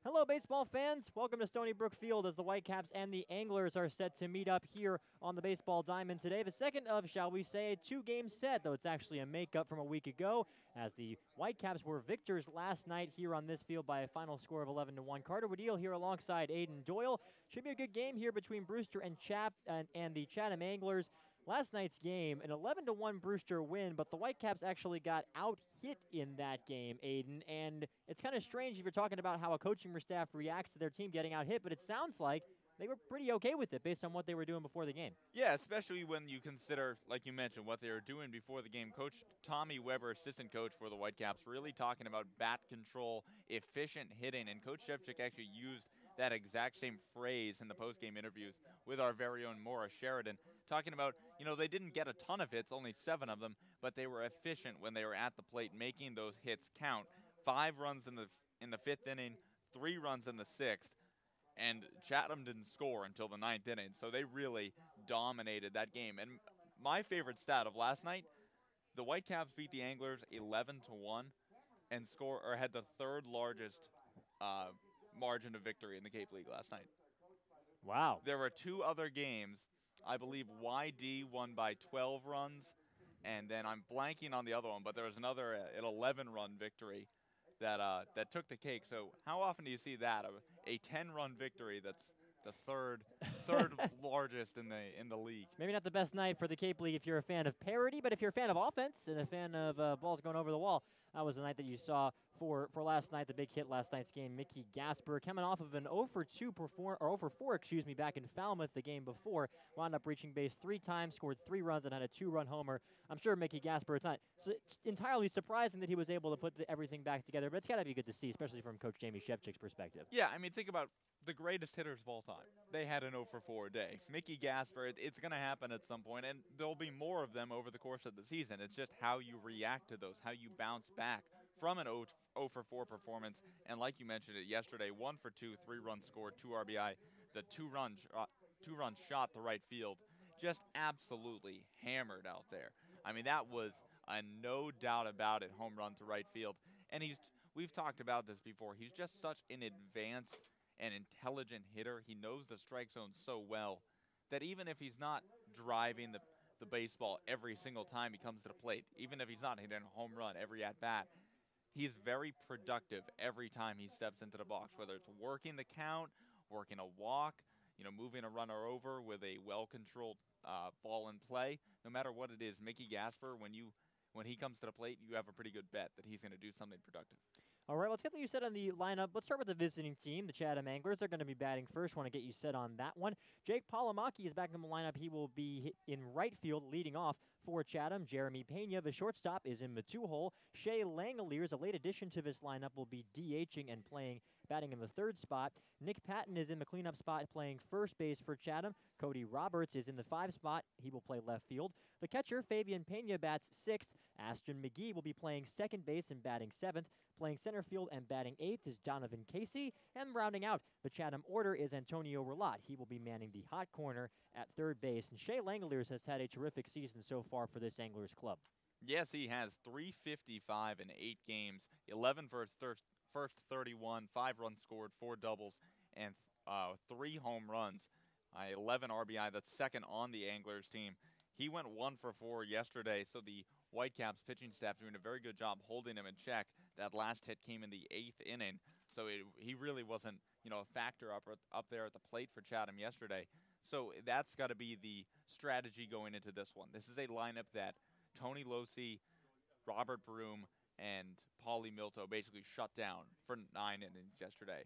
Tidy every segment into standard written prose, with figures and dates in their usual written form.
Hello, baseball fans. Welcome to Stony Brook Field as the Whitecaps and the Anglers are set to meet up here on the baseball diamond today. The second of, shall we say, a two-game set, though it's actually a makeup from a week ago, as the Whitecaps were victors last night here on this field by a final score of 11-1. Carter Woodeel here alongside Aiden Doyle. Should be a good game here between Brewster and and the Chatham Anglers. Last night's game, an 11-1 Brewster win, but the Whitecaps actually got out-hit in that game, Aiden, and it's kind of strange if you're talking about how a coaching staff reacts to their team getting out-hit, but it sounds like they were pretty okay with it based on what they were doing before the game. Yeah, especially when you consider, like you mentioned, what they were doing before the game. Coach Tommy Weber, assistant coach for the Whitecaps, really talking about bat control, efficient hitting, and Coach Shevchik actually used that exact same phrase in the post-game interviews with our very own Maura Sheridan, talking about, they didn't get a ton of hits, only 7 of them, but they were efficient when they were at the plate, making those hits count. 5 runs in the 5th inning, 3 runs in the 6th, and Chatham didn't score until the 9th inning, so they really dominated that game. And my favorite stat of last night, the Whitecaps beat the Anglers 11-1 and had the 3rd largest margin of victory in the Cape League last night. Wow. There were 2 other games. I believe YD won by 12 runs, and then I'm blanking on the other one, but there was another an 11-run victory that took the cake. So how often do you see that? A 10-run victory that's the third largest in the league. Maybe not the best night for the Cape League if you're a fan of parity, but if you're a fan of offense and a fan of balls going over the wall, that was the night that you saw for last night, the big hit last night's game. Mickey Gasper coming off of an 0 for 4, back in Falmouth the game before, wound up reaching base 3 times, scored 3 runs, and had a 2-run homer. I'm sure Mickey Gasper, it's not entirely surprising that he was able to put everything back together, but it's got to be good to see, especially from Coach Jamie Shevchik's perspective. Yeah, I mean, think about the greatest hitters of all time. They had an 0 for 4 day. Mickey Gasper, it's going to happen at some point, and there'll be more of them over the course of the season. It's just how you react to those, how you bounce back from an 0 for 4 performance. And like you mentioned it yesterday, 1 for 2, 3 runs scored, 2 RBI, the 2-run shot to right field, just absolutely hammered out there. I mean, that was a no doubt about it home run to right field. And we've talked about this before. He's just such an advanced and intelligent hitter. He knows the strike zone so well that even if he's not driving the baseball every single time he comes to the plate, even if he's not hitting a home run every at-bat, he's very productive every time he steps into the box, whether it's working the count, working a walk, moving a runner over with a well-controlled ball in play. No matter what it is, Mickey Gasper, when he comes to the plate, you have a pretty good bet that he's going to do something productive. All right, let's get you set on the lineup. Let's start with the visiting team, the Chatham Anglers. They're going to be batting first. Want to get you set on that one. Jake Palomaki is back in the lineup. He will be in right field leading off for Chatham. Jeremy Pena, the shortstop, is in the 2-hole. Shea Langoliers, a late addition to this lineup, will be DHing and batting in the 3rd spot. Nick Patton is in the cleanup spot playing first base for Chatham. Cody Roberts is in the 5 spot. He will play left field. The catcher, Fabian Pena, bats 6th. Ashton McGee will be playing second base and batting 7th. Playing center field and batting 8th is Donovan Casey. And rounding out the Chatham order is Antonio Relat. He will be manning the hot corner at 3rd base. And Shea Langoliers has had a terrific season so far for this Anglers club. Yes, he has 355 in 8 games, 11 for his first 31, 5 runs scored, 4 doubles, and 3 home runs. 11 RBI, that's second on the Anglers team. He went 1 for 4 yesterday, so the Whitecaps pitching staff doing a very good job holding him in check. That last hit came in the 8th inning, so he really wasn't, a factor up there at the plate for Chatham yesterday. So that's got to be the strategy going into this one. This is a lineup that Tony Losi, Robert Broom, and Paulie Milto basically shut down for 9 innings yesterday.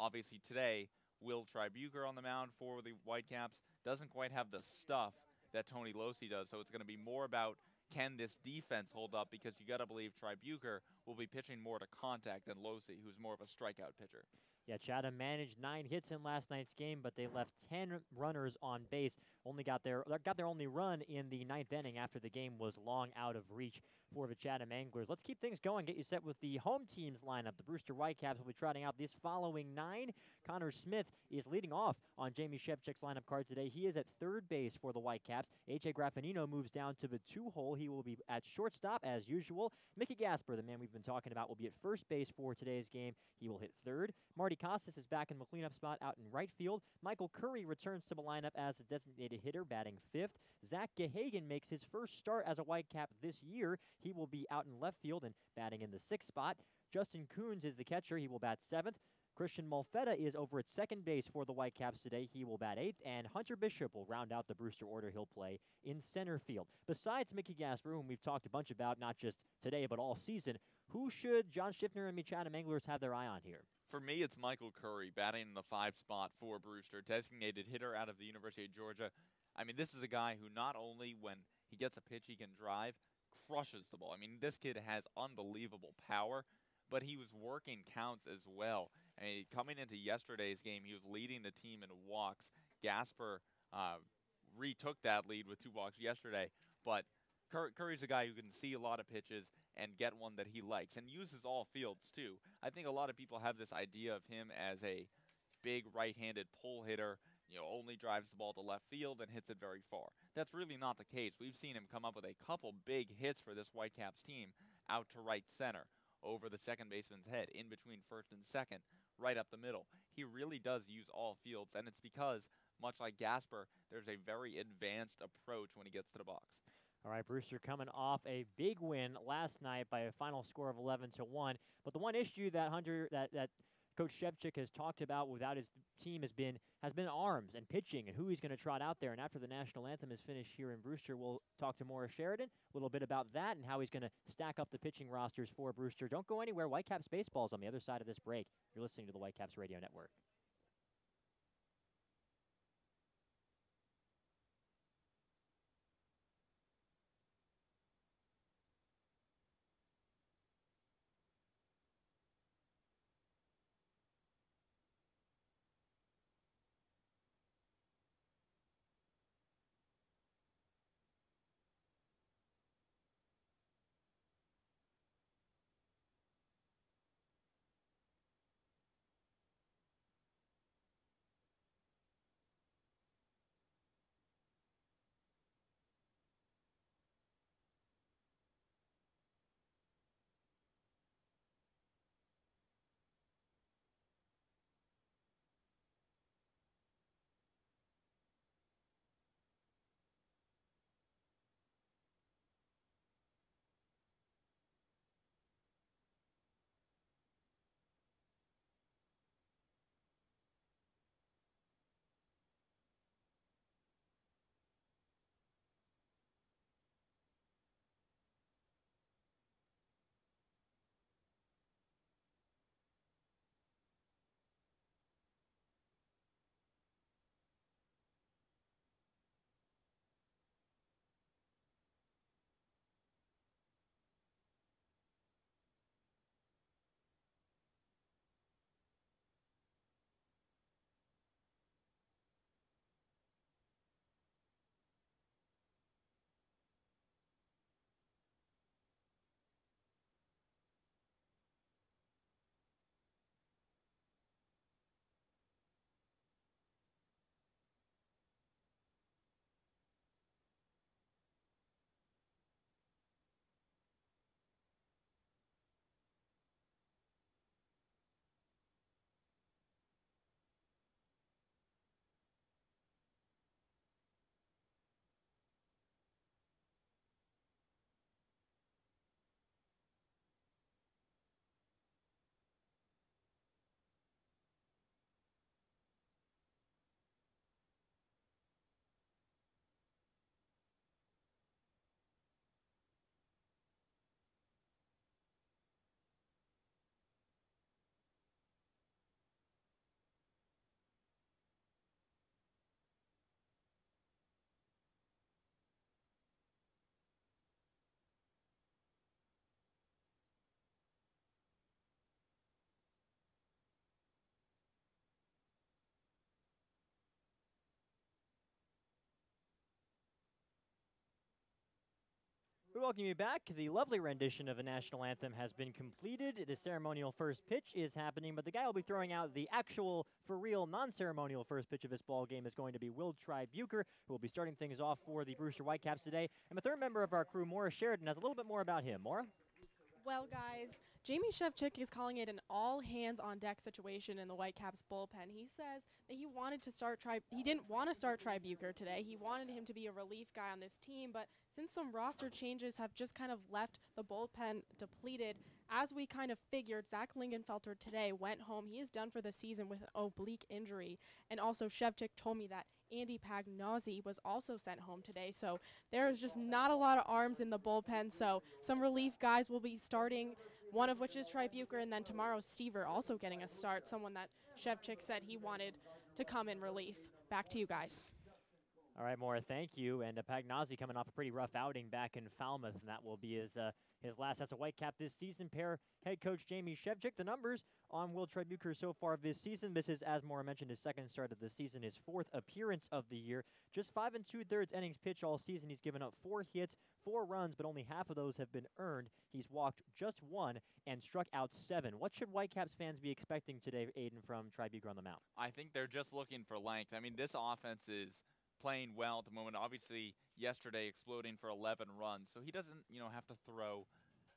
Obviously today, Will Tribuker on the mound for the Whitecaps doesn't quite have the stuff that Tony Losi does, so it's going to be more about can this defense hold up, because you got to believe Tribuker will be pitching more to contact than Losi, who's more of a strikeout pitcher. Yeah, Chatham managed 9 hits in last night's game, but they left 10 runners on base. Only got their only run in the 9th inning after the game was long out of reach for the Chatham Anglers. Let's keep things going. Get you set with the home team's lineup. The Brewster Whitecaps will be trotting out this following 9. Connor Smith is leading off on Jamie Shevchik's lineup card today. He is at 3rd base for the Whitecaps. A.J. Graffinino moves down to the 2-hole. He will be at shortstop as usual. Mickey Gasper, the man we've been talking about, will be at first base for today's game. He will hit 3rd. Marty Marty Costas is back in the cleanup spot out in right field. Michael Curry returns to the lineup as a designated hitter, batting fifth. Zach Gahagan makes his first start as a Whitecap this year. He will be out in left field and batting in the sixth spot. Justin Coons is the catcher. He will bat seventh. Christian Molfetta is over at second base for the Whitecaps today. He will bat eighth, and Hunter Bishop will round out the Brewster order. He'll play in center field. Besides Mickey Gasper, whom we've talked a bunch about, not just today, but all season, who should John Schiffner and the Chatham Anglers have their eye on here? For me, it's Michael Curry, batting in the 5 spot for Brewster, designated hitter out of the University of Georgia. I mean, this is a guy who not only when he gets a pitch he can drive, crushes the ball. I mean, this kid has unbelievable power, but he was working counts as well. I mean, coming into yesterday's game, he was leading the team in walks. Gasper retook that lead with 2 walks yesterday, but Curry's a guy who can see a lot of pitches and get one that he likes and uses all fields too. I think a lot of people have this idea of him as a big right-handed pull hitter, only drives the ball to left field and hits it very far. That's really not the case. We've seen him come up with a couple big hits for this Whitecaps team out to right center, over the second baseman's head, in between first and second, right up the middle. He really does use all fields, and it's because, much like Gasper, there's a very advanced approach when he gets to the box. All right, Brewster coming off a big win last night by a final score of 11-1. But the one issue that Coach Shevchik has talked about without his team has been arms and pitching and who he's going to trot out there. And after the national anthem is finished here in Brewster, we'll talk to Morris Sheridan a little bit about that and how he's going to stack up the pitching rosters for Brewster. Don't go anywhere. Whitecaps baseball's on the other side of this break. You're listening to the Whitecaps Radio Network. We welcome you back. The lovely rendition of the national anthem has been completed. The ceremonial first pitch is happening, but the guy will be throwing out the actual, for real, non-ceremonial first pitch of this ball game is going to be Will Tribuker, who will be starting things off for the Brewster Whitecaps today. And the third member of our crew, Maura Sheridan, has a little bit more about him. Maura? Well, guys, Jamie Shevchik is calling it an all-hands-on-deck situation in the Whitecaps bullpen. He says that he didn't want to start Tribuker today. He wanted him to be a relief guy on this team, but since some roster changes have just kind of left the bullpen depleted, as we kind of figured, Zach Lingenfelter today went home. He is done for the season with an oblique injury, and also Shevchik told me that Andy Pagnozzi was also sent home today, so there is just not a lot of arms in the bullpen, so some relief guys will be starting, one of which is Tribuker, and then tomorrow Stever also getting a start, someone that Shevchik said he wanted to come in relief. Back to you guys. All right, Maura, thank you. And Pagnozzi coming off a pretty rough outing back in Falmouth, and that will be his last as a Whitecap this season. Pair head coach Jamie Shevchik. The numbers on Will Tribuker so far this season. This is, as Maura mentioned, his second start of the season, his fourth appearance of the year. Just 5 2/3 innings pitched all season. He's given up 4 hits, 4 runs, but only half of those have been earned. He's walked just 1 and struck out 7. What should Whitecaps fans be expecting today, Aiden, from Tribuker on the mound? I think they're just looking for length. I mean, this offense is playing well at the moment. Obviously, yesterday exploding for 11 runs, so he doesn't, have to throw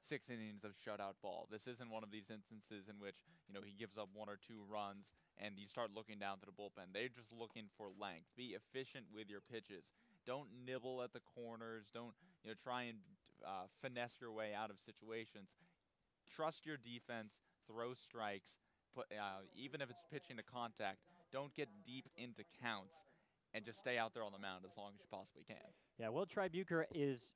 6 innings of shutout ball. This isn't one of these instances in which, he gives up 1 or 2 runs and you start looking down to the bullpen. They're just looking for length. Be efficient with your pitches. Don't nibble at the corners. Don't, try and finesse your way out of situations. Trust your defense. Throw strikes. Even if it's pitching to contact, don't get deep into counts and just stay out there on the mound as long as you possibly can. Yeah, Will Tribuker is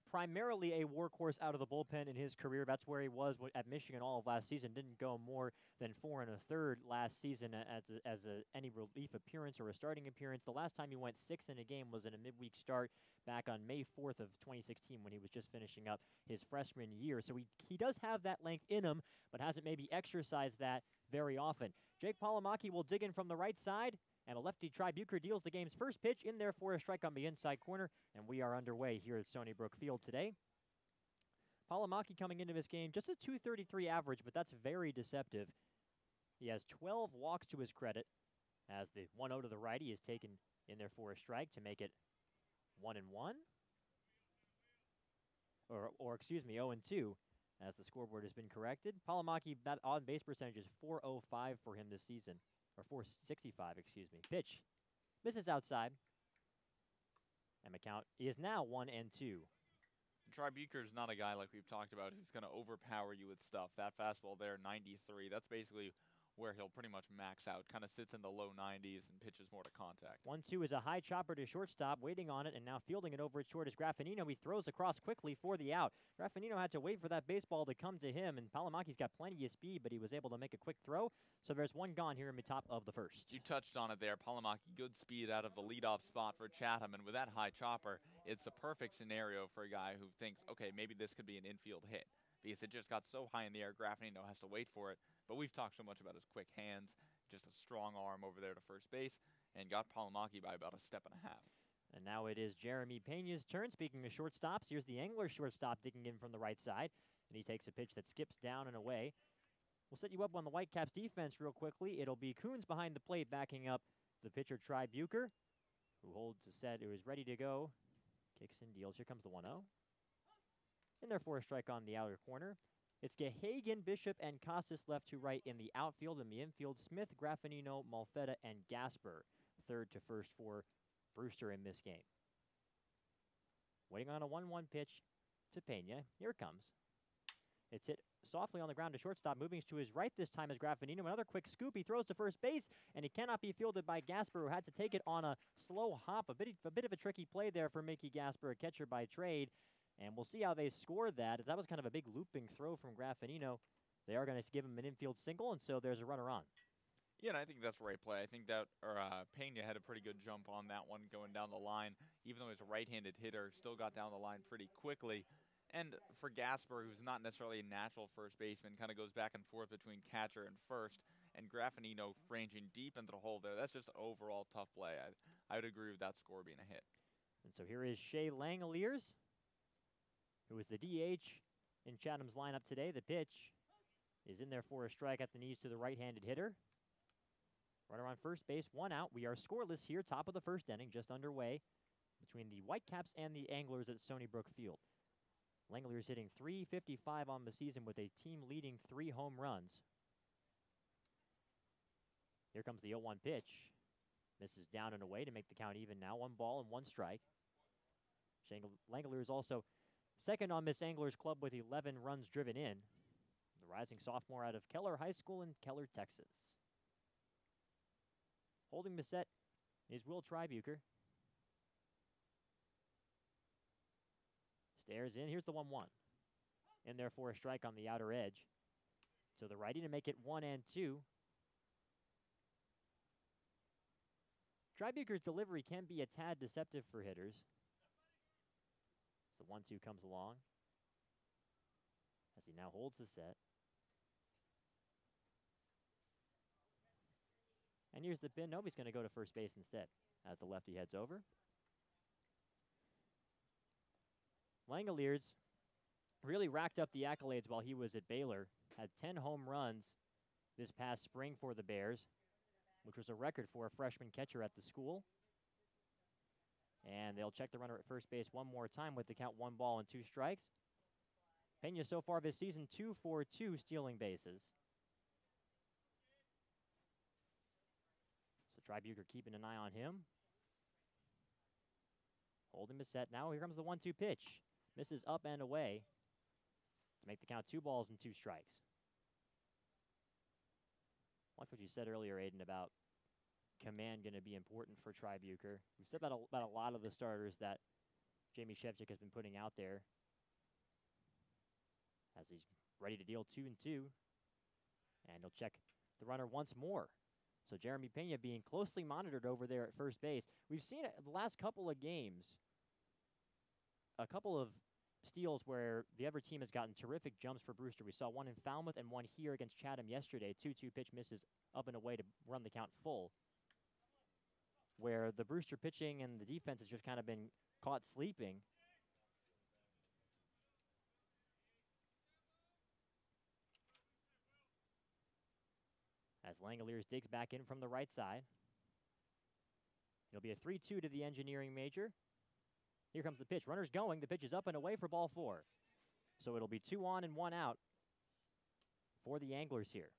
primarily a workhorse out of the bullpen in his career. That's where he was at Michigan all of last season. Didn't go more than 4 1/3 last season as any relief appearance or a starting appearance. The last time he went 6 in a game was in a midweek start back on May 4th of 2016 when he was just finishing up his freshman year. So he does have that length in him, but hasn't maybe exercised that very often. Jake Palomaki will dig in from the right side, and a lefty Tribuker deals the game's first pitch in there for a strike on the inside corner, and we are underway here at Stony Brook Field today. Palomaki coming into this game just a .233 average, but that's very deceptive. He has 12 walks to his credit, as the 1-0 to the righty is taken in there for a strike to make it 1-1. Or excuse me, 0-2, as the scoreboard has been corrected. Palomaki, that on-base percentage is .405 for him this season. Or .465, excuse me. Pitch misses outside. And the count is now 1-2. Tribuker's not a guy like we've talked about who's going to overpower you with stuff. That fastball there, 93, that's basically where he'll pretty much max out. Kind of sits in the low 90s and pitches more to contact. 1-2 is a high chopper to shortstop, waiting on it, and now fielding it over its short is Graffinino. He throws across quickly for the out. Graffinino had to wait for that baseball to come to him, and Palomaki's got plenty of speed, but he was able to make a quick throw. So there's one gone here in the top of the first. You touched on it there. Palomaki, good speed out of the leadoff spot for Chatham, and with that high chopper, it's a perfect scenario for a guy who thinks, okay, maybe this could be an infield hit, because it just got so high in the air, Graffinino has to wait for it. But we've talked so much about his quick hands, just a strong arm over there to first base, and got Palomaki by about a step and a half. And now it is Jeremy Pena's turn. Speaking of shortstops, here's the Angler shortstop digging in from the right side, and he takes a pitch that skips down and away. We'll set you up on the Whitecaps defense real quickly. It'll be Coons behind the plate backing up the pitcher Tribuker, who holds a set, who is ready to go. Kicks and deals. Here comes the 1-0. In there for a strike on the outer corner. It's Gahagan, Bishop, and Costas left to right in the outfield. In the infield, Smith, Graffinino, Malfetta, and Gasper. Third to first for Brewster in this game. Waiting on a 1-1 pitch to Pena. Here it comes. It's hit softly on the ground to shortstop. Moving to his right this time is Graffinino. Another quick scoop. He throws to first base, and he cannot be fielded by Gasper, who had to take it on a slow hop. A bit of a tricky play there for Mickey Gasper, a catcher by trade. And we'll see how they scored that. That was kind of a big looping throw from Graffinino. They are going to give him an infield single, and so there's a runner on. Yeah, and I think that's the right play. I think that Pena had a pretty good jump on that one going down the line. Even though he's a right-handed hitter, still got down the line pretty quickly. And for Gasper, who's not necessarily a natural first baseman, kind of goes back and forth between catcher and first, and Graffinino ranging deep into the hole there. That's just an overall tough play. I would agree with that score being a hit. And so here is Shea Langoliers, who is the DH in Chatham's lineup today. The pitch is in there for a strike at the knees to the right-handed hitter. Runner on first base, 1 out. We are scoreless here, top of the first inning, just underway between the Whitecaps and the Anglers at Stony Brook Field. Langoliers hitting .355 on the season with a team-leading 3 home runs. Here comes the 0-1 pitch. Misses down and away to make the count even now. 1 ball and 1 strike. Langoliers also second on Miss Anglers Club with 11 runs driven in. The rising sophomore out of Keller High School in Keller, Texas. Holding the set is Will Tribuker. Stares in. Here's the 1-1. In there for a strike on the outer edge. So the righty to make it 1-2. Tribuker's delivery can be a tad deceptive for hitters. So 1-2 comes along as he now holds the set. And here's the pin. Nobody's going to go to first base instead as the lefty heads over. Langoliers really racked up the accolades while he was at Baylor. Had 10 home runs this past spring for the Bears, which was a record for a freshman catcher at the school. And they'll check the runner at first base one more time with the count 1 ball and 2 strikes. Pena so far this season 2 for 2 stealing bases. So Tribuker keeping an eye on him. Holding the set now. Here comes the 1-2 pitch. Misses up and away to make the count 2 balls and 2 strikes. Like what you said earlier, Aiden, about command going to be important for Tribuker. We've said that about a lot of the starters that Jamie Shevchik has been putting out there as he's ready to deal 2-2. And he'll check the runner once more. So Jeremy Pena being closely monitored over there at first base. We've seen it the last couple of games. A couple of steals where the other team has gotten terrific jumps for Brewster. We saw one in Falmouth and one here against Chatham yesterday. 2-2 pitch misses up and away to run the count full. Where the Brewster pitching and the defense has just kind of been caught sleeping. As Langoliers digs back in from the right side. It'll be a 3-2 to the engineering major. Here comes the pitch. Runner's going. The pitch is up and away for ball 4. So it'll be 2 on and 1 out for the Anglers here.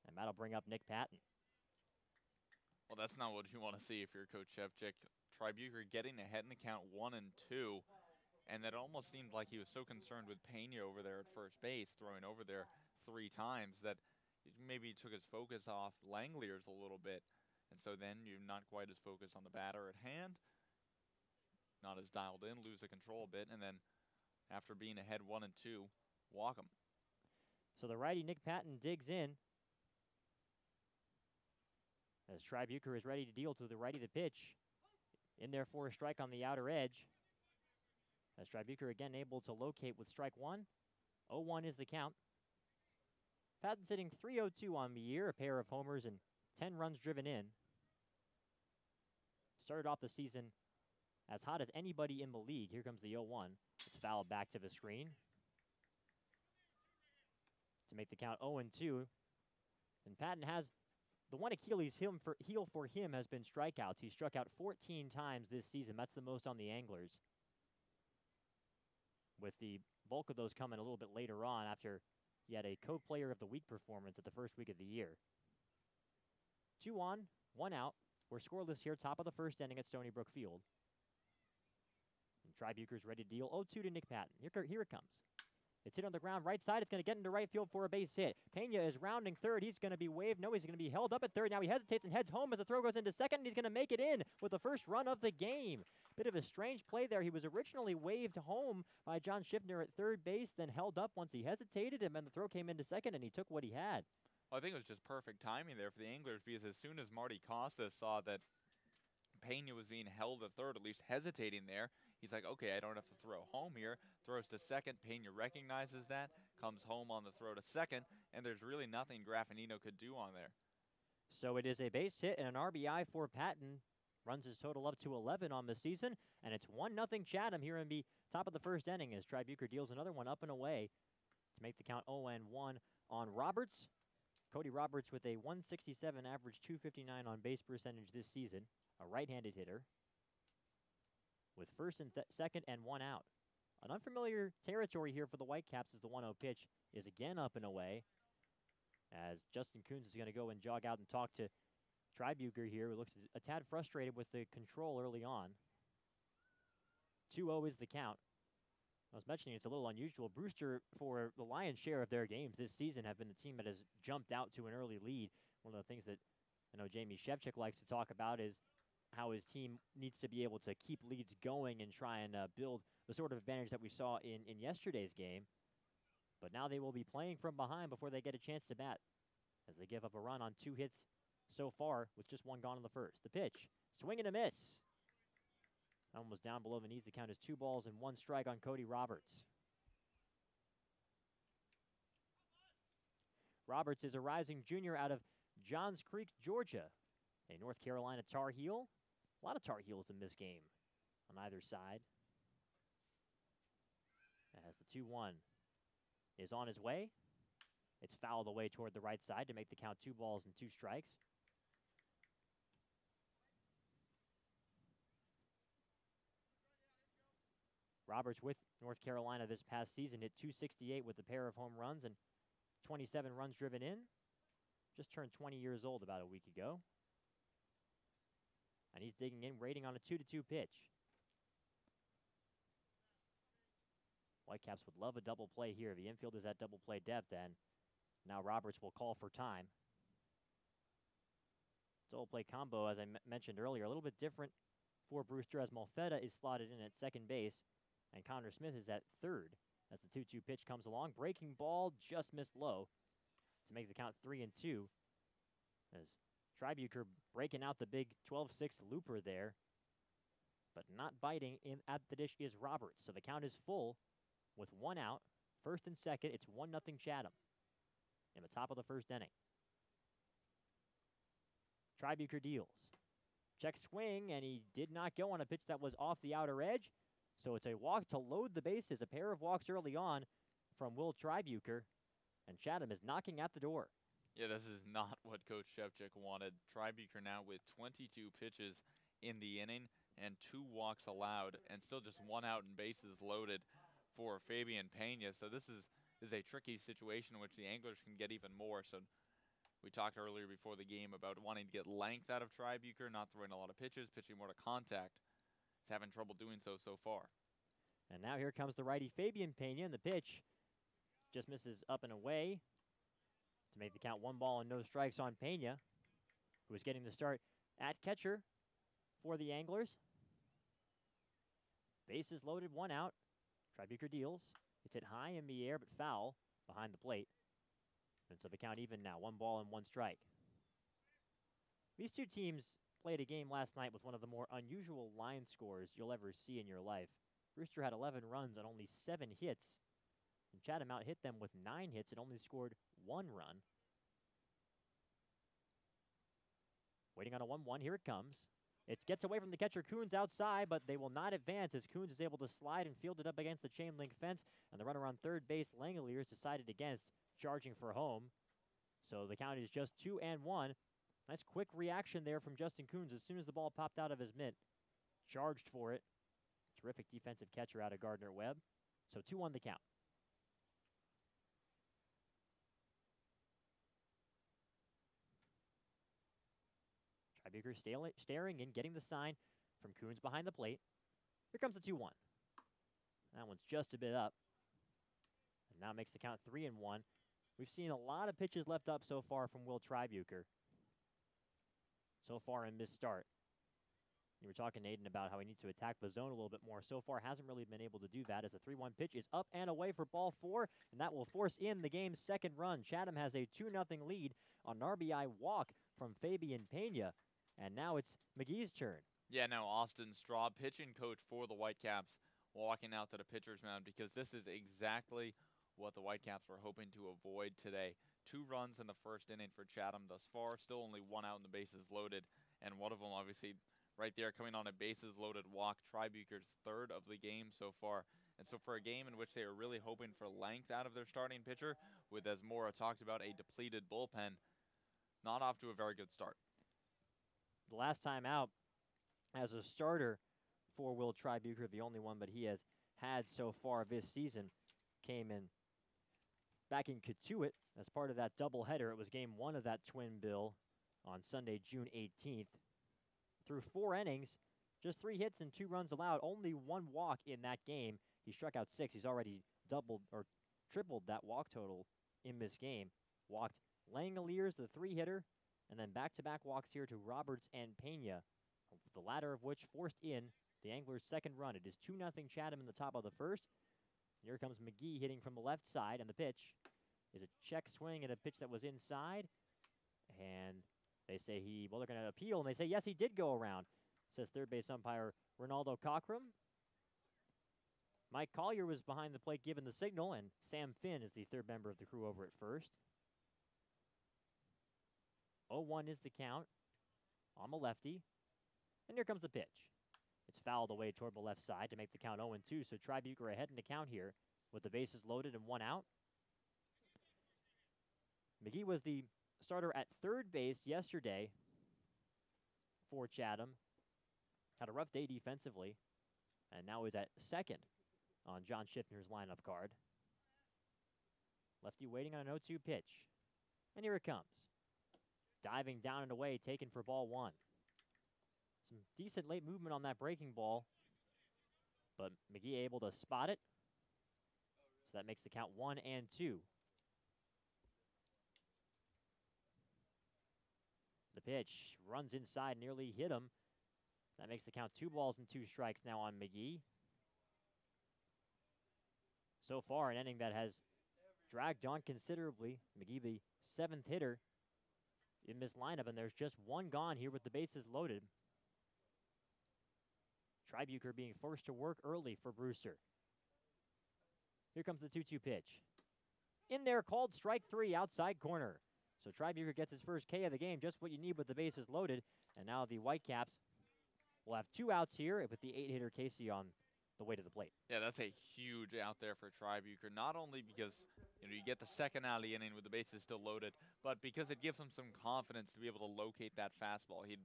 And that'll bring up Nick Patton. Well, that's not what you want to see if you're Coach Shevchik. Tribuker getting ahead in the count 1-2. And that almost seemed like he was so concerned with Pena over there at first base, throwing over there 3 times, that maybe he took his focus off Langoliers a little bit. And so then you're not quite as focused on the batter at hand, not as dialed in, lose the control a bit, and then after being ahead 1-2, walk him. So the righty Nick Patton digs in as Tribuker is ready to deal to the righty the pitch. In there for a strike on the outer edge. As Tribuker again able to locate with strike 1. 0-1 is the count. Patton's hitting .302 on the year, a pair of homers and 10 runs driven in. Started off the season as hot as anybody in the league. Here comes the 0-1. It's fouled back to the screen to make the count 0-2. And Patton has the one Achilles heel for him has been strikeouts. He struck out 14 times this season. That's the most on the Anglers, with the bulk of those coming a little bit later on after he had a co-player of the week performance at the first week of the year. 2 on, 1 out. We're scoreless here, top of the first inning at Stony Brook Field. And Tribuker's ready to deal 0-2 to Nick Patton. Here it comes. It's hit on the ground right side. It's going to get into right field for a base hit. Pena is rounding third. He's going to be waved. No, he's going to be held up at third. Now he hesitates and heads home as the throw goes into second, and he's going to make it in with the first run of the game. Bit of a strange play there. He was originally waved home by John Schiffner at third base, then held up once he hesitated, and then the throw came into second, and he took what he had. Well, I think it was just perfect timing there for the Anglers, because as soon as Marty Costas saw that Pena was being held at third, at least hesitating there, he's like, okay, I don't have to throw home here. Throws to second. Pena recognizes that, comes home on the throw to second, and there's really nothing Graffinino could do on there. So it is a base hit and an RBI for Patton. Runs his total up to 11 on the season, and it's 1-0 Chatham here in the top of the first inning as Tribuker deals another one up and away to make the count 0-1 on Roberts. Cody Roberts with a 167 average, 259 on base percentage this season, a right-handed hitter with first and second and one out. An unfamiliar territory here for the Whitecaps as the 1-0 pitch is again up and away, as Justin Coons is going to go and jog out and talk to Tribuker here, who looks a tad frustrated with the control early on. 2-0 is the count. I was mentioning it's a little unusual. Brewster, for the lion's share of their games this season, have been the team that has jumped out to an early lead. One of the things that I know Jamie Shevchik likes to talk about is how his team needs to be able to keep leads going and try and build the sort of advantage that we saw in yesterday's game. But now they will be playing from behind before they get a chance to bat, as they give up a run on 2 hits so far with just 1 gone in the first. The pitch, swing and a miss. That one was down below the knees. The count is 2 balls and 1 strike on Cody Roberts. Roberts is a rising junior out of Johns Creek, Georgia, a North Carolina Tar Heel. A lot of Tar Heels in this game on either side. As the 2-1 is on his way. It's fouled away toward the right side to make the count 2 balls and 2 strikes. Roberts with North Carolina this past season hit .268 with a pair of home runs and 27 runs driven in. Just turned 20 years old about a week ago. And he's digging in, waiting on a 2-2 pitch. Whitecaps would love a double play here. The infield is at double play depth, and now Roberts will call for time. Double play combo, as I mentioned earlier, a little bit different for Brewster, as Malfetta is slotted in at second base, and Connor Smith is at third as the 2-2 pitch comes along. Breaking ball just missed low to make the count 3-2. As Tribuker breaking out the big 12-6 looper there, but not biting in at the dish is Roberts. So the count is full with 1 out. First and second, it's 1-0 Chatham in the top of the first inning. Tribuker deals. Check swing, and he did not go on a pitch that was off the outer edge. So it's a walk to load the bases. A pair of walks early on from Will Tribuker, and Chatham is knocking at the door. Yeah, this is not what Coach Shevchik wanted. Tribuker now with 22 pitches in the inning and 2 walks allowed, and still just 1 out and bases loaded for Fabian Pena. So this is a tricky situation in which the Anglers can get even more. So we talked earlier before the game about wanting to get length out of Tribuker, not throwing a lot of pitches, pitching more to contact. He's having trouble doing so far. And now here comes the righty Fabian Pena, and the pitch just misses up and away to make the count 1 ball and no strikes on Pena, who is getting the start at catcher for the Anglers. Bases loaded, 1 out. Tribuker deals. It's hit high in the air, but foul behind the plate. And so the count even now, 1 ball and 1 strike. These two teams played a game last night with one of the more unusual line scores you'll ever see in your life. Brewster had 11 runs on only 7 hits, and Chatham out hit them with 9 hits and only scored 1 run. Waiting on a 1-1, here it comes. It gets away from the catcher Coons outside, but they will not advance as Coons is able to slide and field it up against the chain link fence, and the runner on third base, Langoliers, decided against charging for home. So the count is just 2-1. Nice quick reaction there from Justin Coons as soon as the ball popped out of his mitt. Charged for it. Terrific defensive catcher out of Gardner-Webb. So 2-1 the count. Tribuker staring and getting the sign from Coons behind the plate. Here comes the 2-1. That one's just a bit up. And now makes the count 3-1. We've seen a lot of pitches left up so far from Will Tribuker. So far in this start. You were talking, Aiden, about how he needs to attack the zone a little bit more. So far hasn't really been able to do that as a 3-1 pitch is up and away for ball 4, and that will force in the game's second run. Chatham has a 2-0 lead on an RBI walk from Fabian Pena, and now it's McGee's turn. Yeah, now Austin Straw, pitching coach for the Whitecaps, walking out to the pitcher's mound because this is exactly what the Whitecaps were hoping to avoid today. 2 runs in the first inning for Chatham thus far, still only 1 out and the bases loaded, and one of them obviously right there coming on a bases loaded walk, Tribuker's 3rd of the game so far. And so for a game in which they are really hoping for length out of their starting pitcher, with, as Maura talked about, a depleted bullpen, not off to a very good start. The last time out as a starter four-wheel Tribuker, the only one that he has had so far this season, came in back in Katuitt as part of that doubleheader. It was game 1 of that twin bill on Sunday, June 18th. Through 4 innings, just 3 hits and 2 runs allowed, only 1 walk in that game. He struck out 6. He's already doubled or tripled that walk total in this game. Walked Langoliers, the 3-hitter, and then back-to-back walks here to Roberts and Pena, the latter of which forced in the Anglers' second run. It is 2-0 Chatham in the top of the first. Here comes McGee hitting from the left side, and the pitch is a check swing and a pitch that was inside. And they say they're going to appeal, and they say, yes, he did go around, says third base umpire Ronaldo Cockrum. Mike Collier was behind the plate giving the signal, and Sam Finn is the third member of the crew over at first. 0-1 is the count on the lefty. And here comes the pitch. It's fouled away toward the left side to make the count 0-2, so Tribuker ahead in the count here with the bases loaded and 1 out. McGee was the starter at third base yesterday for Chatham. Had a rough day defensively, and now he's at second on John Schiffner's lineup card. Lefty waiting on an 0-2 pitch. And here it comes. Diving down and away, taken for ball 1. Some decent late movement on that breaking ball, but McGee able to spot it. So that makes the count 1-2. The pitch runs inside, nearly hit him. That makes the count 2 balls and 2 strikes now on McGee. So far, an inning that has dragged on considerably. McGee, the 7th hitter in this lineup, and there's just 1 gone here with the bases loaded. Tribuker being forced to work early for Brewster. Here comes the 2-2 pitch. In there, called strike 3, outside corner. So Tribuker gets his first K of the game, just what you need with the bases loaded. And now the Whitecaps will have 2 outs here with the 8-hitter Casey on the way to the plate. Yeah, that's a huge out there for Tribuker, not only because you get the second out of the inning with the bases still loaded, but because it gives him some confidence to be able to locate that fastball. He'd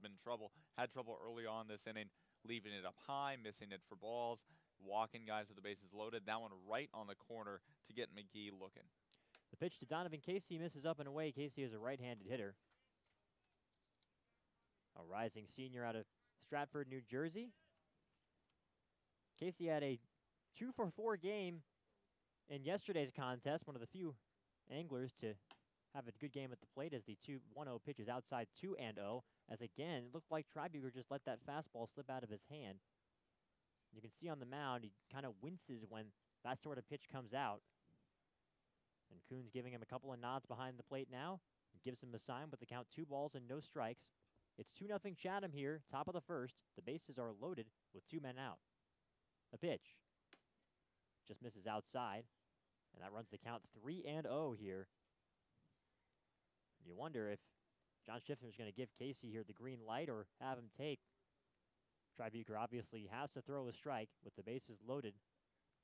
had trouble early on this inning, leaving it up high, missing it for balls, walking guys with the bases loaded. That one right on the corner to get McGee looking. The pitch to Donovan Casey misses up and away. Casey is a right-handed hitter. A rising senior out of Stratford, New Jersey. Casey had a 2-for-4 game in yesterday's contest, one of the few anglers to have a good game at the plate as the 2-1-0 pitch is outside 2-0. As again, it looked like Tribuker just let that fastball slip out of his hand. You can see on the mound, he kind of winces when that sort of pitch comes out. And Coons giving him a couple of nods behind the plate now. Gives him a sign with the count 2 balls and no strikes. It's 2-0 Chatham here, top of the first. The bases are loaded with 2 men out. The pitch just misses outside, and that runs the count 3-0 here. You wonder if John Schiffner is going to give Casey here the green light or have him take. Tribuker obviously has to throw a strike with the bases loaded.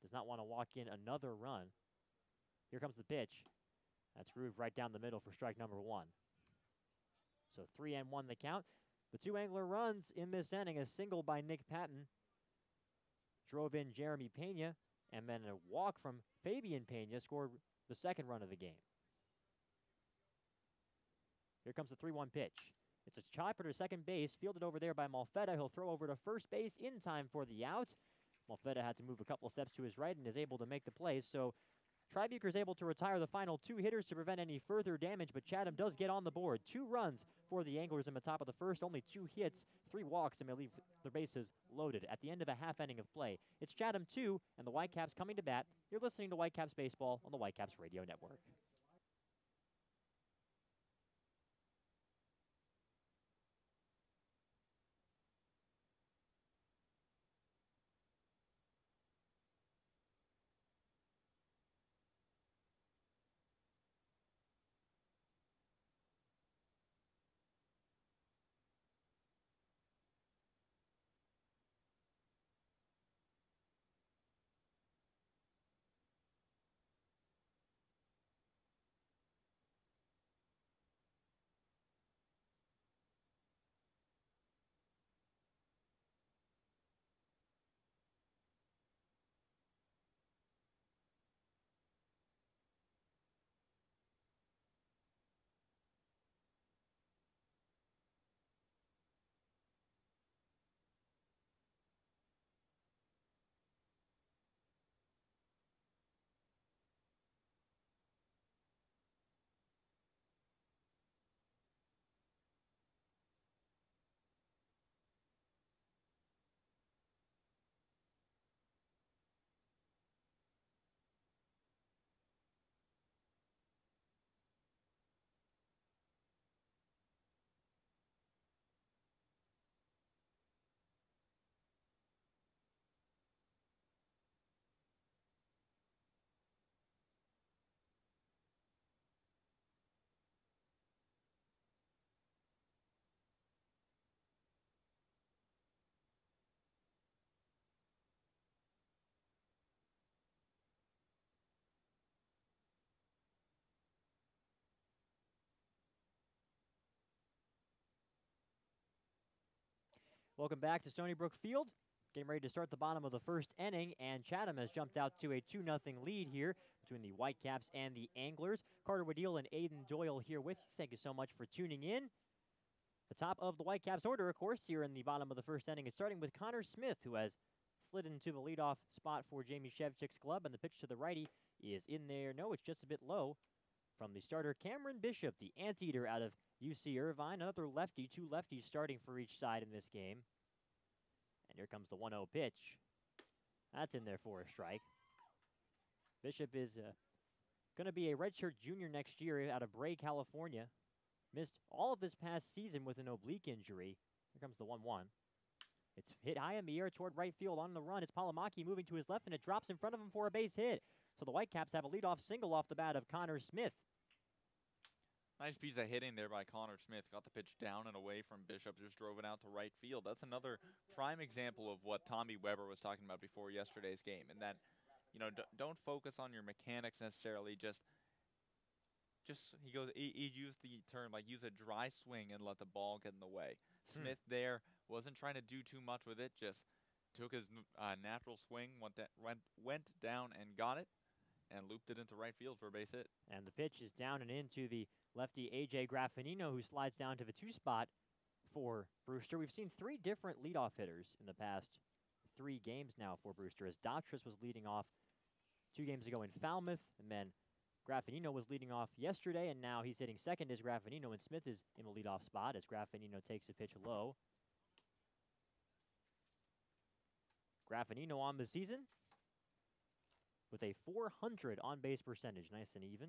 Does not want to walk in another run. Here comes the pitch. That's grooved right down the middle for strike number 1. So 3-1 the count. The 2 angler runs in this inning, a single by Nick Patton drove in Jeremy Pena, and then a walk from Fabian Pena scored the second run of the game. Here comes the 3-1 pitch. It's a chopper to second base, fielded over there by Malfetta. He'll throw over to first base in time for the out. Malfetta had to move a couple steps to his right and is able to make the play. So Tribuker is able to retire the final 2 hitters to prevent any further damage, but Chatham does get on the board. 2 runs for the Anglers in the top of the first, only 2 hits, 3 walks, and they leave the bases loaded at the end of a half inning of play. It's Chatham 2, and the Whitecaps coming to bat. You're listening to Whitecaps Baseball on the Whitecaps Radio Network. Welcome back to Stony Brook Field. Getting ready to start the bottom of the first inning, and Chatham has jumped out to a 2-0 lead here between the Whitecaps and the Anglers. Carter Wadil and Aiden Doyle here with you. Thank you so much for tuning in. The top of the Whitecaps order, of course, here in the bottom of the first inning is starting with Connor Smith, who has slid into the leadoff spot for Jamie Shevchik's club, and the pitch to the righty is in there. No, it's just a bit low. From the starter, Cameron Bishop, the anteater out of UC Irvine. Another lefty, 2 lefties starting for each side in this game. And here comes the 1-0 pitch. That's in there for a strike. Bishop is going to be a redshirt junior next year out of Bray, California. Missed all of this past season with an oblique injury. Here comes the 1-1. It's hit high in the air toward right field on the run. It's Palomaki moving to his left, and it drops in front of him for a base hit. So the Whitecaps have a leadoff single off the bat of Connor Smith. Nice piece of hitting there by Connor Smith. Got the pitch down and away from Bishop, just drove it out to right field. That's another prime example of what Tommy Weber was talking about before yesterday's game, and that, you know, don't focus on your mechanics necessarily. Just he used the term, like, use a dry swing and let the ball get in the way. Smith there wasn't trying to do too much with it, just took his natural swing, went down and got it, and looped it into right field for a base hit. And the pitch is down and into the lefty A.J. Graffinino, who slides down to the 2 spot for Brewster. We've seen 3 different leadoff hitters in the past 3 games now for Brewster, as Daughtris was leading off 2 games ago in Falmouth, and then Graffinino was leading off yesterday, and now he's hitting second as Graffinino, and Smith is in the leadoff spot as Graffinino takes a pitch low. Graffinino on the season with a .400 on-base percentage, nice and even.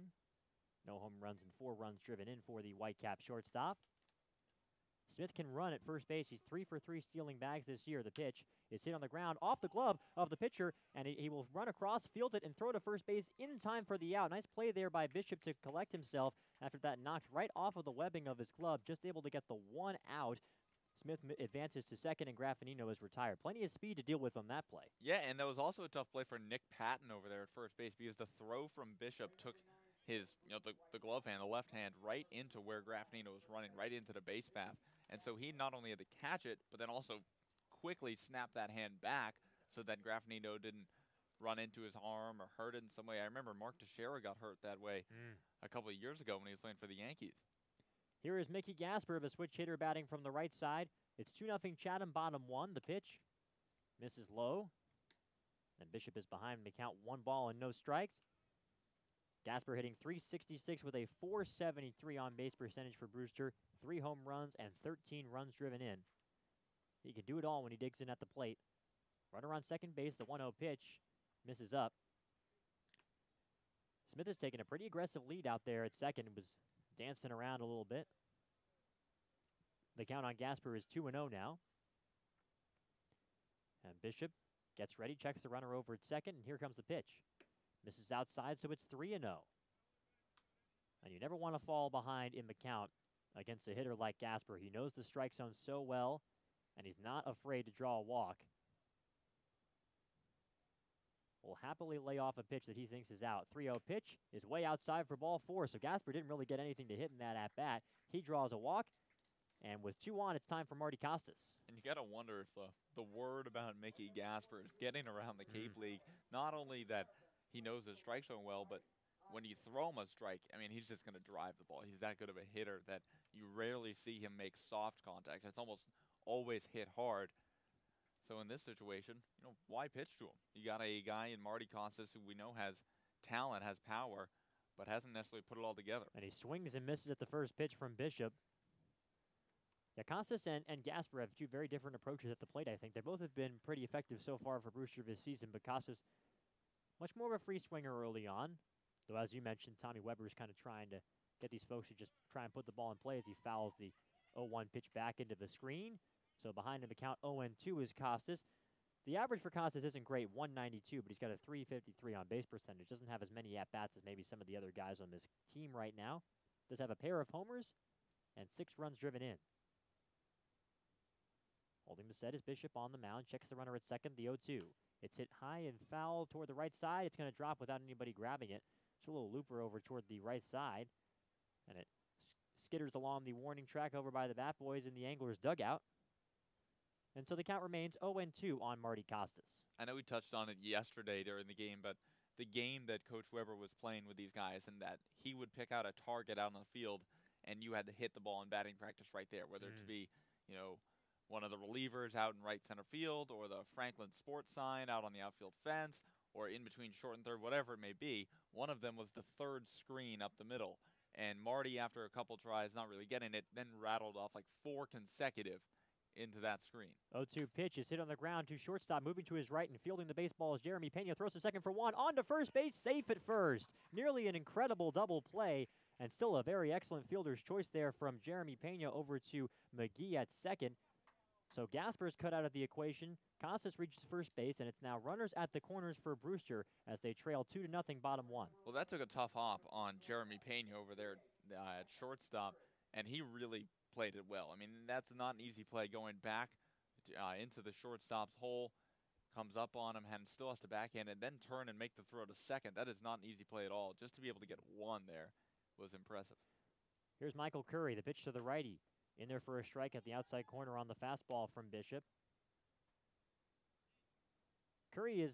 No home runs and 4 runs driven in for the Whitecap shortstop. Smith can run at first base. He's 3 for 3 stealing bags this year. The pitch is hit on the ground off the glove of the pitcher, and he will run across, field it, and throw to first base in time for the out. Nice play there by Bishop to collect himself after that knocked right off of the webbing of his glove, just able to get the 1 out. Smith advances to second, and Graffinino is retired. Plenty of speed to deal with on that play. Yeah, and that was also a tough play for Nick Patton over there at first base, because the throw from Bishop took his, the glove hand, the left hand, right into where Graffinino was running, right into the base path. And so he not only had to catch it, but then also quickly snap that hand back so that Graffinino didn't run into his arm or hurt it in some way. I remember Mark Teixeira got hurt that way a couple of years ago when he was playing for the Yankees. Here is Mickey Gasper, the switch hitter, batting from the right side. It's 2-0 Chatham, bottom 1. The pitch misses low, and Bishop is behind the count, 1 ball and no strikes. Gasper hitting .366 with a .473 on-base percentage for Brewster, 3 home runs and 13 runs driven in. He can do it all when he digs in at the plate. Runner on second base, the 1-0 pitch misses up. Smith has taken a pretty aggressive lead out there at second, was dancing around a little bit. The count on Gasper is 2-0 now. And Bishop gets ready, checks the runner over at second, and here comes the pitch. Misses outside, so it's 3-0. And you never want to fall behind in the count against a hitter like Gasper. He knows the strike zone so well, and he's not afraid to draw a walk. Will happily lay off a pitch that he thinks is out. 3-0 pitch is way outside for ball 4, so Gasper didn't really get anything to hit in that at-bat. He draws a walk, and with 2 on, it's time for Marty Costas. And you got to wonder if the word about Mickey Gasper is getting around the Cape League. Not only that he knows his strike zone well, but when you throw him a strike, I mean, he's just going to drive the ball. He's that good of a hitter that you rarely see him make soft contact. It's almost always hit hard. So in this situation, why pitch to him? You got a guy in Marty Costas who we know has talent, has power, but hasn't necessarily put it all together. And he swings and misses at the first pitch from Bishop. Yeah, Costas and Gasper have 2 very different approaches at the plate, I think. They both have been pretty effective so far for Brewster this season, but Costas much more of a free swinger early on. Though, as you mentioned, Tommy Weber's kind of trying to get these folks to just try and put the ball in play as he fouls the 0-1 pitch back into the screen. So behind him, the count 0-2 is Costas. The average for Costas isn't great, 192, but he's got a .353 on base percentage. Doesn't have as many at-bats as maybe some of the other guys on this team right now. Does have a pair of homers and 6 runs driven in. Holding the set is Bishop on the mound. Checks the runner at second, the 0-2. It's hit high and foul toward the right side. It's going to drop without anybody grabbing it. It's a little looper over toward the right side. And it skitters along the warning track over by the Bat Boys in the Anglers' dugout. And so the count remains 0-2 on Marty Costas. I know we touched on it yesterday during the game, but the game that Coach Weber was playing with these guys, and that he would pick out a target out on the field, and you had to hit the ball in batting practice right there, whether it be, you know, one of the relievers out in right center field, or the Franklin Sports sign out on the outfield fence, or in between short and third, whatever it may be. One of them was the third screen up the middle. And Marty, after a couple tries, not really getting it, then rattled off like 4 consecutive into that screen. 0-2 pitch is hit on the ground to shortstop, moving to his right and fielding the baseball is Jeremy Pena. Throws to second for one, on to first base, safe at first. Nearly an incredible double play, and still a very excellent fielder's choice there from Jeremy Pena over to McGee at second. So Gasper's cut out of the equation. Costas reaches first base, and it's now runners at the corners for Brewster as they trail 2-0, bottom one. Well, that took a tough hop on Jeremy Pena over there at shortstop, and he really played it well. I mean, that's not an easy play going back into the shortstop's hole. Comes up on him, and still has to backhand and then turn and make the throw to second. That is not an easy play at all. Just to be able to get one there was impressive. Here's Michael Curry, the pitch to the righty. In there for a strike at the outside corner on the fastball from Bishop. Curry is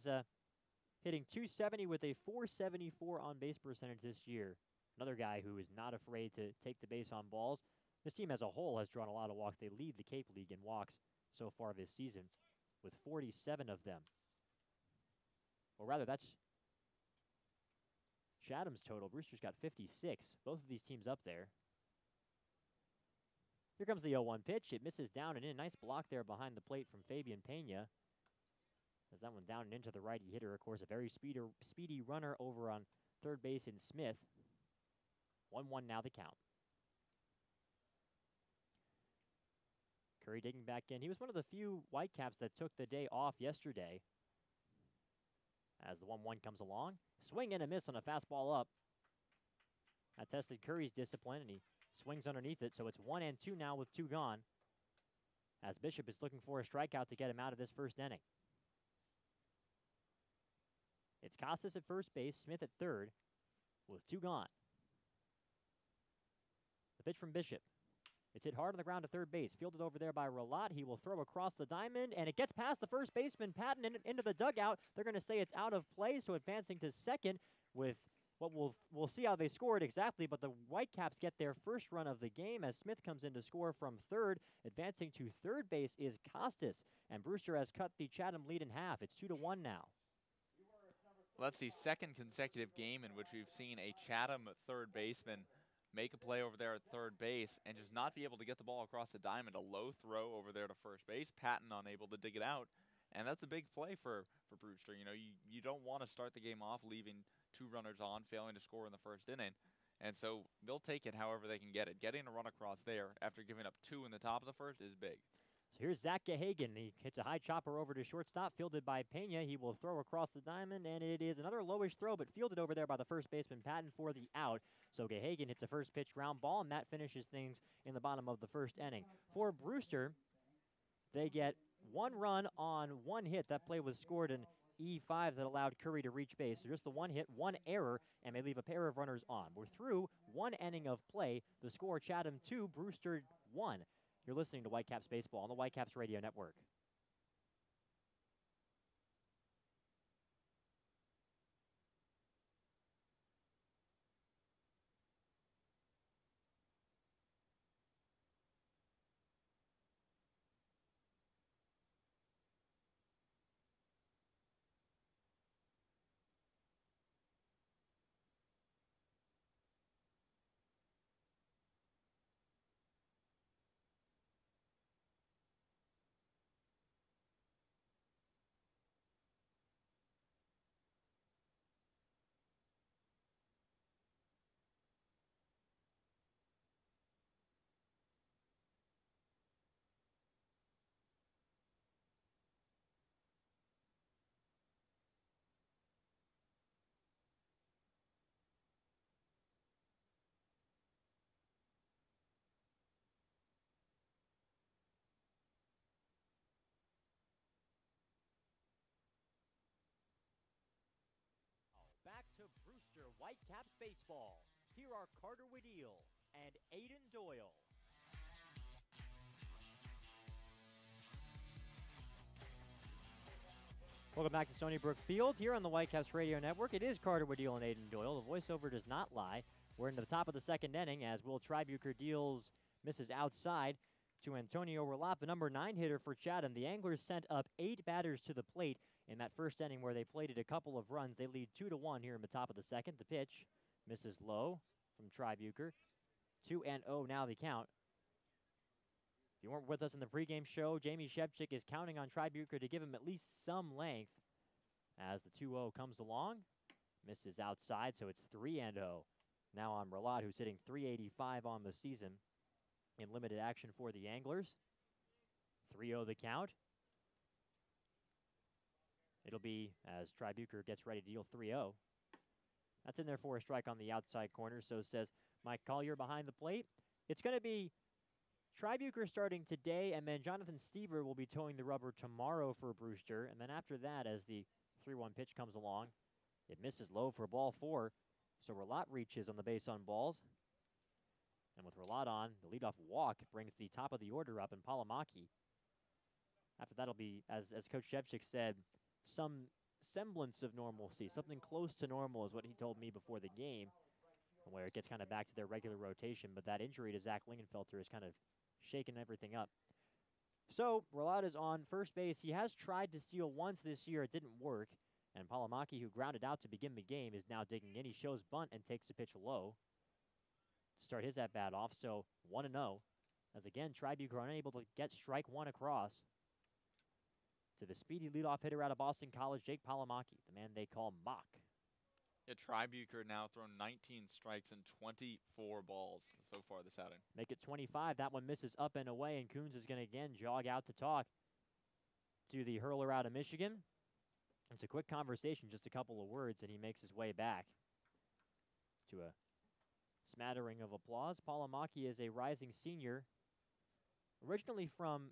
hitting .270 with a .474 on-base percentage this year. Another guy who is not afraid to take the base on balls. This team as a whole has drawn a lot of walks. They lead the Cape League in walks so far this season with 47 of them. Or rather, that's Chatham's total. Brewster's got 56. Both of these teams up there. Here comes the 0-1 pitch. It misses down and in. Nice block there behind the plate from Fabian Pena. As that one down and into the righty hitter, of course, a very speedy runner over on third base in Smith. 1-1 now the count. Curry digging back in. He was one of the few Whitecaps that took the day off yesterday. As the 1-1 comes along. Swing and a miss on a fastball up. That tested Curry's discipline, and he swings underneath it, so it's 1-2 now with 2 gone. As Bishop is looking for a strikeout to get him out of this first inning. It's Costas at first base, Smith at third, with 2 gone. The pitch from Bishop. It's hit hard on the ground to third base. Fielded over there by Relat. He will throw across the diamond, and it gets past the first baseman, Patton, into the dugout. They're going to say it's out of play, so advancing to second with what we'll see how they score it exactly, but the Whitecaps get their first run of the game as Smith comes in to score from third. Advancing to third base is Costas, and Brewster has cut the Chatham lead in half. It's 2-1 now. Well, that's the second consecutive game in which we've seen a Chatham third baseman make a play over there at third base and just not be able to get the ball across the diamond. A low throw over there to first base. Patton unable to dig it out. And that's a big play for Brewster. You know, you don't want to start the game off leaving 2 runners on, failing to score in the first inning. And so they'll take it however they can get it. Getting a run across there after giving up 2 in the top of the first is big. So here's Zach Gahagan. He hits a high chopper over to shortstop, fielded by Pena. He will throw across the diamond, and it is another lowish throw, but fielded over there by the first baseman, Patton, for the out. So Gahagan hits a first pitch ground ball, and that finishes things in the bottom of the first inning. For Brewster, they get 1 run on 1 hit. That play was scored in E5 that allowed Curry to reach base. So just the 1 hit, 1 error, and they leave a pair of runners on. We're through 1 inning of play. The score, Chatham 2, Brewster 1. You're listening to Whitecaps Baseball on the Whitecaps Radio Network. Back to Brewster Whitecaps Baseball. Here are Carter Waddell and Aiden Doyle. Welcome back to Stony Brook Field here on the Whitecaps Radio Network. It is Carter Woodell and Aiden Doyle. The voiceover does not lie. We're into the top of the second inning as Will Tribuker misses outside to Antonio Relap, the number 9 hitter for Chatham. The Anglers sent up 8 batters to the plate in that first inning where they plated a couple of runs. They lead 2-1 here in the top of the second. The pitch misses low from Tribuker. 2-0 now the count. If you weren't with us in the pregame show, Jamie Shevchik is counting on Tribuker to give him at least some length as the 2-0 comes along. Misses outside, so it's 3-0. Now on Relat, who's hitting .385 on the season in limited action for the Anglers. 3-0 the count. It'll be as Tribuker gets ready to deal 3-0. That's in there for a strike on the outside corner, so says Mike Collier behind the plate. It's going to be Tribuker starting today, and then Jonathan Stever will be towing the rubber tomorrow for Brewster. And then after that, as the 3-1 pitch comes along, it misses low for ball 4. So Relat reaches on the base on balls. And with Relat on, the leadoff walk brings the top of the order up, and Palomaki. After that'll be, as Coach Shevchik said, some semblance of normalcy. Something close to normal is what he told me before the game, where it gets kind of back to their regular rotation. But that injury to Zach Lingenfelter has kind of shaking everything up. So Relat is on first base. He has tried to steal once this year. It didn't work. And Palomaki, who grounded out to begin the game, is now digging in. He shows bunt and takes a pitch low to start his at-bat off. So 1-0. As again, Tribuker unable to get strike 1 across to the speedy leadoff hitter out of Boston College, Jake Palomaki, the man they call Mock. Yeah, Tribuker now thrown 19 strikes and 24 balls so far this outing. Make it 25. That one misses up and away, and Coons is going to again jog out to talk to the hurler out of Michigan. It's a quick conversation, just a couple of words, and he makes his way back to a smattering of applause. Palomaki is a rising senior, originally from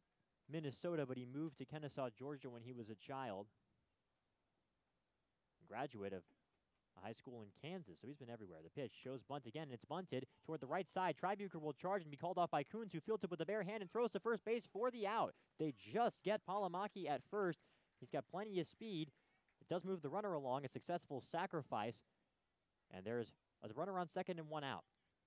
Minnesota, but he moved to Kennesaw, Georgia when he was a child. Graduate of a high school in Kansas, so he's been everywhere. The pitch shows bunt again, and it's bunted toward the right side. Tribuker will charge and be called off by Coons, who fields it with the bare hand and throws to first base for the out. They just get Palomaki at first. He's got plenty of speed. It does move the runner along, a successful sacrifice, and there's a runner on second and 1 out.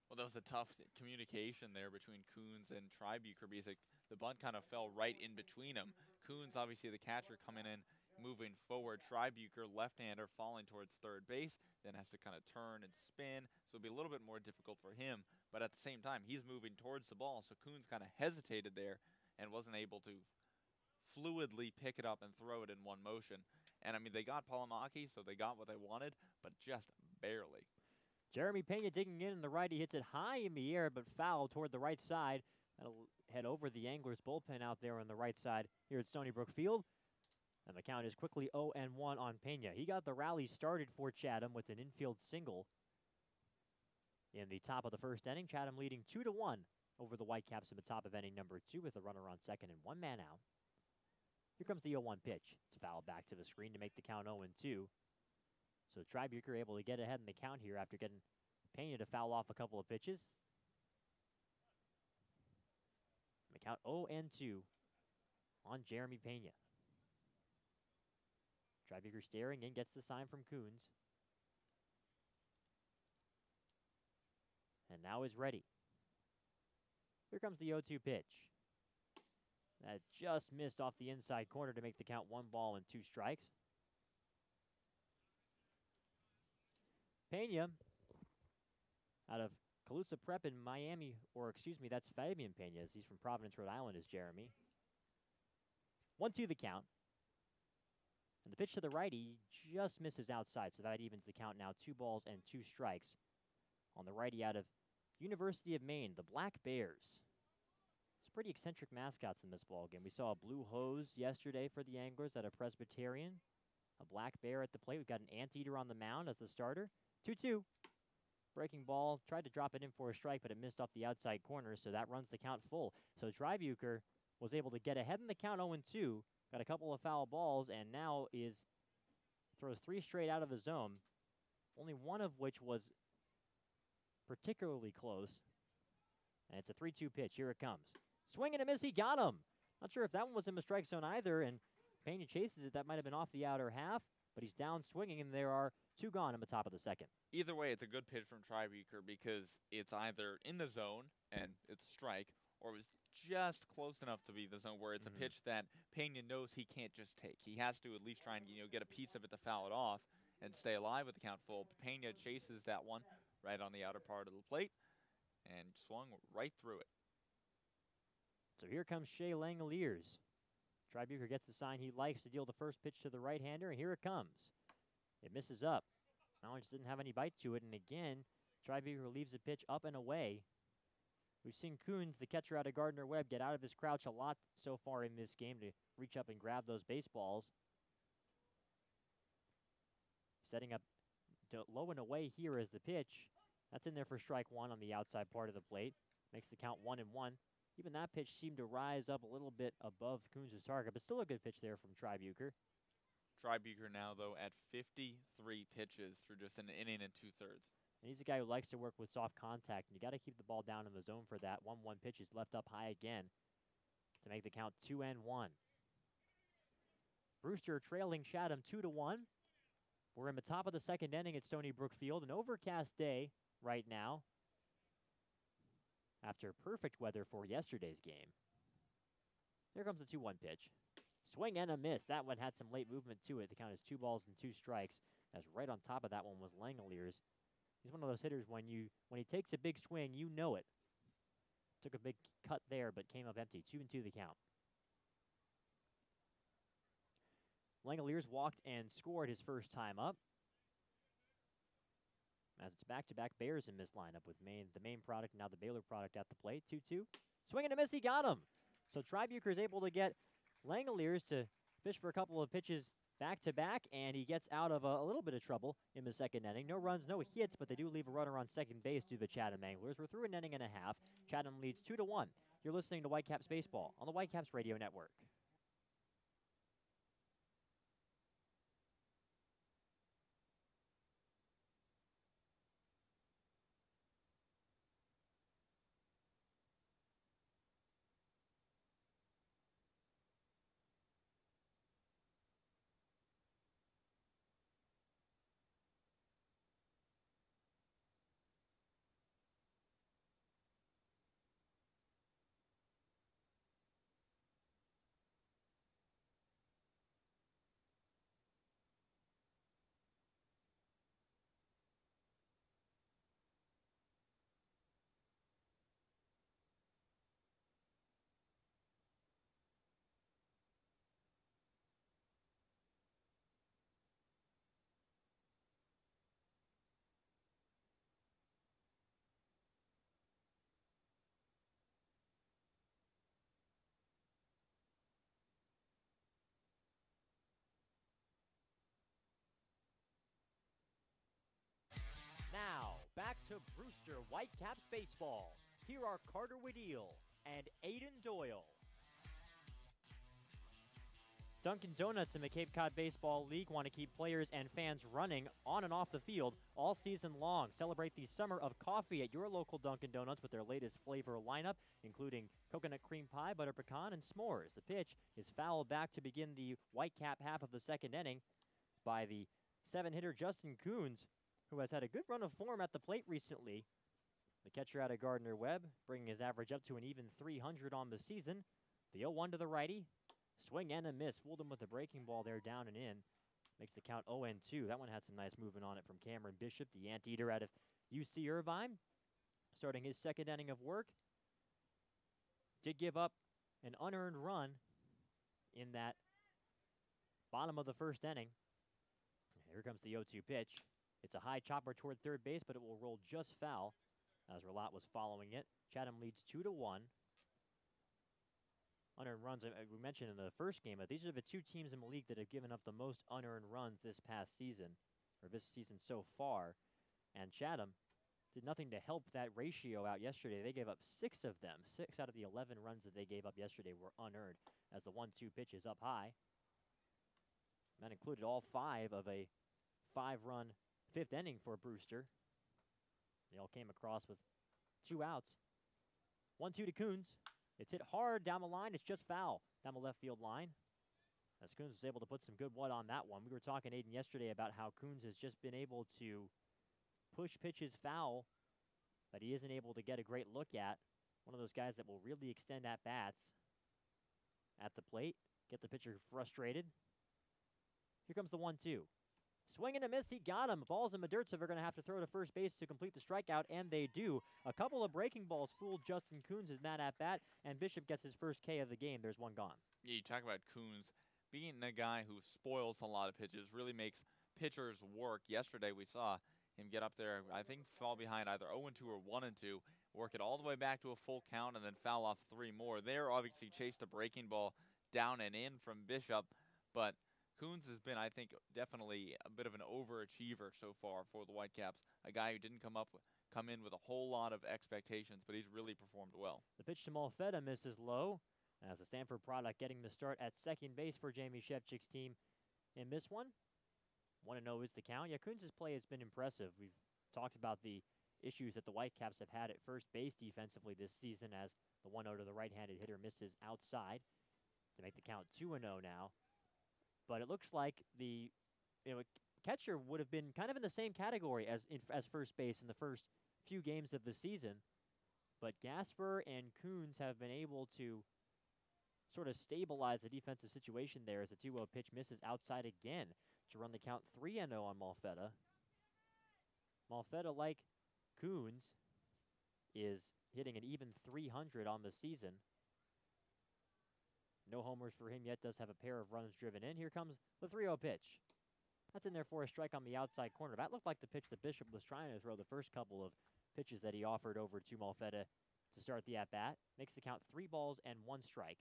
Well, that was a tough communication there between Coons and Tribuker because the bunt kind of fell right in between them. Coons, obviously the catcher, coming in, moving forward. Tribuker, left-hander, falling towards third base, then has to kind of turn and spin, so it'll be a little bit more difficult for him. But at the same time, he's moving towards the ball, so Coons kind of hesitated there and wasn't able to fluidly pick it up and throw it in one motion. And, I mean, they got Palomaki, so they got what they wanted, but just barely. Jeremy Pena digging in the right. He hits it high in the air, but foul toward the right side. That'll head over the Anglers bullpen out there on the right side here at Stony Brook Field. And the count is quickly 0-1 on Pena. He got the rally started for Chatham with an infield single in the top of the first inning. Chatham leading 2-1 over the Whitecaps in the top of inning number 2 with a runner on second and 1 man out. Here comes the 0-1 pitch. It's fouled back to the screen to make the count 0-2. So Tribuker able to get ahead in the count here after getting Pena to foul off a couple of pitches. And the count 0-2 on Jeremy Pena. Tribuker staring in, gets the sign from Coons. And now is ready. Here comes the 0-2 pitch. That just missed off the inside corner to make the count 1 ball and 2 strikes. Pena out of Calusa Prep in Miami, or excuse me, that's Fabian Pena. He's from Providence, Rhode Island, is Jeremy. 1-2 the count. And the pitch to the righty just misses outside, so that evens the count now 2 balls and 2 strikes on the righty out of University of Maine, the Black Bears. It's pretty eccentric mascots in this ballgame. We saw a blue hose yesterday for the Anglers at a Presbyterian, a black bear at the plate. We've got an anteater on the mound as the starter. 2-2. Breaking ball, tried to drop it in for a strike, but it missed off the outside corner, so that runs the count full. So Tribuker was able to get ahead in the count 0-2, got a couple of foul balls, and now throws 3 straight out of the zone, only one of which was particularly close. And it's a 3-2 pitch. Here it comes. Swing and a miss. He got him. Not sure if that one was in the strike zone either, and Pena chases it. That might have been off the outer half, but he's down swinging, and there are 2 gone in the top of the second. Either way, it's a good pitch from Tribeaker because it's either in the zone and it's a strike, or it was just close enough to be the zone where it's a pitch that Pena knows he can't just take. He has to at least try and get a piece of it to foul it off and stay alive with the count full. Pena chases that one right on the outer part of the plate and swung right through it. So here comes Shea Langoliers. Tribeaker gets the sign he likes to deal the first pitch to the right-hander, and here it comes. It misses up. Now it just didn't have any bite to it, and again, Tribeaker leaves the pitch up and away. We've seen Coons, the catcher out of Gardner-Webb, get out of his crouch a lot so far in this game to reach up and grab those baseballs. Setting up low and away here is the pitch. That's in there for strike 1 on the outside part of the plate. Makes the count 1-1. Even that pitch seemed to rise up a little bit above Coons' target, but still a good pitch there from Tribeaker. Tribeaker now, though, at 53 pitches through just an inning and 2/3. And he's a guy who likes to work with soft contact, and you got to keep the ball down in the zone for that. 1-1 pitch is left up high again to make the count 2-1. Brewster trailing Chatham 2-1. We're in the top of the second inning at Stony Brook Field. An overcast day right now after perfect weather for yesterday's game. Here comes the 2-1 pitch. Swing and a miss. That one had some late movement to it. The count is 2 balls and 2 strikes. As right on top of that one was Langoliers. He's one of those hitters when he takes a big swing, you know it. Took a big cut there, but came up empty. 2-2 the count. Langoliers walked and scored his first time up. As it's back-to-back Bears in this lineup with the main product, now the Baylor product at the plate. 2-2. Swing and a miss, he got him. So Tribeaker is able to get Langoliers to fish for a couple of pitches back-to-back, and he gets out of a little bit of trouble in the second inning. No runs, no hits, but they do leave a runner on second base to the Chatham Anglers. We're through an inning and a half. Chatham leads 2-1. You're listening to Whitecaps Baseball on the Whitecaps Radio Network. Now, back to Brewster Whitecaps Baseball. Here are Carter Waddell and Aiden Doyle. Dunkin' Donuts in the Cape Cod Baseball League want to keep players and fans running on and off the field all season long. Celebrate the summer of coffee at your local Dunkin' Donuts with their latest flavor lineup, including coconut cream pie, butter pecan, and s'mores. The pitch is fouled back to begin the Whitecap half of the second inning by the 7-hitter Justin Coons, who has had a good run of form at the plate recently. The catcher out of Gardner-Webb, bringing his average up to an even 300 on the season. The 0-1 to the righty. Swing and a miss. Fooled him with a breaking ball there down and in. Makes the count 0-2. That one had some nice movement on it from Cameron Bishop, the anteater out of UC Irvine. Starting his second inning of work. Did give up an unearned run in that bottom of the first inning. Here comes the 0-2 pitch. It's a high chopper toward third base, but it will roll just foul as Relat was following it. Chatham leads 2-1. Unearned runs, we mentioned in the first game, but these are the 2 teams in the league that have given up the most unearned runs this past season, or this season so far. And Chatham did nothing to help that ratio out yesterday. They gave up 6 of them. 6 out of the 11 runs that they gave up yesterday were unearned as the 1-2 pitch is up high. And that included all 5 of a 5-run 5th inning for Brewster. They all came across with 2 outs. 1-2 to Coons. It's hit hard down the line. It's just foul down the left field line. as Coons was able to put some good wood on that one. We were talking, Aiden, yesterday about how Coons has just been able to push pitches foul that he isn't able to get a great look at. One of those guys that will really extend at-bats at the plate, get the pitcher frustrated. Here comes the 1-2. Swing and a miss, he got him. Balls and Madirtsev are going to have to throw to first base to complete the strikeout, and they do. A couple of breaking balls fooled Justin Coons in that at-bat, and Bishop gets his first K of the game. There's one gone. Yeah, you talk about Coons being a guy who spoils a lot of pitches, really makes pitchers work. Yesterday we saw him get up there, I think fall behind either 0-2 or 1-2, work it all the way back to a full count, and then foul off 3 more. There obviously chased a breaking ball down and in from Bishop, but Coons has been, I think, definitely a bit of an overachiever so far for the Whitecaps. A guy who didn't come in with a whole lot of expectations, but he's really performed well. The pitch to Malfetta misses low, as the Stanford product getting the start at second base for Jamie Shevchik's team in this one. 1-0 is the count. Yeah, Coons' play has been impressive. We've talked about the issues that the Whitecaps have had at first base defensively this season, as the 1-0 to the right-handed hitter misses outside to make the count 2-0 now. But it looks like the catcher would have been kind of in the same category as first base in the first few games of the season. But Gasper and Coons have been able to sort of stabilize the defensive situation there as the 2-0 pitch misses outside again to run the count 3-0 on Malfetta. Malfetta, like Coons, is hitting an even .300 on the season. No homers for him yet, does have a pair of runs driven in. Here comes the 3-0 pitch. That's in there for a strike on the outside corner. That looked like the pitch that Bishop was trying to throw the first couple of pitches that he offered over to Malfetta to start the at-bat. Makes the count 3 balls and 1 strike.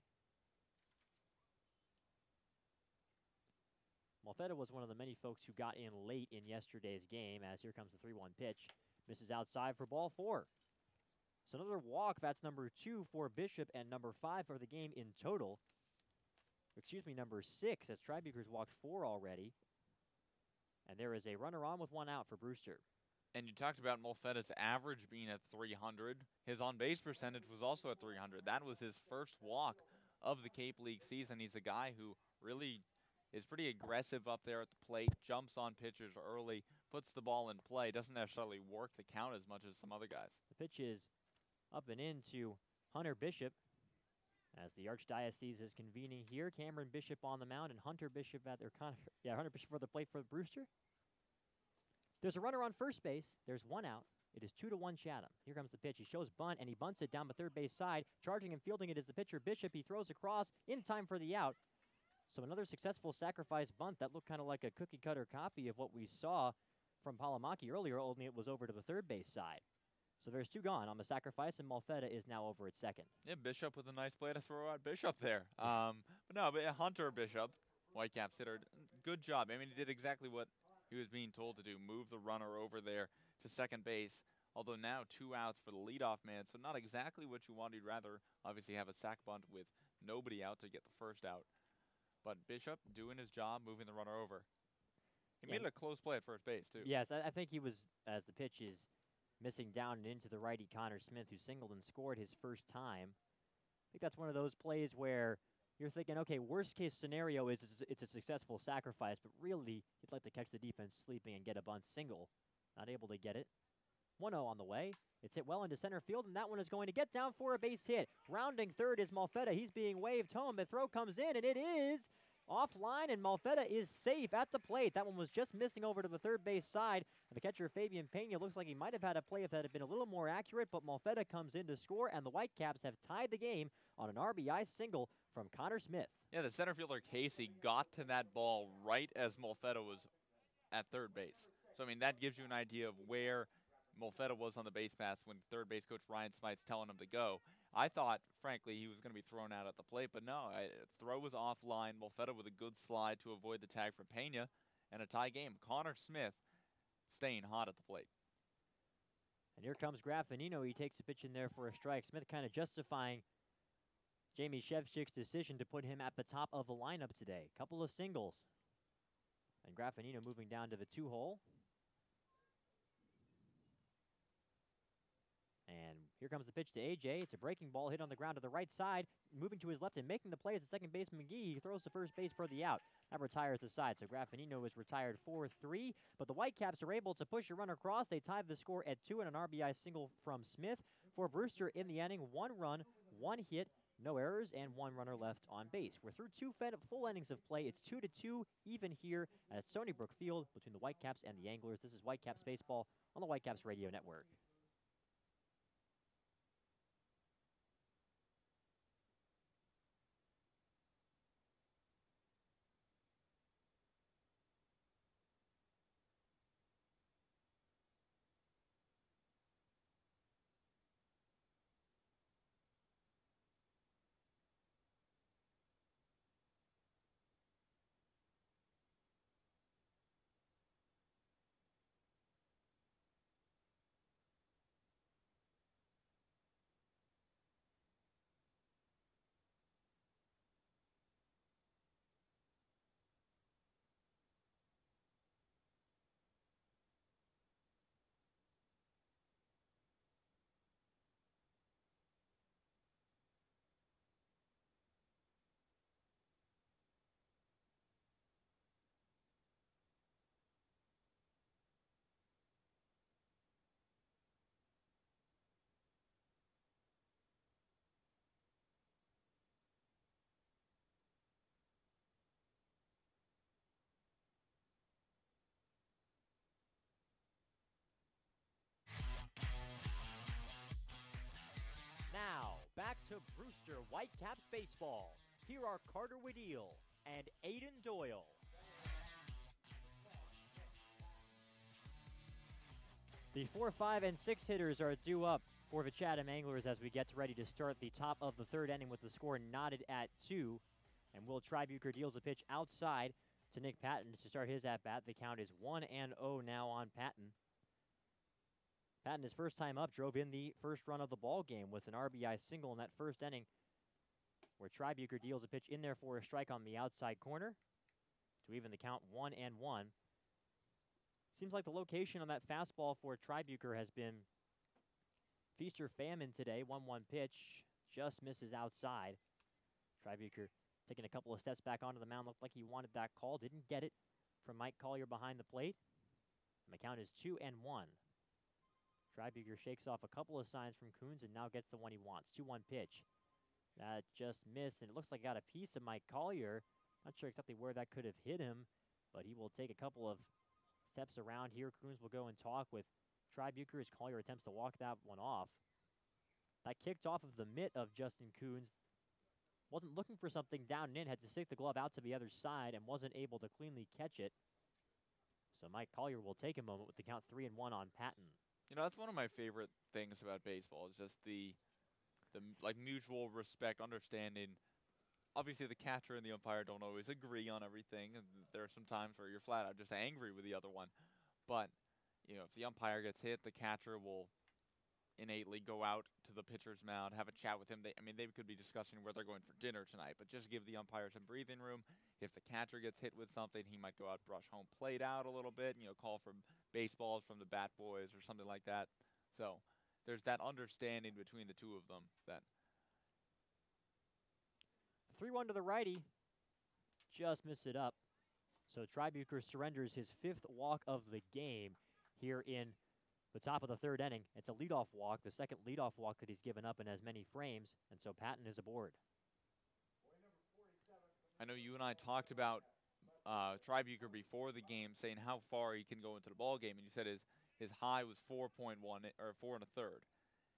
Malfetta was one of the many folks who got in late in yesterday's game, as here comes the 3-1 pitch. Misses outside for ball 4. So another walk, that's number 2 for Bishop and number 5 for the game in total. Excuse me, number 6, as Tribuker's walked 4 already. And there is a runner on with 1 out for Brewster. And you talked about Malfetta's average being at .300. His on-base percentage was also at .300. That was his first walk of the Cape League season. He's a guy who really is pretty aggressive up there at the plate, jumps on pitchers early, puts the ball in play, doesn't necessarily work the count as much as some other guys. The pitch is up and in to Hunter Bishop, as the Archdiocese is convening here. Cameron Bishop on the mound and Hunter Bishop at their Hunter Bishop for the plate for Brewster. There's a runner on first base. There's 1 out. It is 2-1 Chatham. Here comes the pitch. He shows bunt, and he bunts it down the third base side. Charging and fielding it is the pitcher Bishop. He throws across in time for the out. So another successful sacrifice bunt that looked kind of like a cookie-cutter copy of what we saw from Palomaki earlier, only it was over to the third base side. So there's 2 gone on the sacrifice, and Malfetta is now over at second. Yeah, Bishop with a nice play to throw out Bishop there. But Hunter Bishop, Whitecaps hitter, good job. I mean, he did exactly what he was being told to do, move the runner over there to second base. Although now 2 outs for the leadoff man, so not exactly what you want. You'd rather obviously have a sac bunt with nobody out to get the first out. But Bishop doing his job, moving the runner over. He made it a close play at first base, too. Yes, I think he was, as the pitch is missing down and into the righty Connor Smith, who singled and scored his first time. I think that's one of those plays where you're thinking, okay, worst case scenario is it's a successful sacrifice, but really you'd like to catch the defense sleeping and get a bunt single. Not able to get it. 1-0 on the way. It's hit well into center field, and that one is going to get down for a base hit. Rounding third is Malfetta. He's being waved home. The throw comes in, and it is offline, and Malfetta is safe at the plate. That one was just missing over to the third base side. And the catcher, Fabian Pena, looks like he might have had a play if that had been a little more accurate, but Malfetta comes in to score, and the Whitecaps have tied the game on an RBI single from Connor Smith. Yeah, the center fielder, Casey, got to that ball right as Malfetta was at third base. So, I mean, that gives you an idea of where Malfetta was on the base paths when third base coach Ryan Smythe's telling him to go. I thought, frankly, he was going to be thrown out at the plate, but no, throw was offline. Malfetta with a good slide to avoid the tag for Pena, and a tie game. Connor Smith staying hot at the plate. And here comes Graffinino. He takes a pitch in there for a strike. Smith kind of justifying Jamie Shevchik's decision to put him at the top of the lineup today. Couple of singles. And Graffinino moving down to the 2-hole. And here comes the pitch to AJ. It's a breaking ball hit on the ground to the right side. Moving to his left and making the play is the second baseman McGee. He throws to first base for the out. That retires the side. So Graffinino is retired 4-3. But the Whitecaps are able to push a runner across. They tied the score at 2 and an RBI single from Smith. For Brewster in the inning, 1 run, 1 hit, no errors, and 1 runner left on base. We're through 2 full innings of play. It's 2-2 even here at Stony Brook Field between the Whitecaps and the Anglers. This is Whitecaps Baseball on the Whitecaps Radio Network. Now, back to Brewster Whitecaps Baseball. Here are Carter Waddell and Aiden Doyle. The 4, 5, and 6 hitters are due up for the Chatham Anglers as we get ready to start the top of the third inning with the score knotted at 2. And Will Tribuker deals a pitch outside to Nick Patton to start his at-bat. The count is 1-0 now on Patton. Patton, his first time up, drove in the first run of the ball game with an RBI single in that first inning, where Tribuker deals a pitch in there for a strike on the outside corner to even the count 1-1. Seems like the location on that fastball for Tribuker has been feast or famine today. 1-1 pitch, just misses outside. Tribuker taking a couple of steps back onto the mound, looked like he wanted that call, didn't get it from Mike Collier behind the plate. And the count is 2-1. Tribuker shakes off a couple of signs from Coons and now gets the one he wants. 2-1 pitch. That just missed, and it looks like got a piece of Mike Collier. Not sure exactly where that could have hit him, but he will take a couple of steps around here. Coons will go and talk with Tribuker as Collier attempts to walk that one off. That kicked off of the mitt of Justin Coons. Wasn't looking for something down and in, had to stick the glove out to the other side and wasn't able to cleanly catch it. So Mike Collier will take a moment with the count 3-1 on Patton. You know, that's one of my favorite things about baseball is just the like mutual respect, understanding. Obviously, the catcher and the umpire don't always agree on everything, and there are some times where you're flat out just angry with the other one. But you know, if the umpire gets hit, the catcher will innately go out to the pitcher's mound, have a chat with him. They could be discussing where they're going for dinner tonight, but just give the umpire some breathing room. If the catcher gets hit with something, he might go out, brush home plate out a little bit, call for baseballs from the bat boys or something like that. So there's that understanding between the two of them. That 3-1 to the righty, just missed it up. So Tribuker surrenders his 5th walk of the game here in the top of the third inning. It's a leadoff walk, the second leadoff walk that he's given up in as many frames, and so Patton is aboard. I know you and I talked about Tribuker before the game, saying how far he can go into the ball game, and you said his high was 4.1 or 4 1/3.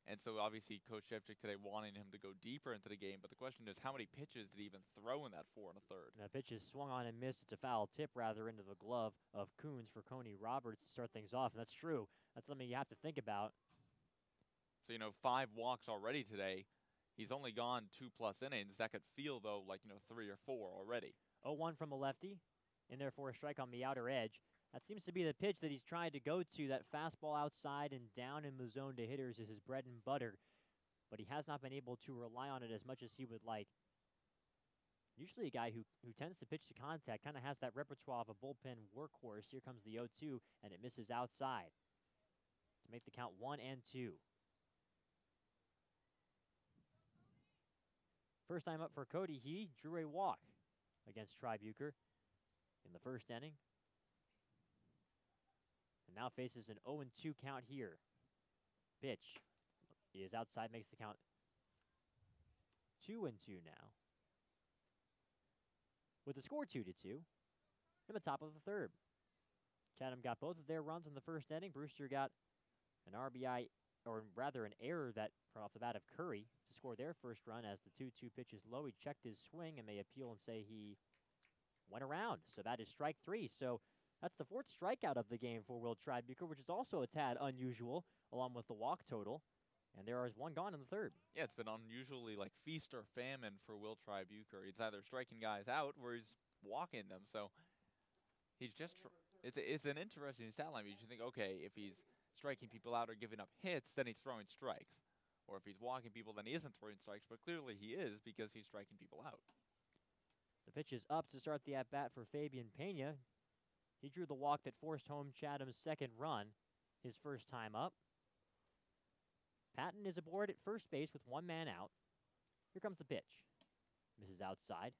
And so obviously Coach Shevchik today wanting him to go deeper into the game, but the question is how many pitches did he even throw in that 4 1/3? That pitch is swung on and missed. It's a foul tip rather into the glove of Coons for Coney Roberts to start things off, and that's true. That's something you have to think about. So 5 walks already today. He's only gone 2+ innings. That could feel though like 3 or 4 already. 0-1 from a lefty, in there for a strike on the outer edge. That seems to be the pitch that he's trying to go to. That fastball outside and down in the zone to hitters is his bread and butter. But he has not been able to rely on it as much as he would like. Usually a guy who tends to pitch to contact, kind of has that repertoire of a bullpen workhorse. Here comes the 0-2, and it misses outside to make the count 1-2. First time up for Cody, he drew a walk against Tribuker in the first inning. And now faces an 0-2 count here. Pitch is outside, makes the count 2-2 now. With the score 2-2 in the top of the third. Chatham got both of their runs in the first inning. Brewster got an RBI, or rather an error that off the bat of Curry to score their first run as the 2-2 pitch is low. He checked his swing, and they appeal and say he went around. So that is strike 3. So that's the 4th strikeout of the game for Will Tribuker, which is also a tad unusual, along with the walk total. And there is one gone in the third. Yeah, it's been unusually like feast or famine for Will Tribuker. He's either striking guys out or he's walking them. So he's just, it's an interesting stat line. You should think, okay, if he's striking people out or giving up hits, then he's throwing strikes. Or if he's walking people, then he isn't throwing strikes. But clearly he is, because he's striking people out. The pitch is up to start the at-bat for Fabian Pena. He drew the walk that forced home Chatham's second run, his first time up. Patton is aboard at first base with one man out. Here comes the pitch. Misses outside.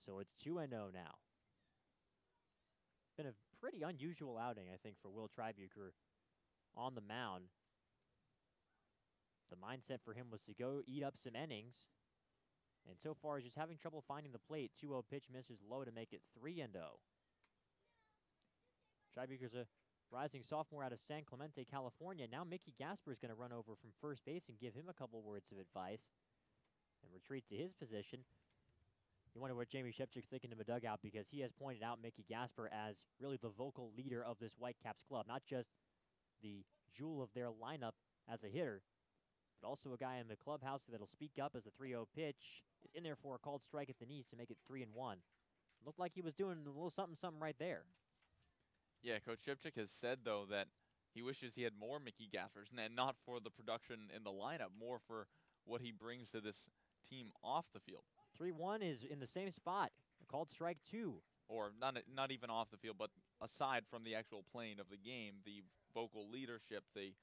So it's 2-0 now. Been a pretty unusual outing, I think, for Will Tribuker on the mound. The mindset for him was to go eat up some innings. And so far, he's just having trouble finding the plate. 2-0 pitch misses low to make it 3-0. Tribuker's a rising sophomore out of San Clemente, California. Now Mickey Gasper is going to run over from first base and give him a couple words of advice and retreat to his position. You wonder what Jamie Shevchik's thinking in the dugout, because he has pointed out Mickey Gasper as really the vocal leader of this Whitecaps club. Not just the jewel of their lineup as a hitter, but also a guy in the clubhouse that'll speak up as the 3-0 pitch is in there for a called strike at the knees to make it 3-1. Looked like he was doing a little something right there. Yeah, Coach Shevchik has said, though, that he wishes he had more Mickey Gaspers, and not for the production in the lineup, more for what he brings to this team off the field. 3-1 is in the same spot. A called strike 2. Or not even off the field, but aside from the actual playing of the game, the vocal leadership, the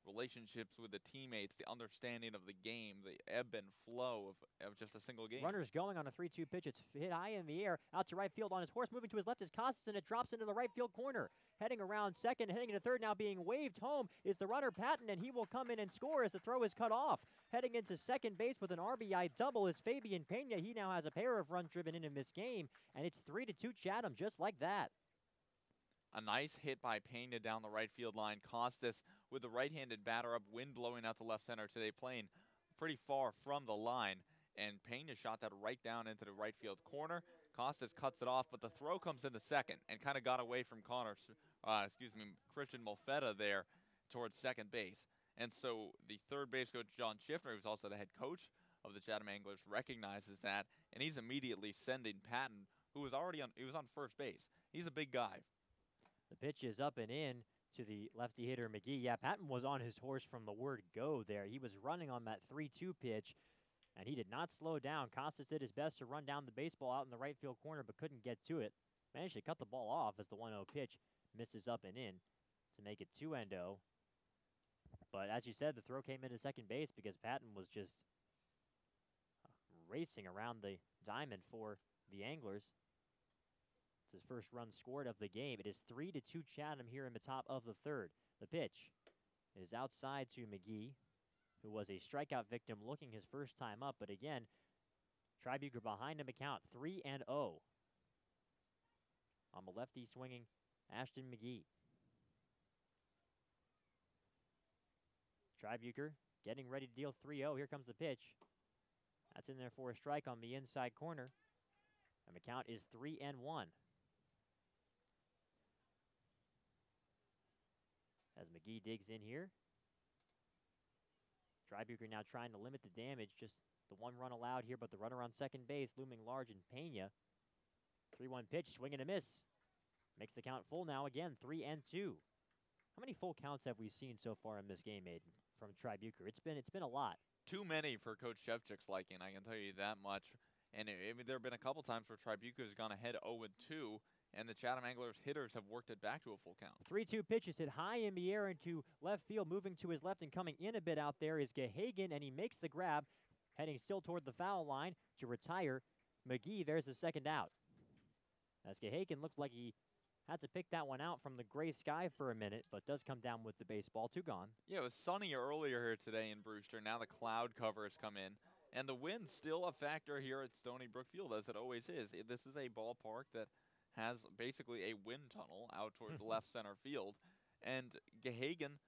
relationships with the teammates, the understanding of the game, the ebb and flow of just a single game. Runners going on a 3-2 pitch. It's hit high in the air, out to right field on his horse. Moving to his left is Costas, and it drops into the right field corner. Heading around second, heading into third, now being waved home is the runner Patton, and he will come in and score as the throw is cut off. Heading into second base with an RBI double is Fabian Pena. He now has a pair of runs driven in this game, and it's 3-2 Chatham, just like that. A nice hit by Pena down the right field line. Costas with the right-handed batter up, wind blowing out to left center today, playing pretty far from the line. And Pena shot that right down into the right field corner. Costas cuts it off, but the throw comes into second and kind of got away from Christian Molfetta there towards second base. And so the third base coach, John Schiffner, who's also the head coach of the Chatham Anglers, recognizes that, and he's immediately sending Patton, who was already on first base. He's a big guy. The pitch is up and in to the lefty hitter McGee. Yeah, Patton was on his horse from the word go there. He was running on that 3-2 pitch, and he did not slow down. Costas did his best to run down the baseball out in the right field corner, but couldn't get to it. Managed to cut the ball off as the 1-0 pitch misses up and in to make it 2-0. But as you said, the throw came into second base because Patton was just racing around the diamond for the Anglers. It's his first run scored of the game. It is 3-2 Chatham here in the top of the third. The pitch is outside to McGee, who was a strikeout victim looking his first time up. But again, Tribuker behind him a count, 3-0 on the lefty swinging Ashton McGee. Tribuker getting ready to deal 3-0. Here comes the pitch. That's in there for a strike on the inside corner. And the count is 3-1. As McGee digs in here. Tribuker now trying to limit the damage. Just the one run allowed here, but the runner on second base looming large in Pena. 3-1 pitch, swing and a miss. Makes the count full now again, 3-2. How many full counts have we seen so far in this game, Aiden, from Tribuker? It's been a lot. Too many for Coach Shevchik's liking, I can tell you that much. And there have been a couple times where Tribuker's gone ahead 0-2, and the Chatham Anglers hitters have worked it back to a full count. 3-2 pitches hit high in the air into left field, moving to his left and coming in a bit out there is Gahagan, and he makes the grab. heading still toward the foul line to retire McGee. There's the second out. As Gahagan looked like he had to pick that one out from the gray sky for a minute, but does come down with the baseball. 2 gone. Yeah, it was sunny earlier here today in Brewster. Now the cloud cover has come in. And the wind's still a factor here at Stony Brook Field, as it always is. This is a ballpark that has basically a wind tunnel out towards the left center field. And Gahagan,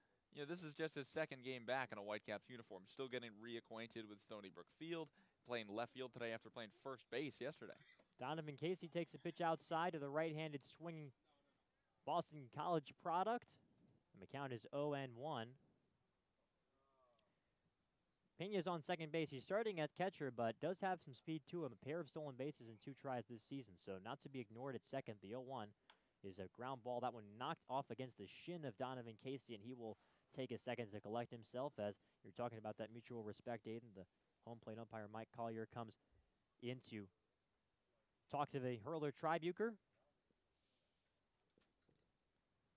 this is just his second game back in a Whitecaps uniform. Still getting reacquainted with Stony Brook Field, playing left field today after playing first base yesterday. Donovan Casey takes a pitch outside to the right-handed swinging Boston College product. And the count is 0-1. Pena's on second base. He's starting at catcher, but does have some speed to him. A pair of stolen bases in 2 tries this season, so not to be ignored at second. The 0-1 is a ground ball. That one knocked off against the shin of Donovan Casey, and he will take a second to collect himself. As you're talking about that mutual respect, Aiden, the home plate umpire Mike Collier comes in to talk to the hurler Tribuker.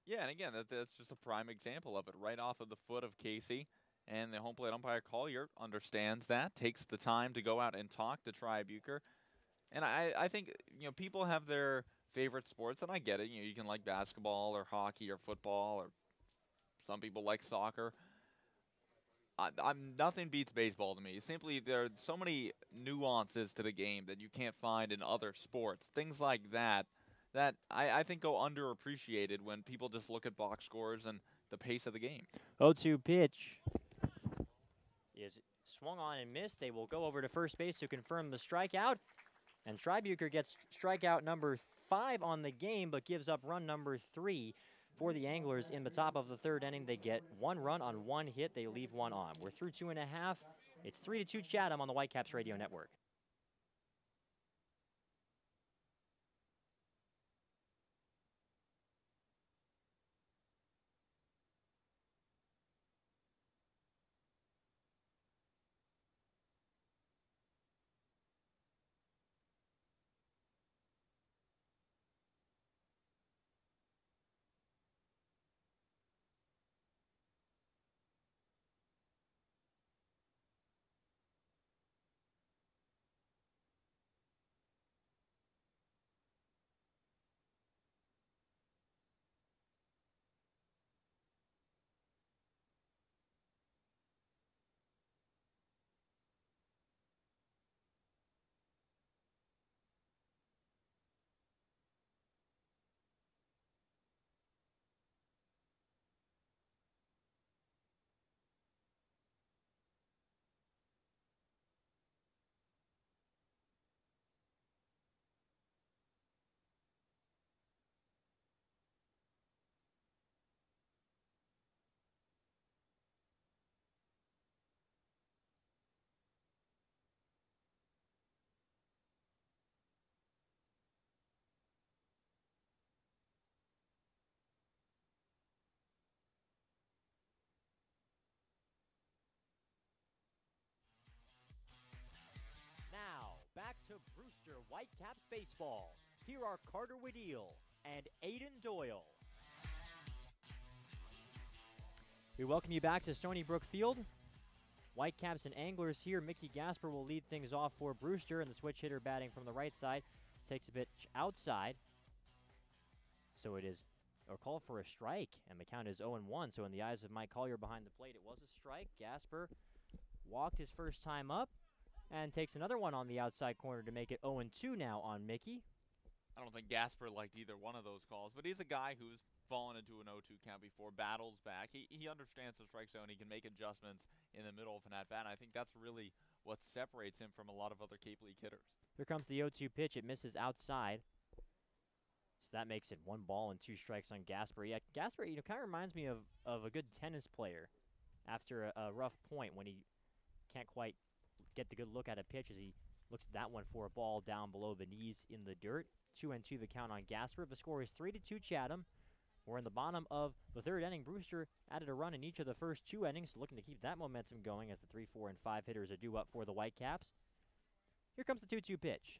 Yeah, and again, that's just a prime example of it, right off of the foot of Casey. And the home plate umpire Collier understands that, takes the time to go out and talk to Tribuker. And I think, people have their favorite sports, and I get it. You can like basketball or hockey or football, or some people like soccer. Nothing beats baseball to me. Simply, there are so many nuances to the game that you can't find in other sports. Things like that I think go underappreciated when people just look at box scores and the pace of the game. 0-2 pitch is swung on and missed. They will go over to first base to confirm the strikeout. And Tribuker gets strikeout number 5 on the game, but gives up run number 3 for the Anglers in the top of the 3rd inning. They get 1 run on 1 hit. They leave 1 on. We're through 2.5. It's 3-2 Chatham on the Whitecaps Radio Network. Now, back to Brewster Whitecaps baseball. Here are Carter Wedeel and Aiden Doyle. We welcome you back to Stony Brook Field. Whitecaps and Anglers here. Mickey Gasper will lead things off for Brewster, and the switch hitter batting from the right side takes a pitch outside. So it is a call for a strike, and the count is 0-1. So in the eyes of Mike Collier behind the plate, it was a strike. Gasper walked his first time up and takes another one on the outside corner to make it 0-2 now on Mickey. I don't think Gasper liked either one of those calls, but he's a guy who's fallen into an 0-2 count before, battles back. He understands the strike zone. He can make adjustments in the middle of an at-bat, and I think that's really what separates him from a lot of other Cape League hitters. Here comes the 0-2 pitch. It misses outside. So that makes it 1 ball and 2 strikes on Gasper. Yeah, Gasper, kind of reminds me of a good tennis player after a rough point when he can't quite get the good look at a pitch as he looks at that one for a ball down below the knees in the dirt. 2-2 the count on Gasper. The score is 3-2 Chatham. We're in the bottom of the 3rd inning. Brewster added a run in each of the first 2 innings, looking to keep that momentum going as the 3, 4, and 5 hitters are due up for the Whitecaps. Here comes the 2-2 pitch.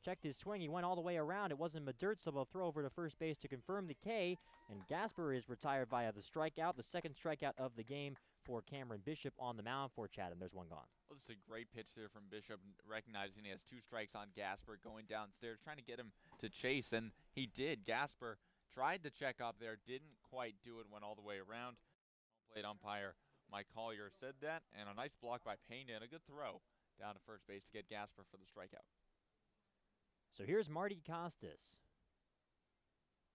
Checked his swing. He went all the way around. It was in the dirt, so they'll throw over to first base to confirm the K. And Gasper is retired via the strikeout, the second strikeout of the game for Cameron Bishop on the mound for Chatham. There's one gone. Well, this is a great pitch there from Bishop, recognizing he has 2 strikes on Gasper, going downstairs, trying to get him to chase, and he did. Gasper tried to check up there, didn't quite do it, went all the way around. Plate umpire Mike Collier said that, and a nice block by Pena and a good throw down to first base to get Gasper for the strikeout. So here's Marty Costas.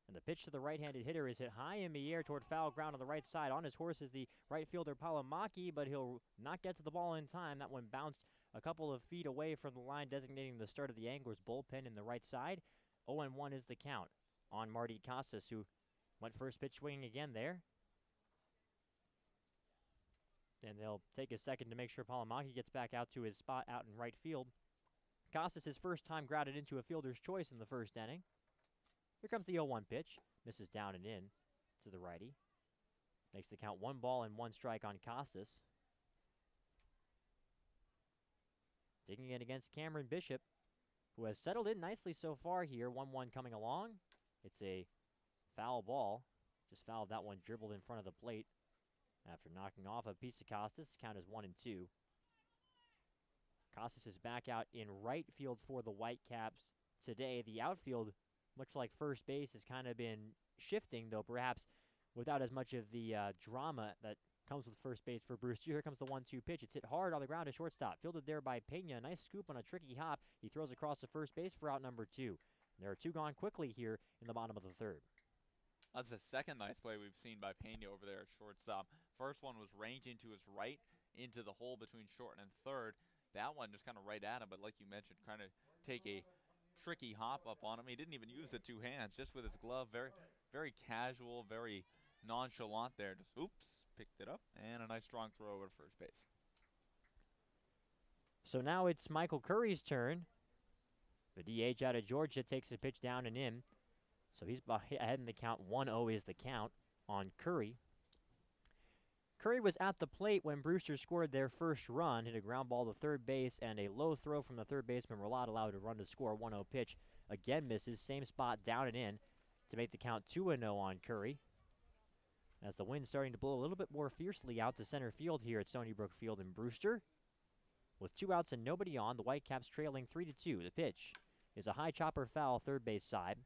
And the pitch to the right-handed hitter is hit high in the air toward foul ground on the right side. On his horse is the right fielder Palomaki, but he'll not get to the ball in time. That one bounced a couple of feet away from the line, designating the start of the Anglers bullpen in the right side. 0-1 is the count on Marty Costas, who went first pitch swinging again there. And they'll take a second to make sure Palomaki gets back out to his spot out in right field. Costas, his first time grounded into a fielder's choice in the first inning. Here comes the 0-1 pitch. Misses down and in to the righty. Makes the count 1 ball and 1 strike on Costas. Digging in against Cameron Bishop, who has settled in nicely so far here. 1-1 coming along. It's a foul ball. Just fouled that one, dribbled in front of the plate after knocking off a piece of Costas. Count is 1-2. Costas is back out in right field for the Whitecaps today. The outfield looks like first base has kind of been shifting, though perhaps without as much of the drama that comes with first base for Brewster. Here comes the 1-2 pitch. It's hit hard on the ground to shortstop. Fielded there by Pena. Nice scoop on a tricky hop. He throws across to first base for out number 2. There are 2 gone quickly here in the bottom of the 3rd. That's the second nice play we've seen by Pena over there at shortstop. First one was ranging to his right into the hole between short and third. That one just kind of right at him, but like you mentioned, trying to take a tricky hop up on him. He didn't even use the 2 hands, just with his glove. Very, very casual, very nonchalant there. Just oops, picked it up, and a nice strong throw over to first base. So now it's Michael Curry's turn. The DH out of Georgia takes a pitch down and in. So he's ahead in the count. 1-0 is the count on Curry. Curry was at the plate when Brewster scored their first run, hit a ground ball to third base, and a low throw from the third baseman Rolad allowed to run to score. 1-0 pitch. Again misses, same spot, down and in to make the count 2-0 on Curry. As the wind's starting to blow a little bit more fiercely out to center field here at Stony Brook Field in Brewster. With 2 outs and nobody on, the Whitecaps trailing 3-2. The pitch is a high chopper foul third base side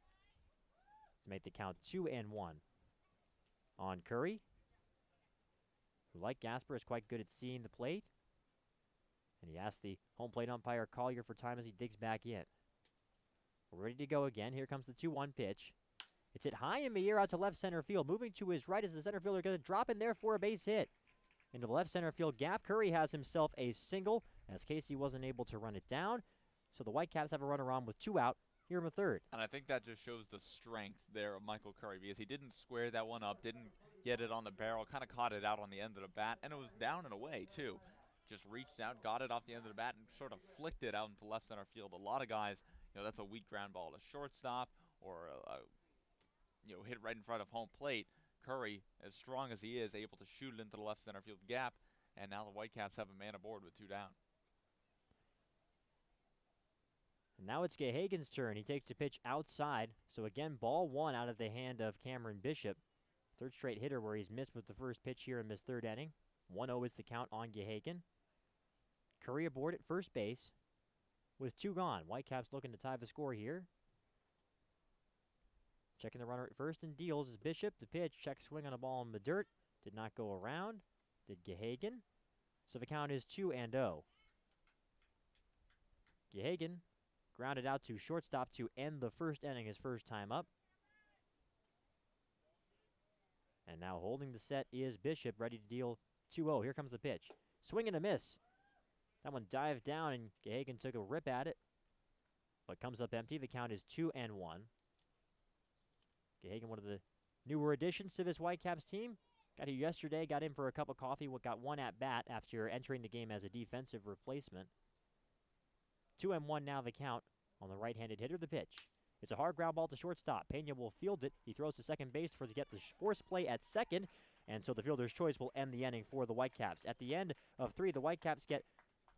to make the count 2-1 on Curry, who, like Gasper, is quite good at seeing the plate. And he asked the home plate umpire Collier for time as he digs back in. We're ready to go again. Here comes the 2-1 pitch. It's hit high in the air out to left center field. Moving to his right as the center fielder going to drop in there for a base hit. Into the left center field gap, Curry has himself a single as Casey wasn't able to run it down. So the Whitecaps have a runner on with 2 out here in the 3rd. And I think that just shows the strength there of Michael Curry, because he didn't square that one up, didn't get it on the barrel, kind of caught it out on the end of the bat, and it was down and away too. Just reached out, got it off the end of the bat, and sort of flicked it out into left center field. A lot of guys, that's a weak ground ball to shortstop or hit right in front of home plate. Curry, as strong as he is, able to shoot it into the left center field gap, and now the Whitecaps have a man aboard with 2 down. And now it's Gehagen's turn. He takes the pitch outside. So again, ball 1 out of the hand of Cameron Bishop. 3rd straight hitter where he's missed with the first pitch here in this 3rd inning. 1-0 is the count on Gehagen. Curry aboard at first base with 2 gone. Whitecaps looking to tie the score here. Checking the runner at first and deals is Bishop. The pitch, check swing on a ball in the dirt. Did not go around. Did Gehagen. So the count is 2-0. Gehagen grounded out to shortstop to end the 1st inning, his first time up. And now holding the set is Bishop, ready to deal 2-0. Here comes the pitch. Swing and a miss. That one dived down, and Gehagen took a rip at it, but comes up empty. The count is 2-1. Gehagen, one of the newer additions to this Whitecaps team. Got here yesterday, got in for a cup of coffee, got 1 at bat after entering the game as a defensive replacement. 2-1 now the count on the right-handed hitter. The pitch. It's a hard ground ball to shortstop. Pena will field it. He throws to second base to get the force play at second, and so the fielder's choice will end the inning for the Whitecaps. At the end of 3, the Whitecaps get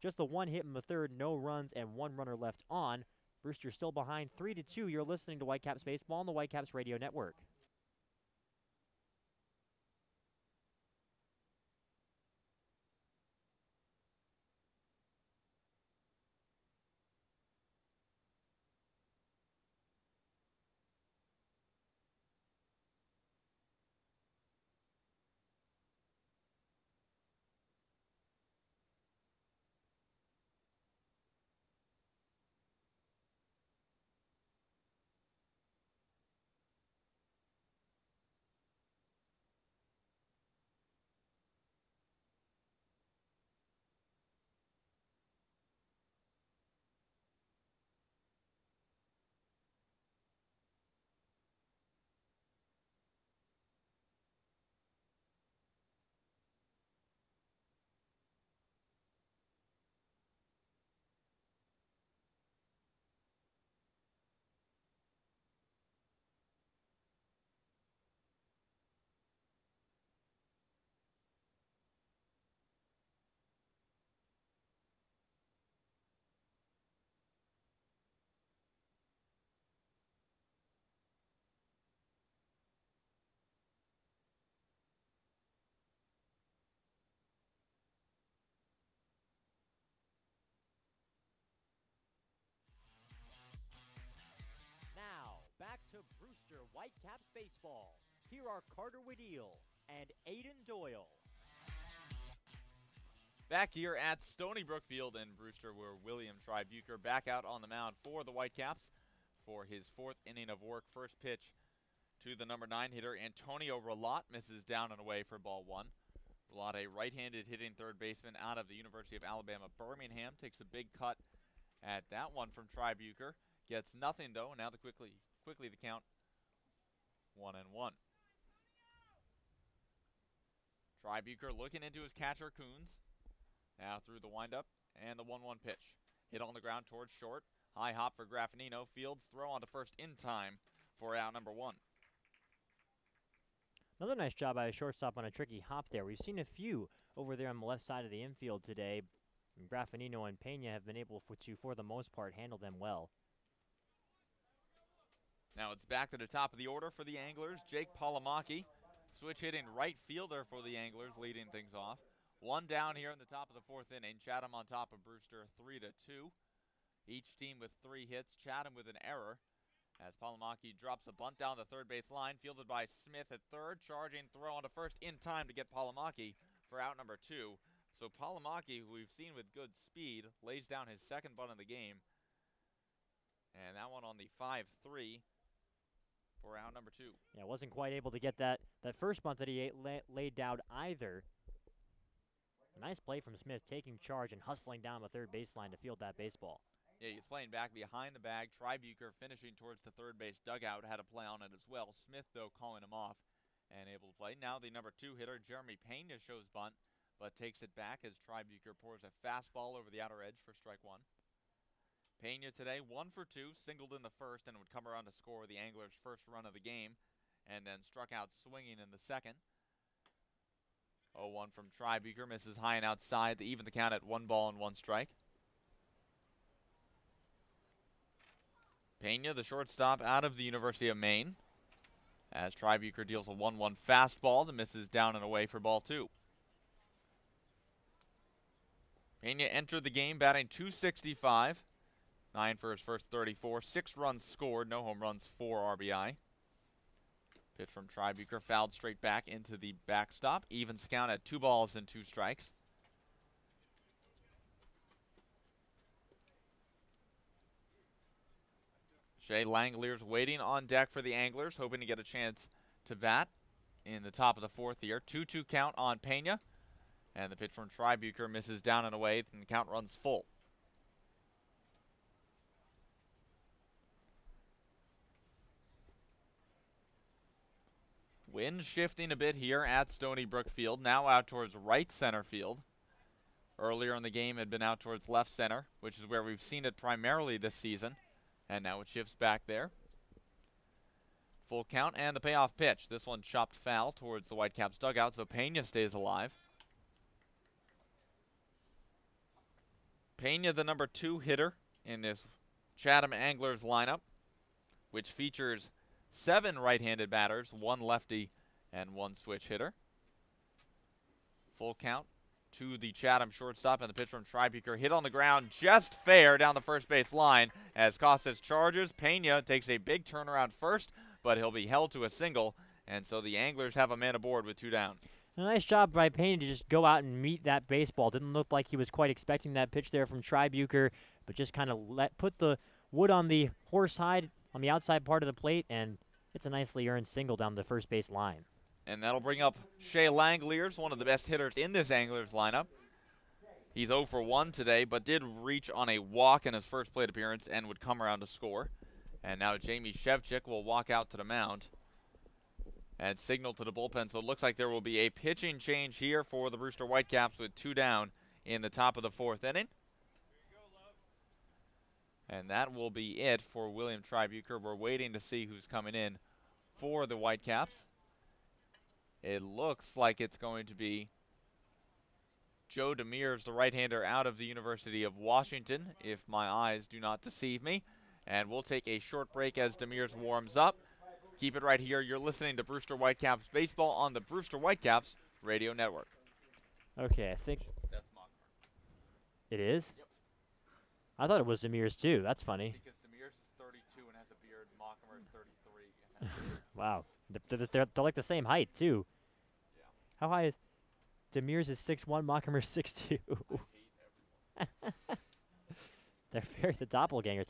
just the 1 hit in the 3rd, no runs, and 1 runner left on. Brewster still behind 3-2. You're listening to Whitecaps Baseball on the Whitecaps Radio Network. Whitecaps baseball. Here are Carter Wedeel and Aiden Doyle. Back here at Stony Brook Field in Brewster, where William Tribuker back out on the mound for the Whitecaps for his 4th inning of work. First pitch to the number 9 hitter, Antonio Relat, misses down and away for ball 1. Relat, a right-handed hitting third baseman out of the University of Alabama, Birmingham, takes a big cut at that one from Tribuker. Gets nothing though, and now quickly the count 1-1. Tribuker looking into his catcher, Coons. Now through the windup and the 1-1 pitch. Hit on the ground towards short. High hop for Graffinino. Fields throw on to first in time for out number 1. Another nice job by a shortstop on a tricky hop there. We've seen a few over there on the left side of the infield today. Graffinino and Pena have been able to, for the most part, handle them well. Now it's back to the top of the order for the Anglers. Jake Palomaki, switch hitting right fielder for the Anglers, leading things off. 1 down here in the top of the 4th inning. Chatham on top of Brewster 3-2. Each team with 3 hits. Chatham with an error as Palomaki drops a bunt down the third base line. Fielded by Smith at third. Charging throw on to first in time to get Palomaki for out number 2. So Palomaki, who we've seen with good speed, lays down his second bunt of the game. And that one on the 5-3 for out number 2. Yeah, wasn't quite able to get that first bunt that he laid down either. A nice play from Smith, taking charge and hustling down the third baseline to field that baseball. Yeah, he's playing back behind the bag. Tribuker finishing towards the third base dugout, had a play on it as well. Smith, though, calling him off and able to play. Now the number 2 hitter, Jeremy Pena, shows bunt, but takes it back as Tribuker pours a fastball over the outer edge for strike 1. Pena today 1 for 2, singled in the first, and would come around to score the Anglers' first run of the game, and then struck out swinging in the second. 0-1 from Tribuker, misses high and outside to even the count at 1 ball and 1 strike. Pena, the shortstop out of the University of Maine, as Tribuker deals a 1-1 fastball that misses down and away for ball 2. Pena entered the game batting .265, 9 for his first 34, 6 runs scored, no home runs, 4 RBI. Pitch from Tribuker, fouled straight back into the backstop. Evens the count at 2 balls and 2 strikes. Shea Langlear's waiting on deck for the Anglers, hoping to get a chance to bat in the top of the 4th here. 2-2 count on Pena. And the pitch from Tribuker misses down and away, and the count runs full. Wind shifting a bit here at Stony Brook Field, now out towards right center field. Earlier in the game had been out towards left center, which is where we've seen it primarily this season. And now it shifts back there. Full count and the payoff pitch. This one chopped foul towards the Whitecaps dugout, so Pena stays alive. Pena, the number 2 hitter in this Chatham Anglers lineup, which features 7 right-handed batters, 1 lefty, and 1 switch hitter. Full count to the Chatham shortstop, and the pitch from Tribuker hit on the ground just fair down the first base line as Costas charges. Pena takes a big turnaround first, but he'll be held to a single, and so the Anglers have a man aboard with 2 down. A nice job by Pena to just go out and meet that baseball. Didn't look like he was quite expecting that pitch there from Tribuker, but just kind of put the wood on the horse hide on the outside part of the plate, and it's a nicely earned single down the first base line. And that'll bring up Shea Langlears, one of the best hitters in this Anglers lineup. He's 0 for 1 today, but did reach on a walk in his first plate appearance and would come around to score. And now Jamie Shevchik will walk out to the mound and signal to the bullpen. So it looks like there will be a pitching change here for the Brewster Whitecaps with 2 down in the top of the 4th inning. And that will be it for William Tribuker. We're waiting to see who's coming in for the Whitecaps. It looks like it's going to be Joe Demers, the right-hander out of the University of Washington, if my eyes do not deceive me. And we'll take a short break as Demers warms up. Keep it right here. You're listening to Brewster Whitecaps Baseball on the Brewster Whitecaps Radio Network. Okay, I think That's Mockmer. it is? Yep. I thought it was Demers too. That's funny. Because Demers is 32 and has a beard. Mockmer is 33 and has a beard. Wow. They're like the same height, too. How high is Demir's is 6'1", Mockimer's 6'2". They're very the doppelgangers.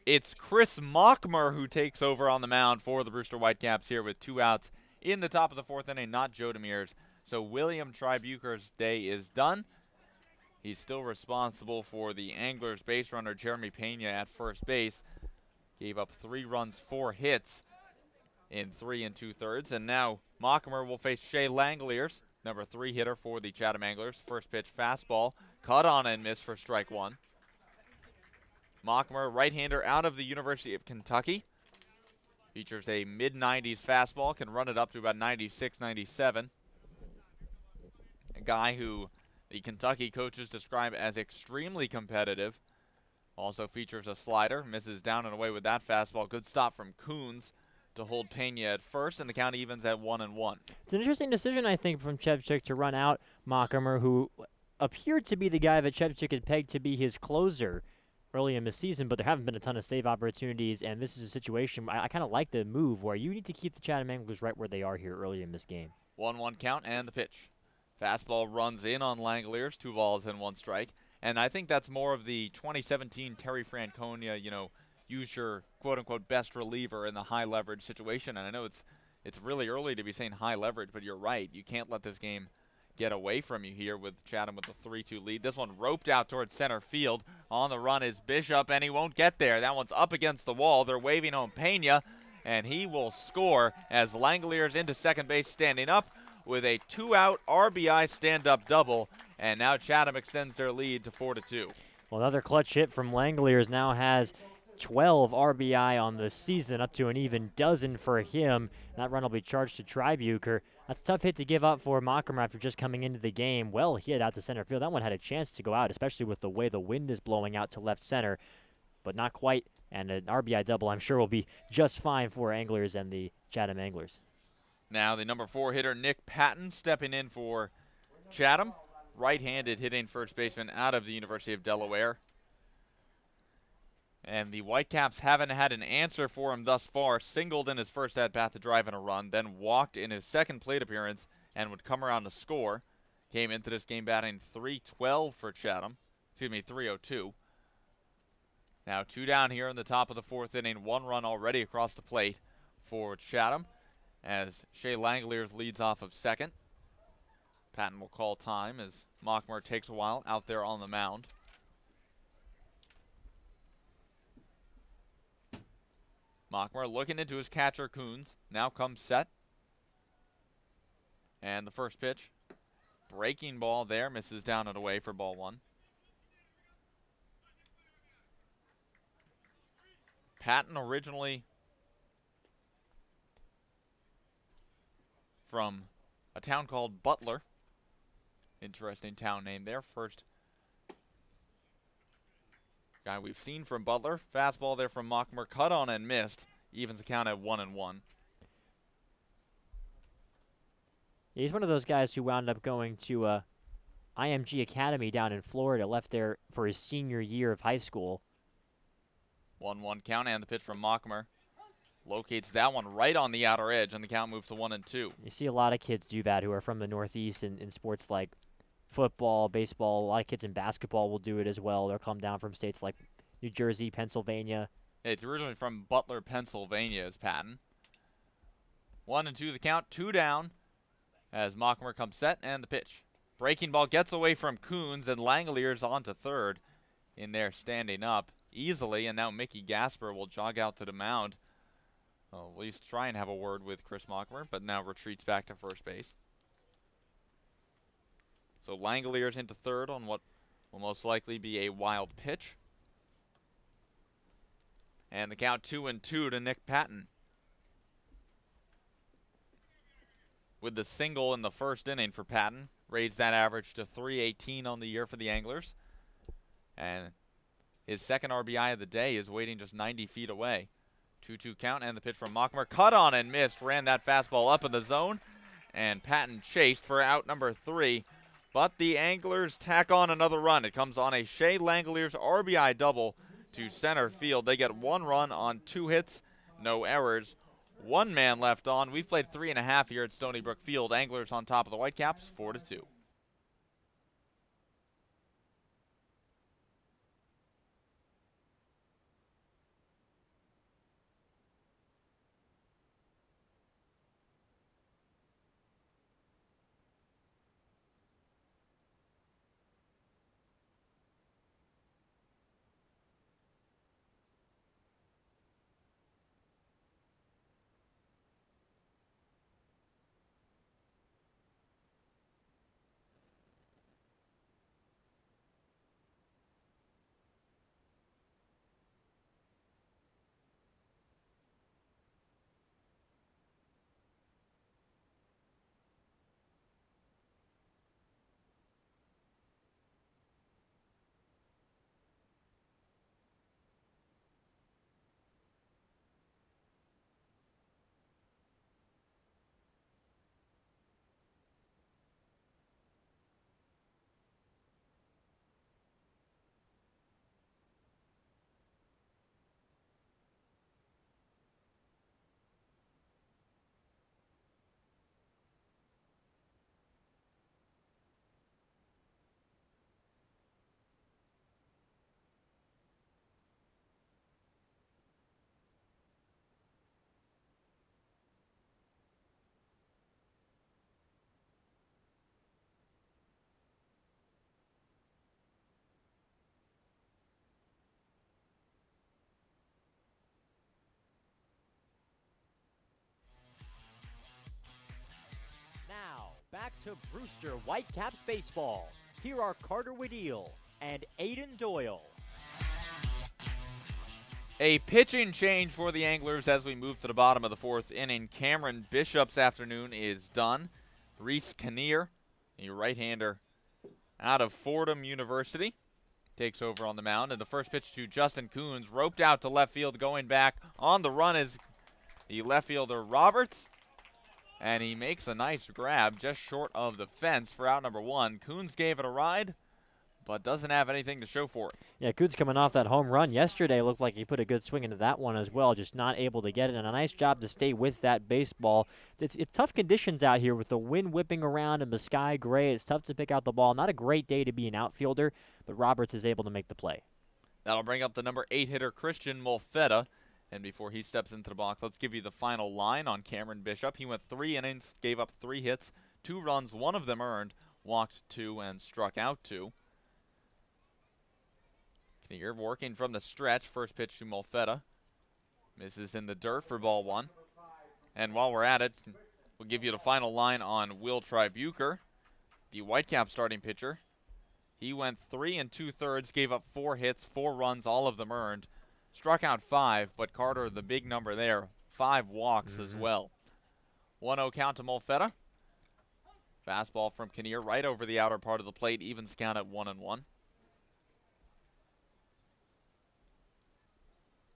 It's Chris Mockmer who takes over on the mound for the Brewster Whitecaps here with 2 outs in the top of the 4th inning, not Joe Demirs. So William Tribucher's day is done. He's still responsible for the Anglers base runner Jeremy Pena at first base. Gave up 3 runs, 4 hits in 3 2/3. And now Mockmer will face Shea Langoliers, number 3 hitter for the Chatham Anglers. First pitch fastball, cut on and miss for strike 1. Mockmer, right-hander out of the University of Kentucky. Features a mid-90s fastball, can run it up to about 96, 97. A guy who the Kentucky coaches describe as extremely competitive. Also features a slider, misses down and away with that fastball. Good stop from Coons to hold Pena at first, and the count evens at 1-1. It's an interesting decision, I think, from Chevchik to run out Mockmer, who appeared to be the guy that Chevchik had pegged to be his closer early in the season, but there haven't been a ton of save opportunities, and this is a situation I kind of like the move where you need to keep the Chatham Anglers right where they are here early in this game. 1-1 count and the pitch. Fastball runs in on Langoliers, 2 balls and 1 strike. And I think that's more of the 2017 Terry Franconia, use your quote-unquote best reliever in the high leverage situation. And I know it's really early to be saying high leverage, but you're right. You can't let this game get away from you here with Chatham with a 3-2 lead. This one roped out towards center field. On the run is Bishop, and he won't get there. That one's up against the wall. They're waving home Pena, and he will score as Langoliers into second base standing up with a 2-out RBI stand-up double, and now Chatham extends their lead to 4-2. Well, another clutch hit from Langoliers now has 12 RBI on the season, up to an even dozen for him. That run will be charged to Tribucher. That's a tough hit to give up for Mockmer after just coming into the game. Well hit out to center field. That one had a chance to go out, especially with the way the wind is blowing out to left center, but not quite. And an RBI double, I'm sure, will be just fine for Anglers and the Chatham Anglers. Now the number 4 hitter, Nick Patton, stepping in for Chatham. Right-handed hitting first baseman out of the University of Delaware. And the Whitecaps haven't had an answer for him thus far. Singled in his first at-bat to drive in a run, then walked in his second plate appearance and would come around to score. Came into this game batting .312 for Chatham. Excuse me, .302. Now 2 down here in the top of the 4th inning. 1 run already across the plate for Chatham as Shea Langoliers leads off of second. Patton will call time as Mockmer takes a while out there on the mound. Mockmer looking into his catcher, Coons. Now comes set. And the first pitch. Breaking ball there. Misses down and away for ball one. Patton originally from a town called Butler. Interesting town name there. First guy we've seen from Butler. Fastball there from Mockmer. Cut on and missed. Evens the count at 1-1. He's one of those guys who wound up going to IMG Academy down in Florida, left there for his senior year of high school. 1-1 count, and the pitch from Mockmer. Locates that one right on the outer edge, and the count moves to 1-2. You see a lot of kids do that who are from the Northeast in sports like football, baseball. A lot of kids in basketball will do it as well. They'll come down from states like New Jersey, Pennsylvania. Yeah, it's originally from Butler, Pennsylvania, is Patton. 1-2 the count, 2 down as Mockmer comes set, and the pitch. Breaking ball gets away from Coons, and Langoliers on to third in there standing up easily, and now Mickey Gasper will jog out to the mound. Well, at least try and have a word with Chris Mockmer, but now retreats back to first base. So Langoliers into third on what will most likely be a wild pitch. And the count 2-2 to Nick Patton. With the single in the first inning for Patton, raised that average to .318 on the year for the Anglers. And his second RBI of the day is waiting just 90 feet away. 2-2 count, and the pitch from Mockmer. Cut on and missed. Ran that fastball up in the zone. And Patton chased for out number 3. But the Anglers tack on another run. It comes on a Shea Langoliers RBI double to center field. They get 1 run on 2 hits, no errors. 1 man left on. We've played 3.5 here at Stony Brook Field. Anglers on top of the Whitecaps, 4-2. Now, back to Brewster Whitecaps baseball. Here are Carter Waddell and Aiden Doyle. A pitching change for the Anglers as we move to the bottom of the 4th inning. Cameron Bishop's afternoon is done. Reese Kinnear, a right-hander out of Fordham University, takes over on the mound. And the first pitch to Justin Coons, roped out to left field, going back. On the run is the left fielder Roberts. And he makes a nice grab just short of the fence for out number 1. Coons gave it a ride, but doesn't have anything to show for it. Yeah, Coons coming off that home run yesterday. Looked like he put a good swing into that one as well, just not able to get it. And a nice job to stay with that baseball. It's tough conditions out here with the wind whipping around and the sky gray. It's tough to pick out the ball. Not a great day to be an outfielder, but Roberts is able to make the play. That'll bring up the number 8 hitter, Christian Molfetta. And before he steps into the box, let's give you the final line on Cameron Bishop. He went 3 innings, gave up 3 hits, 2 runs, 1 of them earned, walked 2, and struck out 2. Kinnear working from the stretch. First pitch to Molfetta. Misses in the dirt for ball 1. And while we're at it, we'll give you the final line on Will Tribuker, the Whitecaps starting pitcher. He went 3 2/3, gave up 4 hits, 4 runs, all of them earned. Struck out 5, but Carter, the big number there, 5 walks as well. 1-0 count to Molfetta. Fastball from Kinnear right over the outer part of the plate, evens count at 1-1.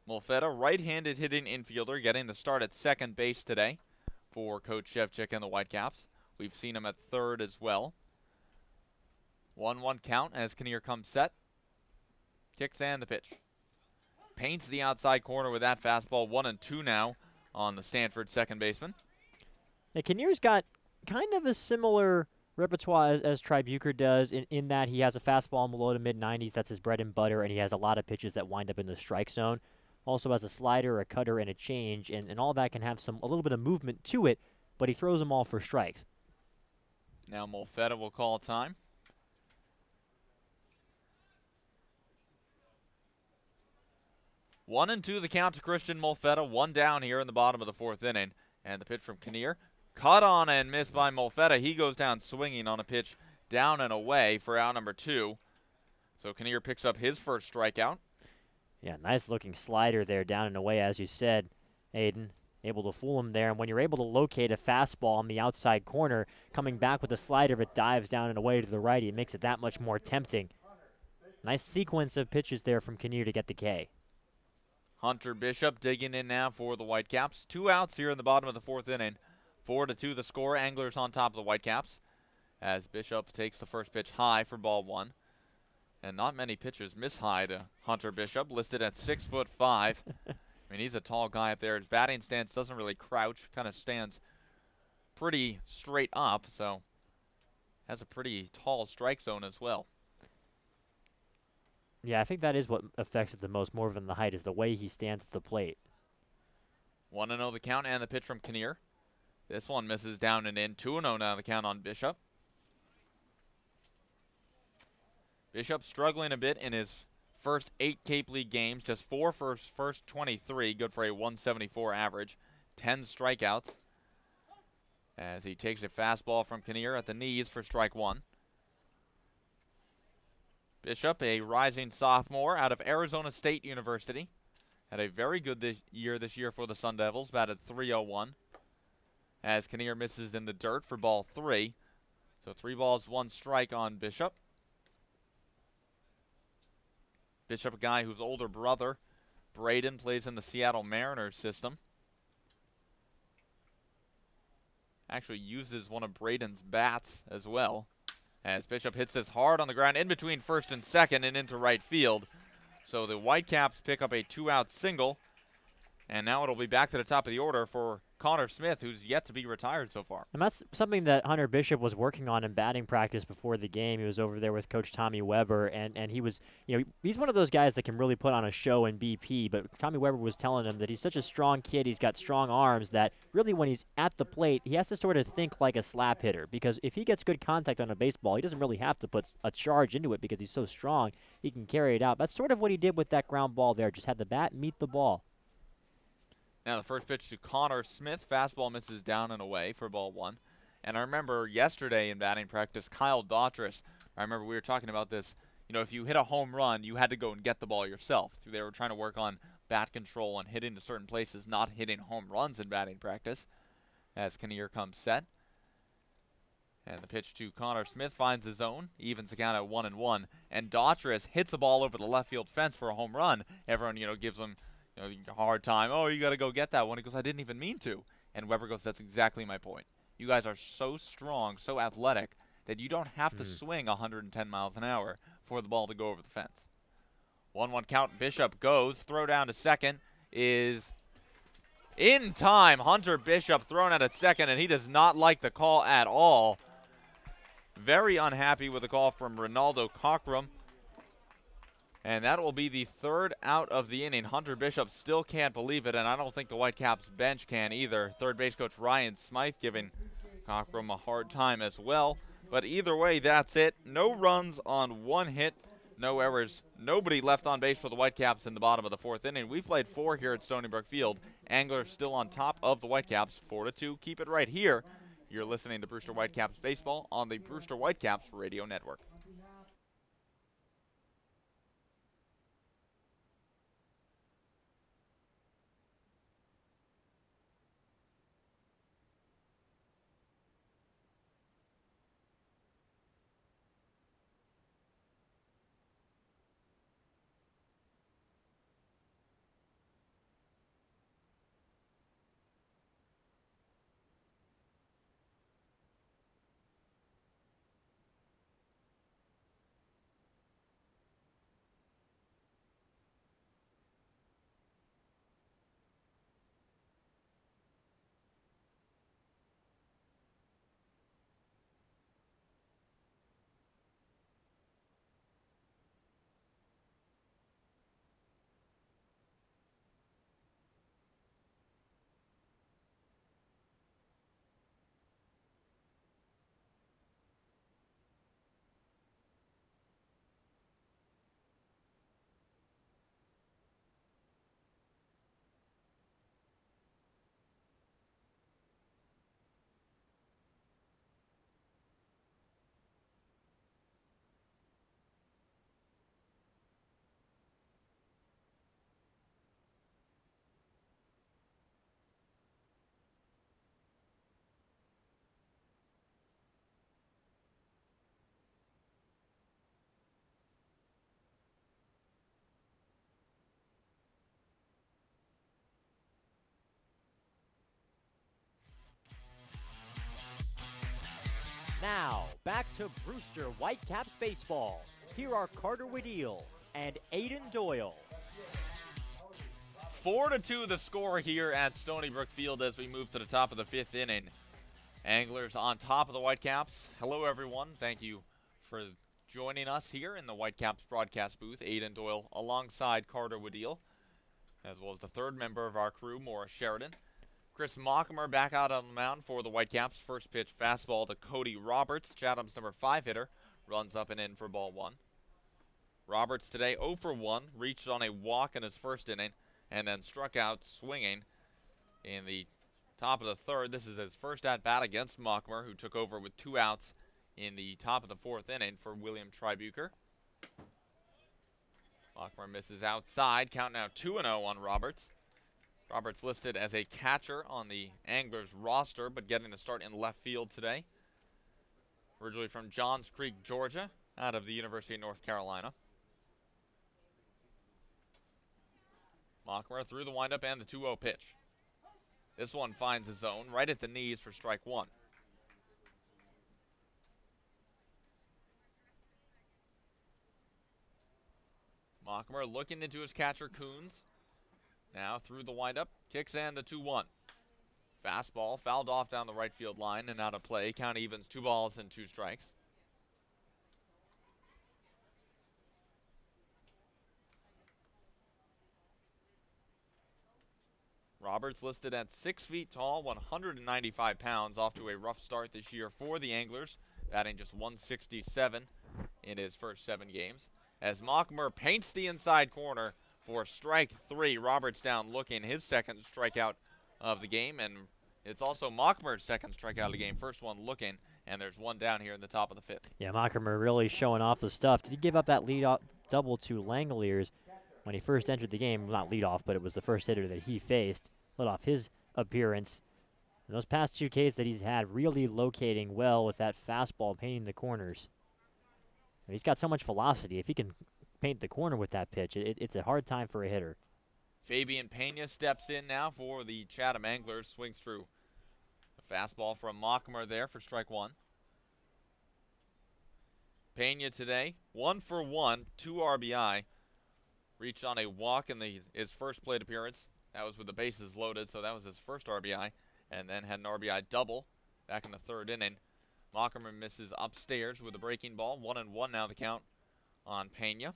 Molfetta, right-handed hitting infielder, getting the start at second base today for Coach Shevchik and the Whitecaps. We've seen him at third as well. 1-1 count as Kinnear comes set. Kicks and the pitch. Paints the outside corner with that fastball. 1-2 now on the Stanford second baseman. Now, Kinnear's got kind of a similar repertoire as Tribuker does in that he has a fastball in the low to mid-90s. That's his bread and butter, and he has a lot of pitches that wind up in the strike zone. Also has a slider, a cutter, and a change, and all that can have a little bit of movement to it, but he throws them all for strikes. Now Molfetta will call time. One and 2 the count to Christian Molfetta. 1 down here in the bottom of the 4th inning. And the pitch from Kinnear. Caught on and missed by Molfetta. He goes down swinging on a pitch down and away for out number 2. So Kinnear picks up his first strikeout. Yeah, nice looking slider there down and away, as you said, Aiden. Able to fool him there. And when you're able to locate a fastball on the outside corner, coming back with a slider, if it dives down and away to the righty, it makes it that much more tempting. Nice sequence of pitches there from Kinnear to get the K. Hunter Bishop digging in now for the Whitecaps. 2 outs here in the bottom of the 4th inning. 4-2 the score. Anglers on top of the Whitecaps as Bishop takes the first pitch high for ball 1. And not many pitchers miss high to Hunter Bishop, listed at 6'5". I mean, he's a tall guy up there. His batting stance doesn't really crouch, kind of stands pretty straight up, so has a pretty tall strike zone as well. Yeah, I think that is what affects it the most, more than the height, is the way he stands at the plate. 1-0 the count and the pitch from Kinnear. This one misses down and in. 2-0 now the count on Bishop. Bishop struggling a bit in his first 8 Cape League games, just 4 for his first 23, good for a 174 average, 10 strikeouts. As he takes a fastball from Kinnear at the knees for strike 1. Bishop, a rising sophomore out of Arizona State University, had a very good year this year for the Sun Devils, batted .301. As Kinnear misses in the dirt for ball 3. So 3 balls, 1 strike on Bishop. Bishop, a guy whose older brother, Braden, plays in the Seattle Mariners system. Actually uses one of Braden's bats as well. As Bishop hits this hard on the ground in between first and second and into right field. So the Whitecaps pick up a 2-out single. And now it'll be back to the top of the order for Connor Smith, who's yet to be retired so far. And that's something that Hunter Bishop was working on in batting practice before the game. He was over there with Coach Tommy Weber, and he was, he's one of those guys that can really put on a show in BP, but Tommy Weber was telling him that he's such a strong kid, he's got strong arms, that really when he's at the plate, he has to sort of think like a slap hitter, because if he gets good contact on a baseball, he doesn't really have to put a charge into it because he's so strong, he can carry it out. That's sort of what he did with that ground ball there, just had the bat meet the ball. Now the first pitch to Connor Smith. Fastball misses down and away for ball 1. And I remember yesterday in batting practice, Kyle Daughtris, I remember we were talking about this, if you hit a home run, you had to go and get the ball yourself. They were trying to work on bat control and hitting to certain places, not hitting home runs in batting practice. As Kinnear comes set. And the pitch to Connor Smith finds his zone, evens the count at 1-1. And Daughtris hits the ball over the left field fence for a home run. Everyone, gives him a hard time. Oh, you got to go get that one. He goes, I didn't even mean to. And Weber goes, that's exactly my point. You guys are so strong, so athletic, that you don't have to swing 110 miles an hour for the ball to go over the fence. 1-1 count. Bishop goes. Throw down to second is in time. Hunter Bishop thrown out at second, and he does not like the call at all. Very unhappy with the call from Ronaldo Cockrum. And that will be the 3rd out of the inning. Hunter Bishop still can't believe it, and I don't think the Whitecaps bench can either. Third base coach Ryan Smythe giving Cockrum a hard time as well. But either way, that's it. No runs on 1 hit, No errors, nobody left on base for the Whitecaps in the bottom of the 4th inning. We've played 4 here at Stony Brook Field. Anglers still on top of the Whitecaps, 4-2. Keep it right here. You're listening to Brewster Whitecaps Baseball on the Brewster Whitecaps Radio Network. Now, back to Brewster Whitecaps Baseball. Here are Carter Wedeel and Aiden Doyle. 4-2 the score here at Stony Brook Field as we move to the top of the 5th inning. Anglers on top of the Whitecaps. Hello, everyone. Thank you for joining us here in the Whitecaps broadcast booth. Aiden Doyle alongside Carter Wedeel, as well as the 3rd member of our crew, Morris Sheridan. Chris Mockmer back out on the mound for the Whitecaps. First pitch fastball to Cody Roberts, Chatham's number 5 hitter. Runs up and in for ball 1. Roberts today 0 for 1, reached on a walk in his first inning, and then struck out swinging in the top of the 3rd. This is his first at-bat against Mockmer, who took over with 2 outs in the top of the 4th inning for William Tribuker. Mockmer misses outside. Count now 2-0 on Roberts. Roberts listed as a catcher on the Anglers roster, but getting the start in left field today. Originally from Johns Creek, Georgia, out of the University of North Carolina. Mockmer through the windup and the 2-0 pitch. This one finds the zone right at the knees for strike 1. Mockmer looking into his catcher, Coons. Now through the windup, kicks and the 2-1. Fastball fouled off down the right field line and out of play. Count evens 2 balls and 2 strikes. Roberts listed at 6 feet tall, 195 pounds, off to a rough start this year for the Anglers, batting just 167 in his first 7 games. As Mockmer paints the inside corner for strike 3. Roberts down looking, his second strikeout of the game, and it's also Mockmer's second strikeout of the game. First one looking, and there's one down here in the top of the 5th. Yeah, Mockmer really showing off the stuff. Did he give up that lead-off double to Langoliers when he first entered the game? Well, not lead-off, but it was the first hitter that he faced. Lit off his appearance. And those past 2 Ks that he's had, really locating well with that fastball, painting the corners. He's got so much velocity. If he can paint the corner with that pitch, it's a hard time for a hitter. Fabian Pena steps in now for the Chatham Anglers. Swings through a fastball from Mockmer there for strike 1. Pena today 1 for 1, 2 RBI. Reached on a walk in his first plate appearance. That was with the bases loaded, so that was his first RBI. And then had an RBI double back in the 3rd inning. Mockmer misses upstairs with a breaking ball. 1-1 now the count on Pena.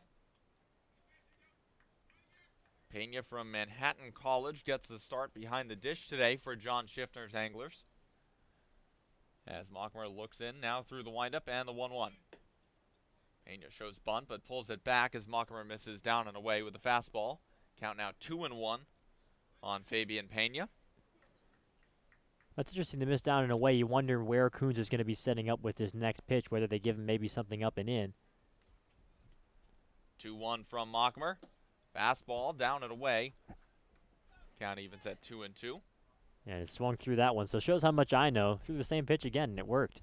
Pena from Manhattan College gets the start behind the dish today for John Schiffner's Anglers. As Mockmer looks in now through the windup and the 1-1. Pena shows bunt, but pulls it back as Mockmer misses down and away with the fastball. Count now 2-1 on Fabian Pena. That's interesting to miss down and away. You wonder where Coons is going to be setting up with this next pitch, whether they give him maybe something up and in. 2-1 from Mockmer. Fastball down and away. Count evens at 2-2. And it swung through that one, so it shows how much I know. Threw the same pitch again, and it worked.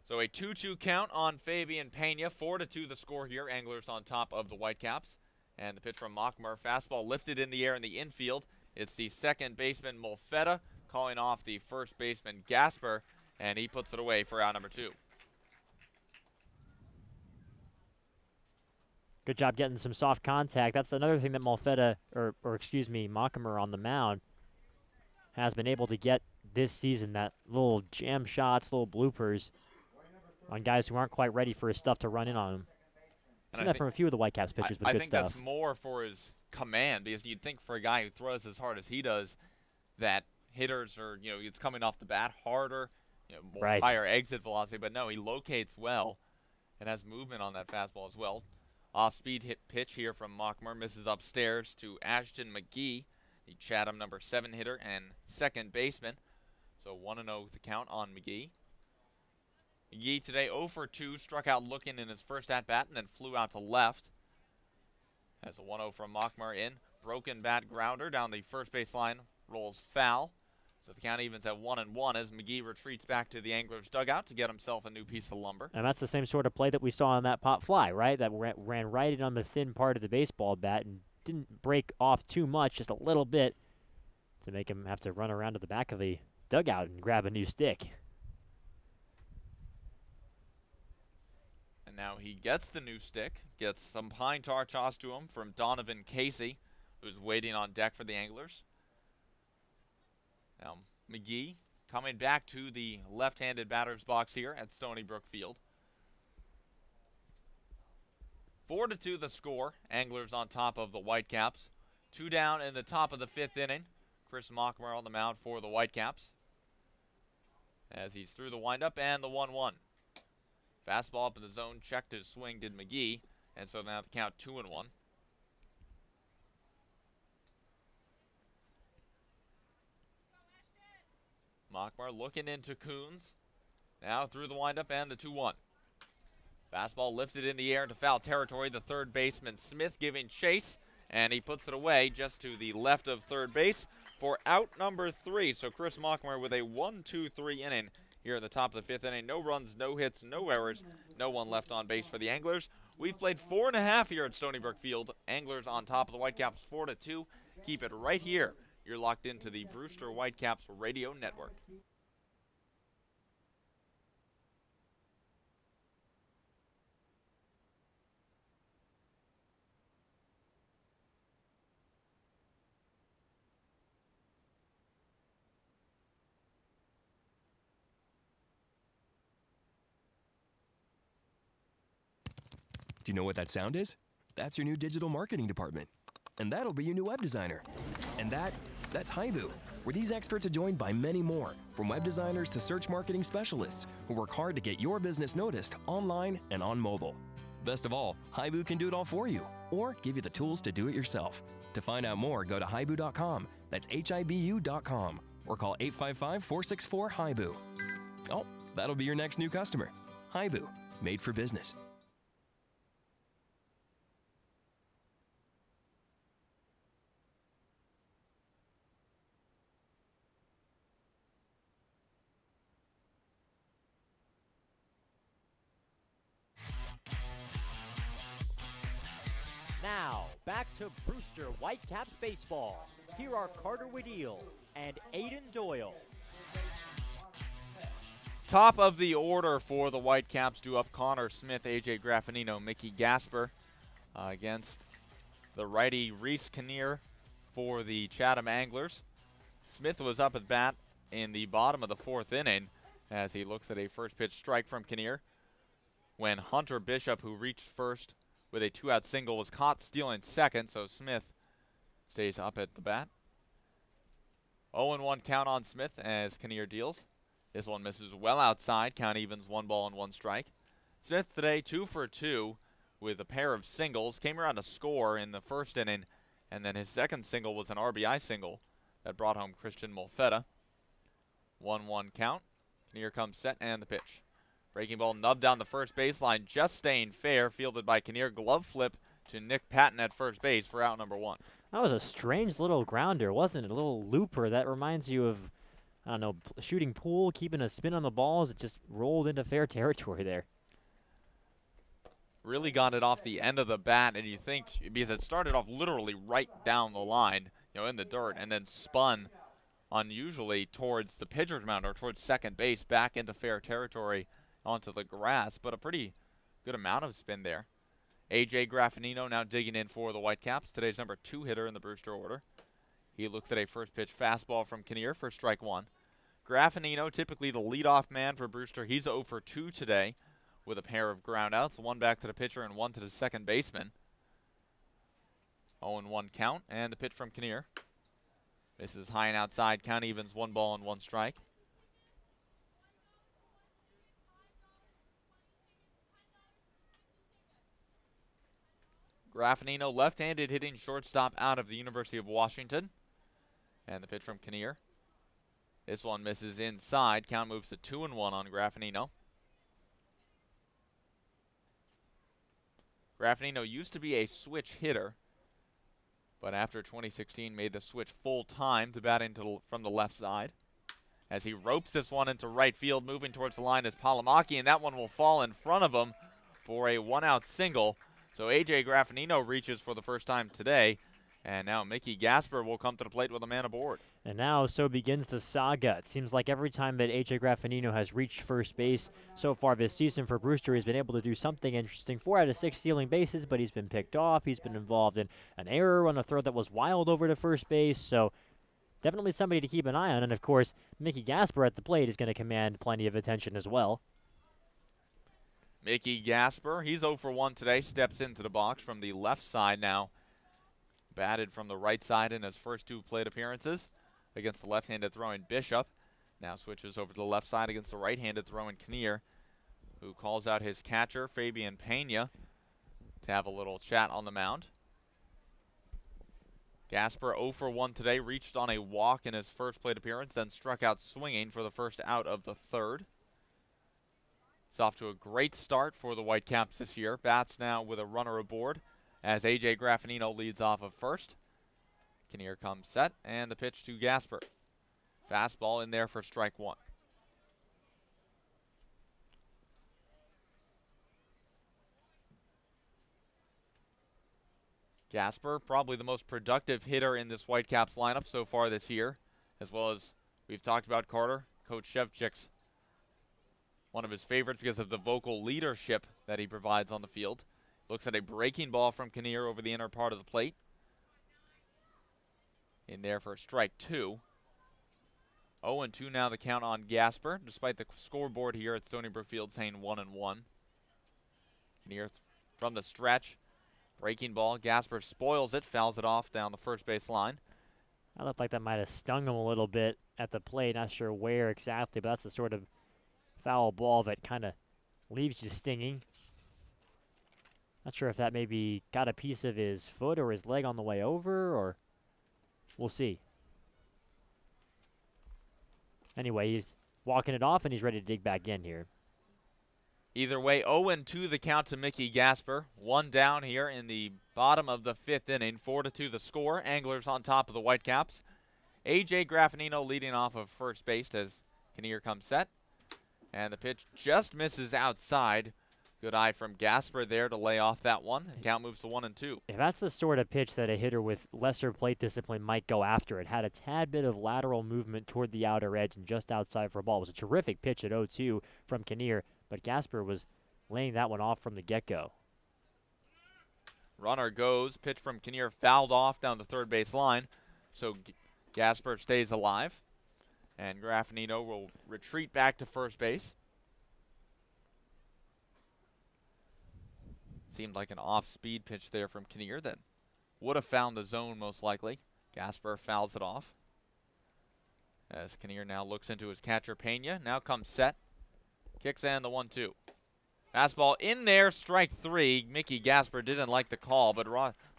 So a 2-2 count on Fabian Pena. 4-2 the score here. Anglers on top of the Whitecaps. And the pitch from Mockmer. Fastball lifted in the air in the infield. It's the second baseman, Molfetta, calling off the first baseman, Gasper, and he puts it away for out number 2. Good job getting some soft contact. That's another thing that Molfetta, or excuse me, Mockmer on the mound has been able to get this season, that little jam shots, little bloopers on guys who aren't quite ready for his stuff to run in on him. Seen that from a few of the Whitecaps pitchers with I good think stuff. that's more for his command, because you'd think for a guy who throws as hard as he does that hitters are, it's coming off the bat harder, more higher exit velocity, but no, he locates well and has movement on that fastball as well. Off-speed hit pitch here from Mockmer, misses upstairs to Ashton McGee, the Chatham number 7 hitter and second baseman. So 1-0 the count on McGee. McGee today 0 for 2, struck out looking in his first at-bat and then flew out to left. As a 1-0 from Mockmer in. Broken bat grounder down the first base line, rolls foul. So the count evens at 1-1 as McGee retreats back to the Anglers' dugout to get himself a new piece of lumber. And that's the same sort of play that we saw on that pop fly, right? That ran right in on the thin part of the baseball bat and didn't break off too much, just a little bit, to make him have to run around to the back of the dugout and grab a new stick. And now he gets the new stick, gets some pine tar tossed to him from Donovan Casey, who's waiting on deck for the Anglers. Now McGee coming back to the left-handed batter's box here at Stony Brook Field. 4-2 the score. Anglers on top of the Whitecaps. 2 down in the top of the 5th inning. Chris Mockmer on the mound for the Whitecaps, as he's through the windup and the 1-1. Fastball up in the zone, checked his swing, did McGee, and so now the count 2-1. Mockmer looking into Coons. Now through the windup and the 2-1. Fastball lifted in the air into foul territory. The third baseman Smith giving chase, and he puts it away just to the left of third base for out number 3. So Chris Mockmer with a 1-2-3 inning here at the top of the 5th inning. No runs, no hits, no errors, no one left on base for the Anglers. We've played 4.5 here at Stony Brook Field. Anglers on top of the Whitecaps 4-2. Keep it right here. You're locked into the Brewster Whitecaps Radio Network. Do you know what that sound is? That's your new digital marketing department. And that'll be your new web designer. And that's Haibu, where these experts are joined by many more, from web designers to search marketing specialists, who work hard to get your business noticed online and on mobile. Best of all, Haibu can do it all for you, or give you the tools to do it yourself. To find out more, go to haibu.com. That's HIBU.com. Or call 855-464-HIBU. Oh, that'll be your next new customer. Haibu, made for business. Now, back to Brewster Whitecaps baseball. Here are Carter Wedeel and Aiden Doyle. Top of the order for the Whitecaps, due up Connor Smith, AJ Graffinino, Mickey Gasper against the righty Reese Kinnear for the Chatham Anglers. Smith was up at bat in the bottom of the 4th inning as he looks at a first pitch strike from Kinnear when Hunter Bishop, who reached first with a 2-out single, was caught stealing second, so Smith stays up at the bat. 0-1 count on Smith as Kinnear deals. This one misses well outside. Count evens, 1 ball and 1 strike. Smith today 2 for 2 with a pair of singles. Came around to score in the first inning, and then his second single was an RBI single that brought home Christian Molfetta. 1-1 count. And here comes set and the pitch. Breaking ball nubbed down the first baseline, just staying fair. Fielded by Kinnear. Glove flip to Nick Patton at first base for out number 1. That was a strange little grounder, wasn't it? A little looper that reminds you of, I don't know, shooting pool, keeping a spin on the balls. It just rolled into fair territory there. Really got it off the end of the bat, and you think, because it started off literally right down the line, in the dirt, and then spun unusually towards the pitcher's mound or towards second base, back into fair territory onto the grass, but a pretty good amount of spin there. A.J. Graffinino now digging in for the Whitecaps, today's number 2 hitter in the Brewster order. He looks at a first pitch fastball from Kinnear for strike 1. Graffinino, typically the leadoff man for Brewster, he's 0 for 2 today with a pair of groundouts, 1 back to the pitcher and 1 to the second baseman. 0-1 count, and the pitch from Kinnear. This is high and outside, count evens, 1 ball and 1 strike. Graffinino, left-handed hitting shortstop out of the University of Washington. And the pitch from Kinnear. This one misses inside. Count moves to 2-1 on Graffinino. Graffinino used to be a switch hitter, but after 2016 made the switch full-time to bat from the left side. As he ropes this one into right field, moving towards the line is Palomaki, and that one will fall in front of him for a 1-out single. So A.J. Graffinino reaches for the first time today, and now Mickey Gasper will come to the plate with a man aboard. And now so begins the saga. It seems like every time that A.J. Graffinino has reached first base so far this season for Brewster, he's been able to do something interesting. 4 out of 6 stealing bases, but he's been picked off. He's been involved in an error on a throw that was wild over to first base. So definitely somebody to keep an eye on. And, of course, Mickey Gasper at the plate is going to command plenty of attention as well. Mickey Gasper, he's 0 for 1 today, steps into the box from the left side now. Batted from the right side in his first 2 plate appearances against the left-handed throwing Bishop. Now switches over to the left side against the right-handed throwing Kinnear, who calls out his catcher, Fabian Pena, to have a little chat on the mound. Gasper 0 for 1 today, reached on a walk in his first plate appearance, then struck out swinging for the first out of the 3rd. It's off to a great start for the Whitecaps this year. Bats now with a runner aboard as A.J. Graffinino leads off of first. Kinnear comes set, and the pitch to Gasper. Fastball in there for strike 1. Gasper, probably the most productive hitter in this Whitecaps lineup so far this year, as well as we've talked about Carter, Coach Shevchik's one of his favorites because of the vocal leadership that he provides on the field. Looks at a breaking ball from Kinnear over the inner part of the plate. In there for strike 2. 0-2 now the count on Gasper, despite the scoreboard here at Stony Brook Field saying 1-1. Kinnear from the stretch. Breaking ball. Gasper spoils it, fouls it off down the first base line. That looked like that might have stung him a little bit at the plate. Not sure where exactly, but that's the sort of foul ball that kind of leaves you stinging. Not sure if that maybe got a piece of his foot or his leg on the way over, or we'll see. Anyway, he's walking it off, and he's ready to dig back in here. Either way, 0-2 the count to Mickey Gasper. 1 down here in the bottom of the 5th inning. 4-2 the score. Anglers on top of the Whitecaps. A.J. Graffinino leading off of first base as Kinnear comes set. And the pitch just misses outside. Good eye from Gasper there to lay off that one. The count moves to 1-2. If that's the sort of pitch that a hitter with lesser plate discipline might go after, it had a tad bit of lateral movement toward the outer edge and just outside for a ball. It was a terrific pitch at 0-2 from Kinnear, but Gasper was laying that one off from the get-go. Runner goes. Pitch from Kinnear fouled off down the third base line. So Gasper stays alive. And Graffinino will retreat back to first base. Seemed like an off-speed pitch there from Kinnear that would have found the zone most likely. Gasper fouls it off. As Kinnear now looks into his catcher, Pena. Now comes set. Kicks in the 1-2. Fastball in there, strike 3. Mickey Gasper didn't like the call, but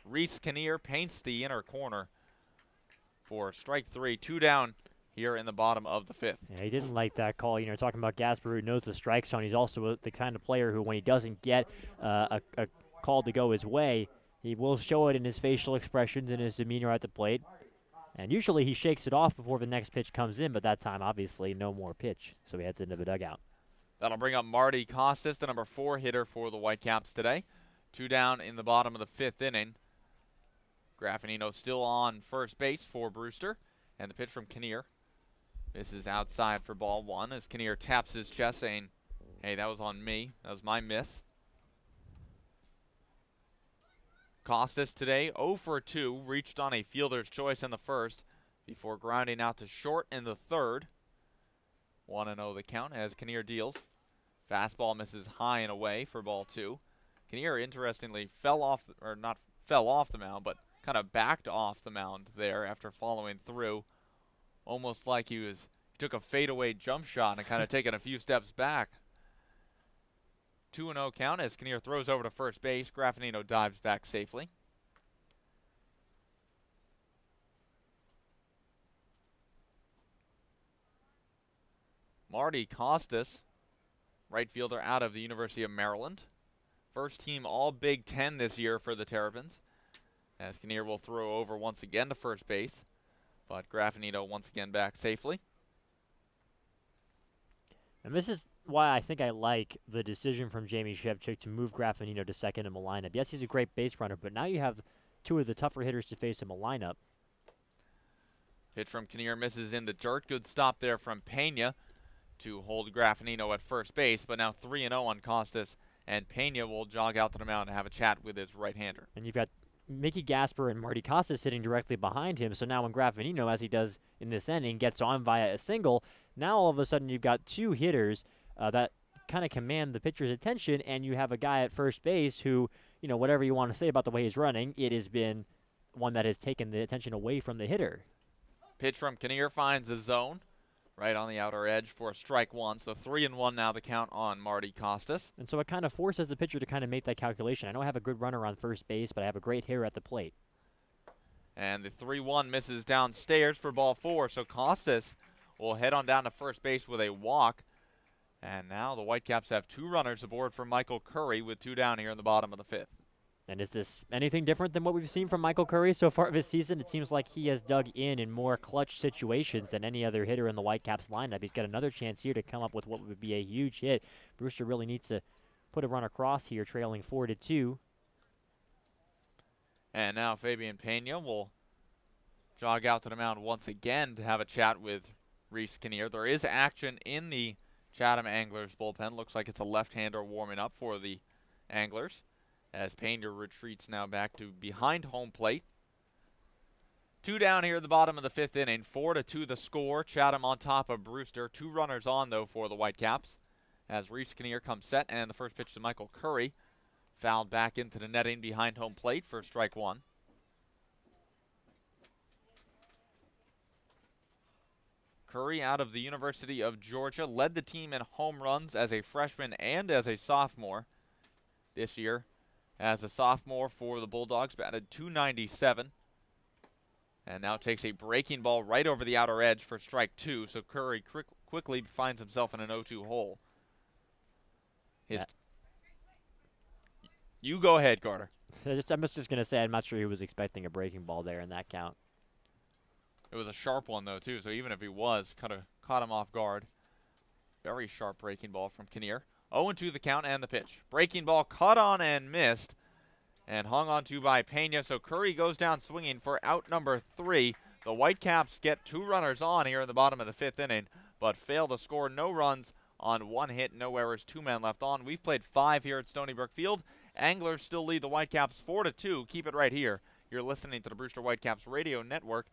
Reese Kinnear paints the inner corner for strike 3. 2 down here in the bottom of the 5th. Yeah, he didn't like that call. You know, talking about Gasper, who knows the strike zone. He's also the kind of player who, when he doesn't get a call to go his way, he will show it in his facial expressions and his demeanor at the plate. And usually he shakes it off before the next pitch comes in, but that time, obviously, no more pitch. So he heads into the dugout. That'll bring up Marty Costas, the number 4 hitter for the Whitecaps today. 2 down in the bottom of the 5th inning. Graffinino still on first base for Brewster. And the pitch from Kinnear. This is outside for ball 1 as Kinnear taps his chest saying, hey, that was on me. That was my miss. Costas today 0 for 2, reached on a fielder's choice in the first before grounding out to short in the third. 1-0 the count as Kinnear deals. Fastball misses high and away for ball 2. Kinnear, interestingly, not fell off the mound, but kind of backed off the mound there after following through. Almost like he took a fadeaway jump shot and kind of taken a few steps back. 2-0 count as Kinnear throws over to first base. Graffinino dives back safely. Marty Costas, right fielder out of the University of Maryland. First team all Big Ten this year for the Terrapins. As Kinnear will throw over once again to first base. But Graffinino once again back safely. And this is why I think I like the decision from Jamie Shevchik to move Graffinino to second in the lineup. Yes, he's a great base runner, but now you have 2 of the tougher hitters to face in the lineup. Pitch from Kinnear misses in the dirt. Good stop there from Pena to hold Graffinino at first base, but now 3-0 on Costas, and Pena will jog out to the mound and have a chat with his right-hander. And you've got Mickey Gasper and Marty Costas sitting directly behind him, so now when Graffinino, as he does in this inning, gets on via a single, now all of a sudden you've got 2 hitters that kind of command the pitcher's attention, and you have a guy at first base who, you know, whatever you want to say about the way he's running, it has been one that has taken the attention away from the hitter. Pitch from Kinnear finds the zone right on the outer edge for strike 1. So 3-1 now the count on Marty Costas. And so it kind of forces the pitcher to kind of make that calculation. I know I have a good runner on first base, but I have a great hitter at the plate. And the 3-1 misses downstairs for ball 4. So Costas will head on down to first base with a walk. And now the Whitecaps have 2 runners aboard for Michael Curry with 2 down here in the bottom of the 5th. And is this anything different than what we've seen from Michael Curry so far this season? It seems like he has dug in more clutch situations than any other hitter in the Whitecaps lineup. He's got another chance here to come up with what would be a huge hit. Brewster really needs to put a run across here, trailing 4-2. And now Fabian Pena will jog out to the mound once again to have a chat with Reese Kinnear. There is action in the Chatham Anglers bullpen. Looks like it's a left-hander warming up for the Anglers, as Pena retreats now back to behind home plate. 2 down here at the bottom of the 5th inning. 4-2 the score. Chatham on top of Brewster. 2 runners on, though, for the Whitecaps, as Reese Kinnear comes set, and the first pitch to Michael Curry. Fouled back into the netting behind home plate for strike 1. Curry, out of the University of Georgia, led the team in home runs as a freshman and as a sophomore this year. As a sophomore for the Bulldogs, batted .297. And now takes a breaking ball right over the outer edge for strike 2. So Curry quickly finds himself in an 0-2 hole. You go ahead, Carter. I'm just going to say I'm not sure he was expecting a breaking ball there in that count. It was a sharp one, though, too. So even if he was, kind of caught him off guard. Very sharp breaking ball from Kinnear. 0-2 the count and the pitch. Breaking ball caught on and missed, and hung on to by Pena. So Curry goes down swinging for out number 3. The Whitecaps get 2 runners on here in the bottom of the 5th inning, but fail to score. No runs on 1 hit, no errors, 2 men left on. We've played 5 here at Stony Brook Field. Anglers still lead the Whitecaps 4-2. Keep it right here. You're listening to the Brewster Whitecaps Radio Network.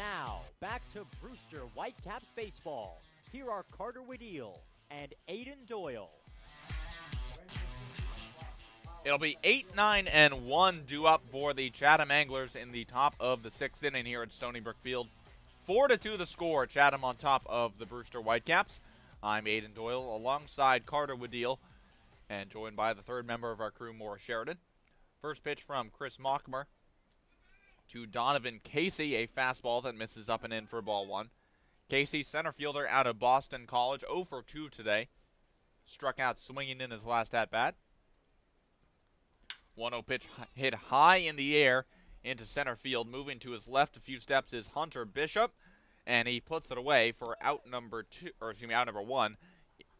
Now, back to Brewster Whitecaps baseball. Here are Carter Wedeel and Aiden Doyle. It'll be 8, 9, and 1 due up for the Chatham Anglers in the top of the 6th inning here at Stony Brook Field. 4-2 the score. Chatham on top of the Brewster Whitecaps. I'm Aiden Doyle alongside Carter Wedeel and joined by the third member of our crew, Maura Sheridan. First pitch from Chris Mockmer to Donovan Casey, a fastball that misses up and in for ball 1. Casey, center fielder out of Boston College, 0 for 2 today. Struck out swinging in his last at-bat. 1-0 pitch hit high in the air into center field. Moving to his left a few steps is Hunter Bishop, and he puts it away for out number 1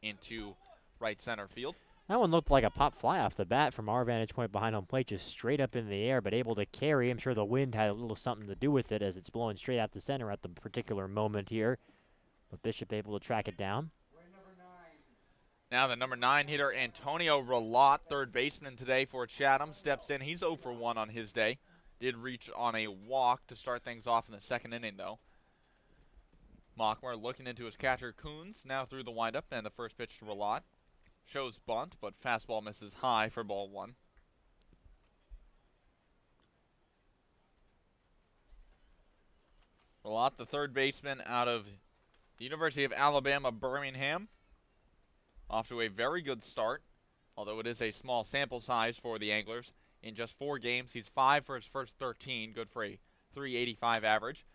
into right center field. That one looked like a pop fly off the bat from our vantage point behind home plate, just straight up in the air, but able to carry. I'm sure the wind had a little something to do with it as it's blowing straight out the center at the particular moment here. But Bishop able to track it down. Now the number 9 hitter, Antonio Relat, third baseman today for Chatham, steps in. He's 0 for 1 on his day. Did reach on a walk to start things off in the second inning, though. Mockmer looking into his catcher, Coons, now through the windup, and the first pitch to Relat. Shows bunt, but fastball misses high for ball 1. Relat, the third baseman out of the University of Alabama, Birmingham. Off to a very good start, although it is a small sample size for the Anglers. In just 4 games, he's 5 for his first 13, good for a .385 average.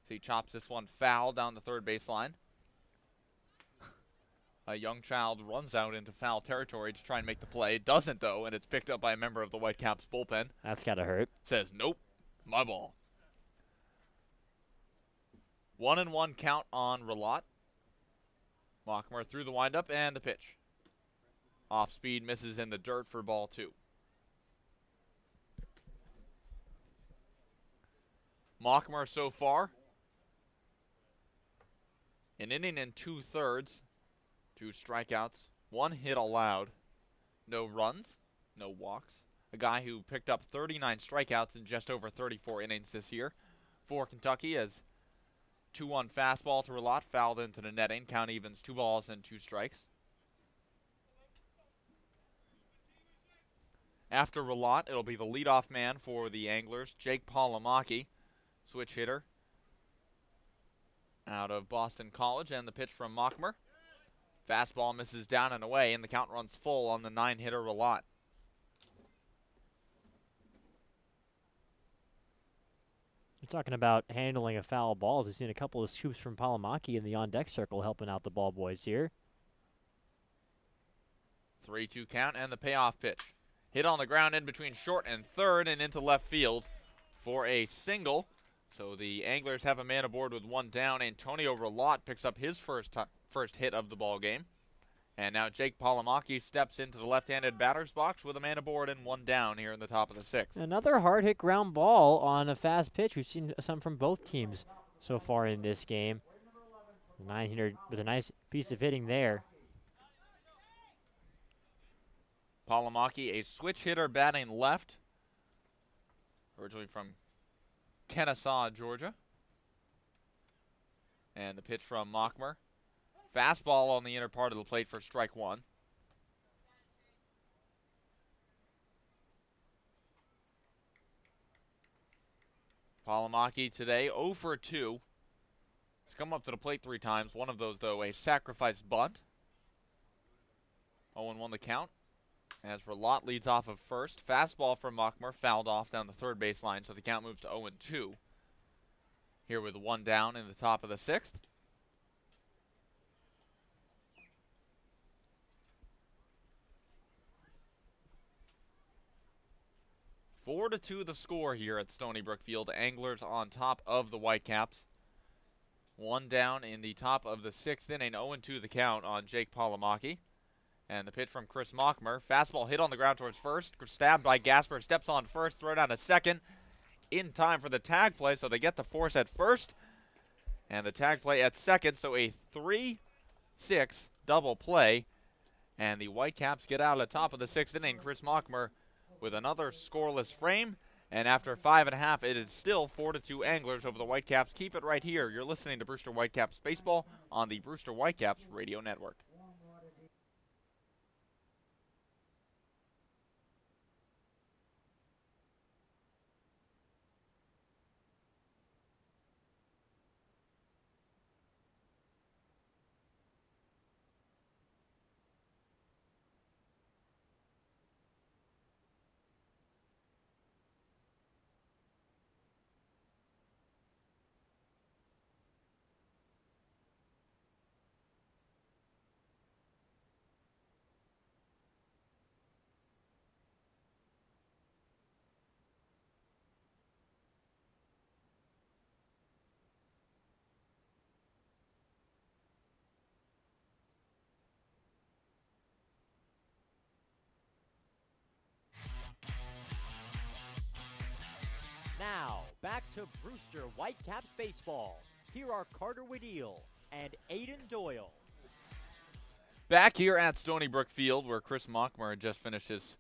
So he chops this one foul down the third baseline. A young child runs out into foul territory to try and make the play. Doesn't, though, and it's picked up by a member of the Whitecaps bullpen. That's got to hurt. Says, nope, my ball. 1-1 count on Relat. Mockmer through the windup and the pitch. Off speed, misses in the dirt for ball 2. Mockmer so far, an inning and 2/3, 2 strikeouts, 1 hit allowed, no runs, no walks. A guy who picked up 39 strikeouts in just over 34 innings this year for Kentucky as 2-1 fastball to Relat, fouled into the netting. Count evens 2 balls and 2 strikes. After Relat, it'll be the leadoff man for the Anglers, Jake Palomaki, switch hitter out of Boston College, and the pitch from Mockmer. Fastball misses down and away, and the count runs full on the 9-hitter Relat. Talking about handling of foul balls, we've seen a couple of scoops from Palomaki in the on-deck circle helping out the ball boys here. 3-2 count and the payoff pitch. Hit on the ground in between short and third and into left field for a single. So the Anglers have a man aboard with 1 down. Antonio Relat picks up his first hit of the ball game. And now Jake Palomaki steps into the left-handed batter's box with a man aboard and 1 down here in the top of the 6th. Another hard-hit ground ball on a fast pitch. We've seen some from both teams so far in this game. 9-hitter with a nice piece of hitting there. Palomaki, a switch hitter batting left, originally from Kennesaw, Georgia. And the pitch from Mockmer. Fastball on the inner part of the plate for strike 1. Palomaki today 0 for 2. He's come up to the plate 3 times. One of those, though, a sacrifice bunt. 0-1 the count as Relat leads off of first. Fastball from Mockmer, fouled off down the third baseline, so the count moves to 0-2. Here with 1 down in the top of the 6th. 4-2 the score here at Stony Brook Field. Anglers on top of the Whitecaps. 1 down in the top of the 6th inning. 0-2 the count on Jake Palomaki. And the pitch from Chris Mockmer. Fastball hit on the ground towards first. Stabbed by Gasper. Steps on first. Thrown out to second. In time for the tag play, so they get the force at first. And the tag play at second, so a 3-6 double play. And the Whitecaps get out of the top of the 6th inning. Chris Mockmer with another scoreless frame And after 5.5, it is still 4-2 Anglers over the Whitecaps. Keep it right here. You're listening to Brewster Whitecaps Baseball on the Brewster Whitecaps Radio Network. Now, back to Brewster Whitecaps Baseball. Here are Carter Wedeel and Aiden Doyle. Back here at Stony Brook Field, where Chris Mockmer just finished his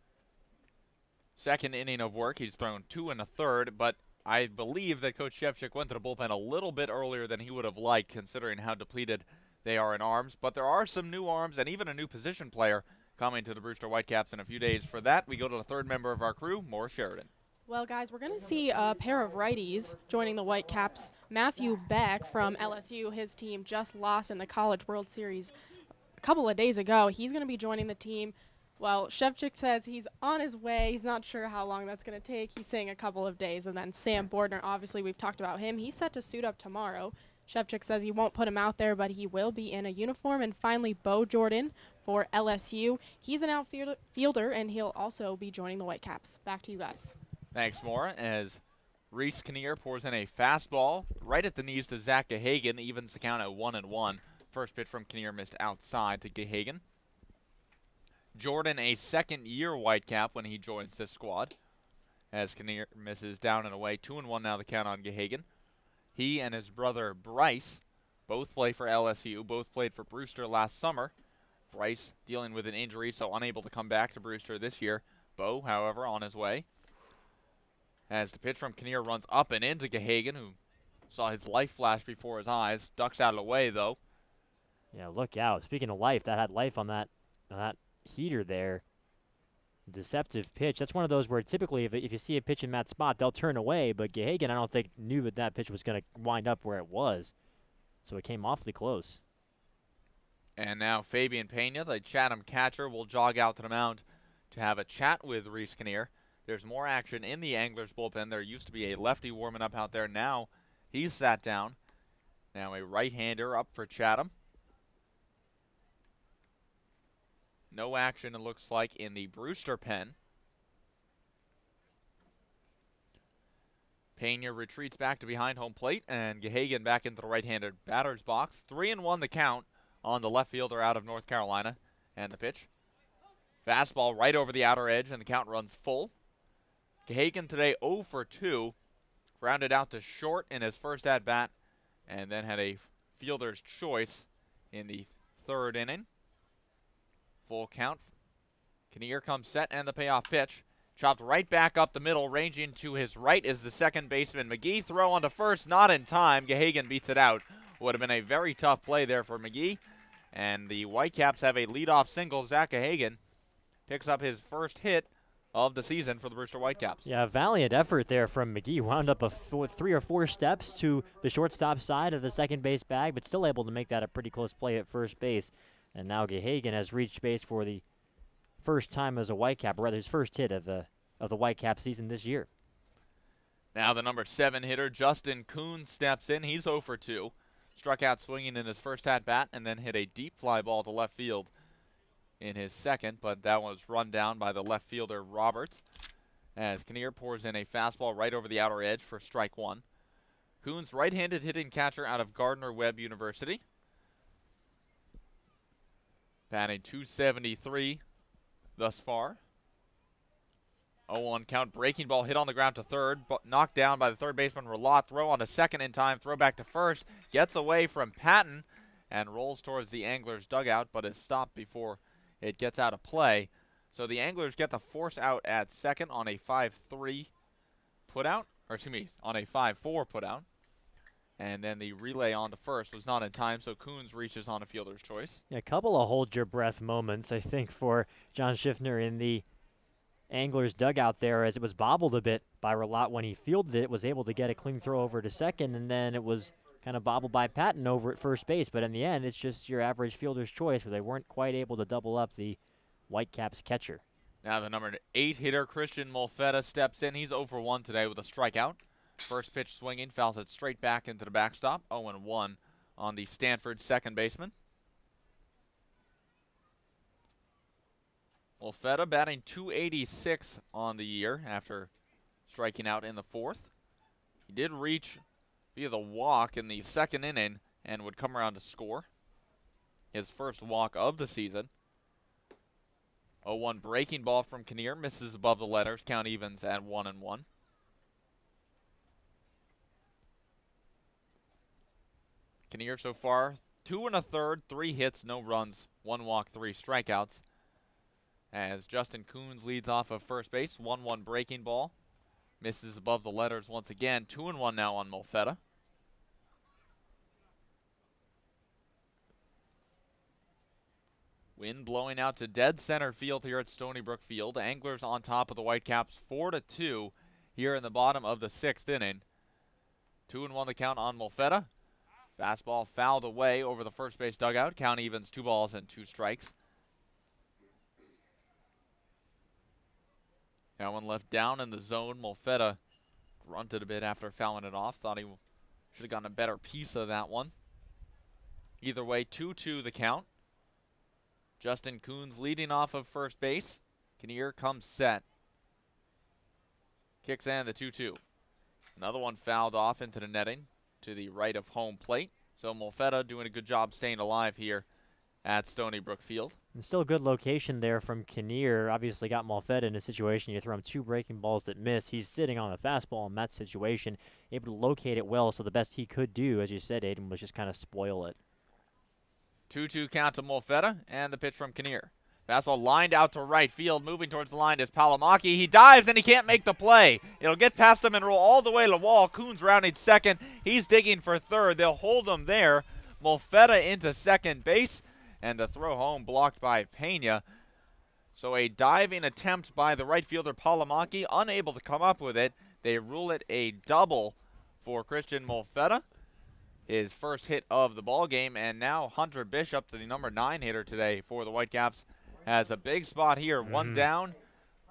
second inning of work. He's thrown 2 1/3, but I believe that Coach Shevchik went to the bullpen a little bit earlier than he would have liked, considering how depleted they are in arms. But there are some new arms and even a new position player coming to the Brewster Whitecaps in a few days. For that, we go to the third member of our crew, Morris Sheridan. Well, guys, we're going to see a pair of righties joining the Whitecaps. Matthew Beck from LSU, his team just lost in the College World Series a couple of days ago. He's going to be joining the team. Well, Shevchik says he's on his way. He's not sure how long that's going to take. He's saying a couple of days. And then Sam Bordner, obviously we've talked about him. He's set to suit up tomorrow. Shevchik says he won't put him out there, but he will be in a uniform. And finally, Bo Jordan for LSU. He's an outfielder, and he'll also be joining the Whitecaps. Back to you guys. Thanks, Maura, as Reese Kinnear pours in a fastball right at the knees to Zach Gahagan, evens the count at 1-1. First pitch from Kinnear missed outside to Gahagan. Jordan, a second-year Whitecap when he joins this squad, as Kinnear misses down and away. 2-1 now the count on Gahagan. He and his brother Bryce both play for LSU, both played for Brewster last summer. Bryce dealing with an injury, so unable to come back to Brewster this year. Bo, however, on his way. As the pitch from Kinnear runs up and into Gahagan, who saw his life flash before his eyes. Ducks out of the way, though. Yeah, look out. Speaking of life, that had life on that heater there. Deceptive pitch. That's one of those where typically if you see a pitch in that spot, they'll turn away. But Gahagan, I don't think, knew that pitch was going to wind up where it was. So it came awfully close. And now Fabian Pena, the Chatham catcher, will jog out to the mound to have a chat with Reese Kinnear. There's more action in the Anglers bullpen. There used to be a lefty warming up out there. Now he's sat down. Now a right-hander up for Chatham. No action, it looks like, in the Brewster pen. Pena retreats back to behind home plate, and Gahagan back into the right-handed batter's box. 3-1 the count on the left fielder out of North Carolina. And the pitch. Fastball right over the outer edge, and the count runs full. Gahagan today 0 for 2, grounded out to short in his first at-bat, and then had a fielder's choice in the third inning. Full count. Kinnear comes set, and the payoff pitch. Chopped right back up the middle, ranging to his right is the second baseman. McGee throw on to first, not in time. Gahagan beats it out. Would have been a very tough play there for McGee. And the Whitecaps have a leadoff single. Zach Gahagan picks up his first hit of the season for the Brewster Whitecaps. Yeah, valiant effort there from McGee. Wound up 3 or 4 steps to the shortstop side of the second base bag, but still able to make that a pretty close play at first base. And now Gahagan has reached base for the first time as a Whitecap, or rather his first hit of the Whitecap season this year. Now the number 7 hitter, Justin Kuhn, steps in. He's 0 for 2. Struck out swinging in his first at-bat and then hit a deep fly ball to left field in his second, but that was run down by the left fielder Roberts as Kinnear pours in a fastball right over the outer edge for strike 1. Kuhn's right-handed hitting catcher out of Gardner-Webb University. Batting .273 thus far. 0-1 count, breaking ball hit on the ground to third, but knocked down by the third baseman Relat. Throw on to second in time, throw back to first, gets away from Patton and rolls towards the Anglers dugout, but is stopped before it gets out of play. So the Anglers get the force out at second on a 5-3 putout, or excuse me, on a 5-4 putout. And then the relay on to first was not in time, so Coons reaches on a fielder's choice. Yeah, a couple of hold-your-breath moments, I think, for John Schiffner in the Anglers dugout there, as it was bobbled a bit by Relat when he fielded it, was able to get a clean throw over to second, and then it was kind of bobbled by Patton over at first base. But in the end, it's just your average fielder's choice, where they weren't quite able to double up the Whitecaps catcher. Now the number 8 hitter, Christian Molfetta, steps in. He's 0-for-1 today with a strikeout. First pitch swinging, fouls it straight back into the backstop. 0-1 on the Stanford second baseman. Molfetta batting .286 on the year after striking out in the fourth. He did reach via the walk in the second inning and would come around to score his first walk of the season. 0-1 breaking ball from Kinnear, misses above the letters, count evens at 1-1. Kinnear so far 2 1/3, 3 hits, no runs, 1 walk, 3 strikeouts. As Justin Coons leads off of first base, 1-1 breaking ball, misses above the letters once again. 2-1 now on Molfetta. Wind blowing out to dead center field here at Stony Brook Field. Anglers on top of the Whitecaps 4-2 here in the bottom of the 6th inning. 2-1 the count on Molfetta. Fastball fouled away over the first base dugout. Count evens, 2 balls and 2 strikes. That one left down in the zone. Molfetta grunted a bit after fouling it off. Thought he should have gotten a better piece of that one. Either way, 2-2 the count. Justin Coons leading off of first base. Kinnear comes set. Kicks in the 2-2. Another one fouled off into the netting to the right of home plate. So Molfetta doing a good job staying alive here at Stony Brook Field. And still a good location there from Kinnear. Obviously got Molfetta in a situation. You throw him 2 breaking balls that miss. He's sitting on a fastball in that situation, able to locate it well. So the best he could do, as you said, Aiden, was just kind of spoil it. 2-2 count to Molfetta, and the pitch from Kinnear. Fastball lined out to right field, moving towards the line is Palomaki. He dives and he can't make the play. It'll get past him and roll all the way to the wall. Coons rounding second. He's digging for third. They'll hold him there. Molfetta into second base, and the throw home blocked by Pena. So a diving attempt by the right fielder Palomaki, unable to come up with it. They rule it a double for Christian Molfetta, his first hit of the ball game. And now Hunter Bishop, the number 9 hitter today for the Whitecaps, has a big spot here. One down,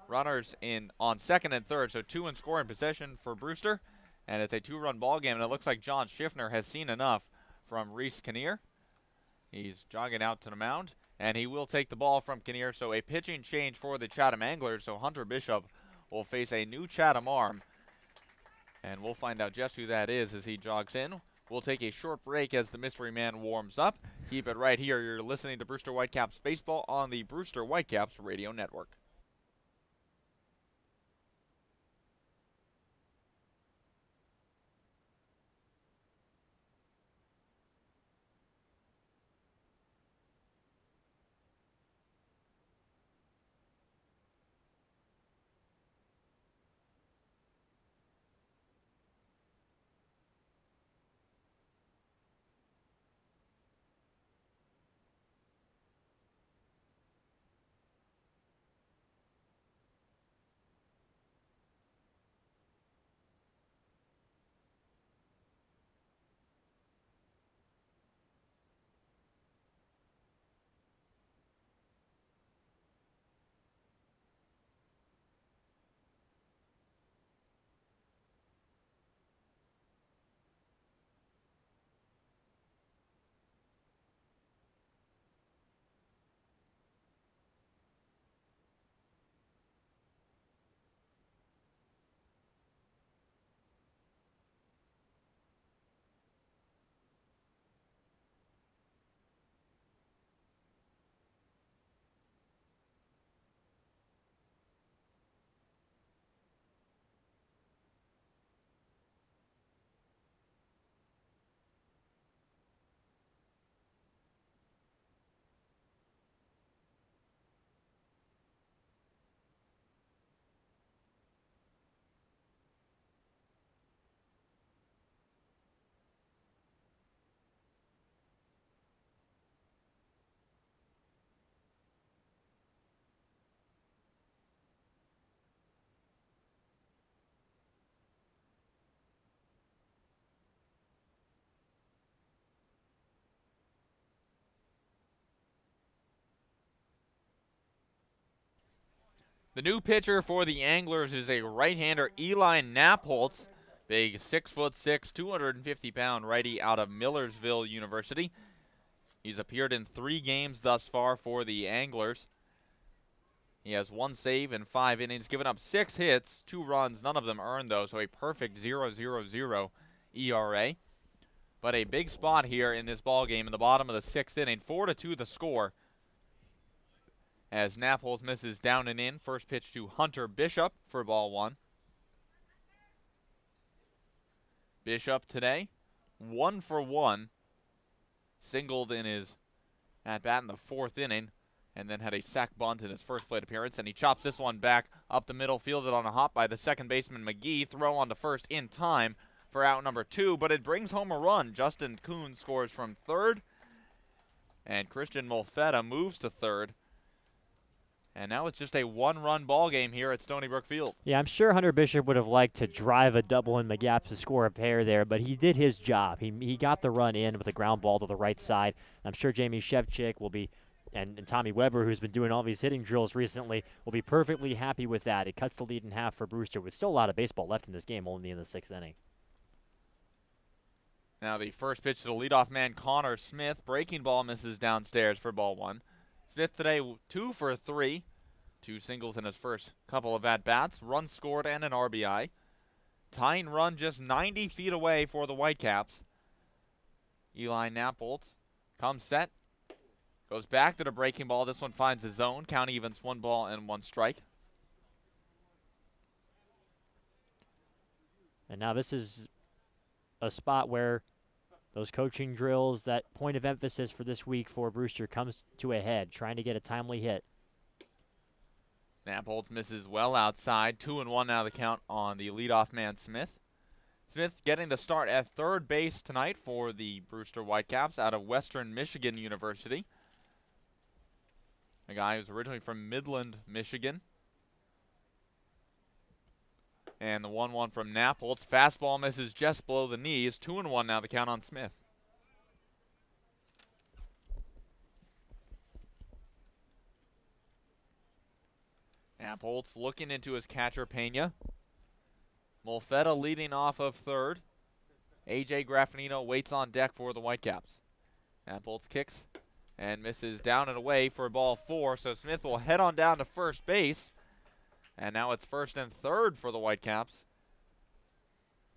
runners in on second and third, so 2 in scoring possession for Brewster, and it's a 2-run ball game. And it looks like John Schiffner has seen enough from Reese Kinnear. He's jogging out to the mound, and he will take the ball from Kinnear. So a pitching change for the Chatham Anglers. So Hunter Bishop will face a new Chatham arm, and we'll find out just who that is as he jogs in. We'll take a short break as the mystery man warms up. Keep it right here. You're listening to Brewster Whitecaps Baseball on the Brewster Whitecaps Radio Network. The new pitcher for the Anglers is a right-hander, Eli Napholtz, big 6'6", 250-pound righty out of Millersville University. He's appeared in 3 games thus far for the Anglers. He has 1 save in 5 innings, given up 6 hits, 2 runs, none of them earned though, so a perfect 0.00 ERA. But a big spot here in this ball game in the bottom of the 6th inning, 4-2 the score. As Napholtz misses down and in, first pitch to Hunter Bishop for ball 1. Bishop today, 1 for 1, singled in his at-bat in the 4th inning, and then had a sac bunt in his first plate appearance, and he chops this one back up the middle, fielded on a hop by the second baseman McGee. Throw on to first in time for out number 2, but it brings home a run. Justin Kuhn scores from third, and Christian Molfetta moves to third. And now it's just a 1-run ball game here at Stony Brook Field. Yeah, I'm sure Hunter Bishop would have liked to drive a double in McGaps to score a pair there, but he did his job. He got the run in with a ground ball to the right side. I'm sure Jamie Shevchik will be, and Tommy Weber, who's been doing all these hitting drills recently, will be perfectly happy with that. It cuts the lead in half for Brewster with still a lot of baseball left in this game, only in the 6th inning. Now the first pitch to the leadoff man, Connor Smith. Breaking ball misses downstairs for ball 1. Smith today 2 for 3. 2 singles in his first couple of at-bats. Runs scored and an RBI. Tying run just 90 feet away for the Whitecaps. Eli Napholtz comes set. Goes back to the breaking ball. This one finds the zone. Count evens 1 ball and 1 strike. And now this is a spot where those coaching drills, that point of emphasis for this week for Brewster comes to a head, trying to get a timely hit. Napholtz misses well outside. 2-1 now the count on the leadoff man, Smith. Smith getting the start at third base tonight for the Brewster Whitecaps out of Western Michigan University. A guy who's originally from Midland, Michigan. And the 1-1 from Napholtz. Fastball misses just below the knees. 2-1 now the count on Smith. Napholtz looking into his catcher, Pena. Molfetta leading off of third. A.J. Graffinino waits on deck for the Whitecaps. Napholtz kicks and misses down and away for ball 4, so Smith will head on down to first base. And now it's first and third for the Whitecaps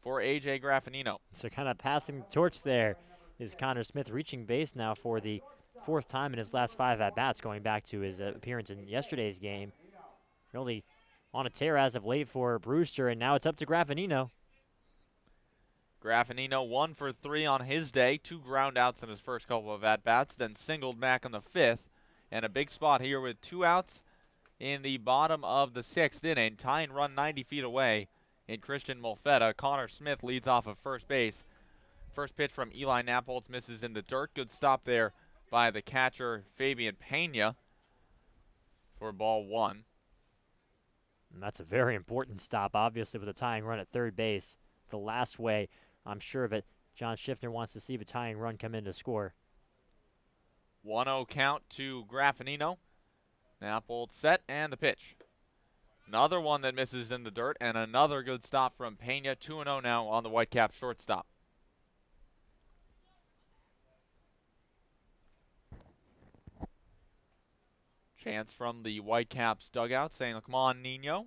for A.J. Graffinino. So kind of passing the torch there is Connor Smith, reaching base now for the 4th time in his last 5 at-bats, going back to his appearance in yesterday's game. Really on a tear as of late for Brewster, and now it's up to Graffinino. Graffinino 1 for 3 on his day. 2 ground outs in his first couple of at-bats, then singled back in the 5th. And a big spot here with 2 outs in the bottom of the 6th inning. Tying run 90 feet away in Christian Molfetta. Connor Smith leads off of first base. First pitch from Eli Napholtz misses in the dirt. Good stop there by the catcher, Fabian Pena, for ball 1. And that's a very important stop, obviously, with a tying run at third base. The last way, I'm sure of it, John Schiffner wants to see the tying run come in to score. 1-0 count to Graffinino. Napholtz set and the pitch. Another one that misses in the dirt, and another good stop from Pena. 2-0 now on the Whitecaps shortstop. Chance from the Whitecaps dugout saying, come on, Nino.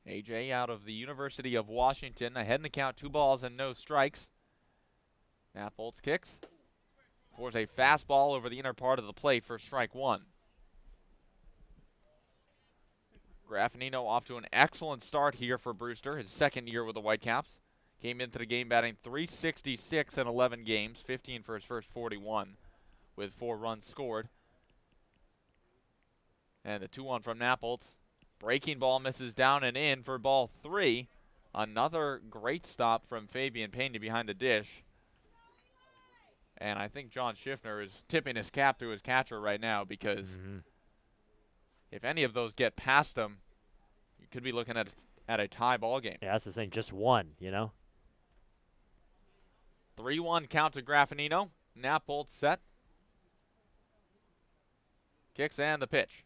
AJ out of the University of Washington, ahead in the count, 2 balls and no strikes. Napholtz kicks. Pours a fastball over the inner part of the plate for strike 1. Graffinino off to an excellent start here for Brewster, his 2nd year with the Whitecaps. Came into the game batting .366 in 11 games, 15 for his first 41. With 4 runs scored. And the 2-1 from Napholtz. Breaking ball misses down and in for ball 3. Another great stop from Fabian Pena behind the dish. And I think John Schiffner is tipping his cap to his catcher right now, because if any of those get past him, you could be looking at a tie ball game. Yeah, that's the thing, just one, you know. 3-1 count to Graffinino. Napholtz set. Kicks and the pitch.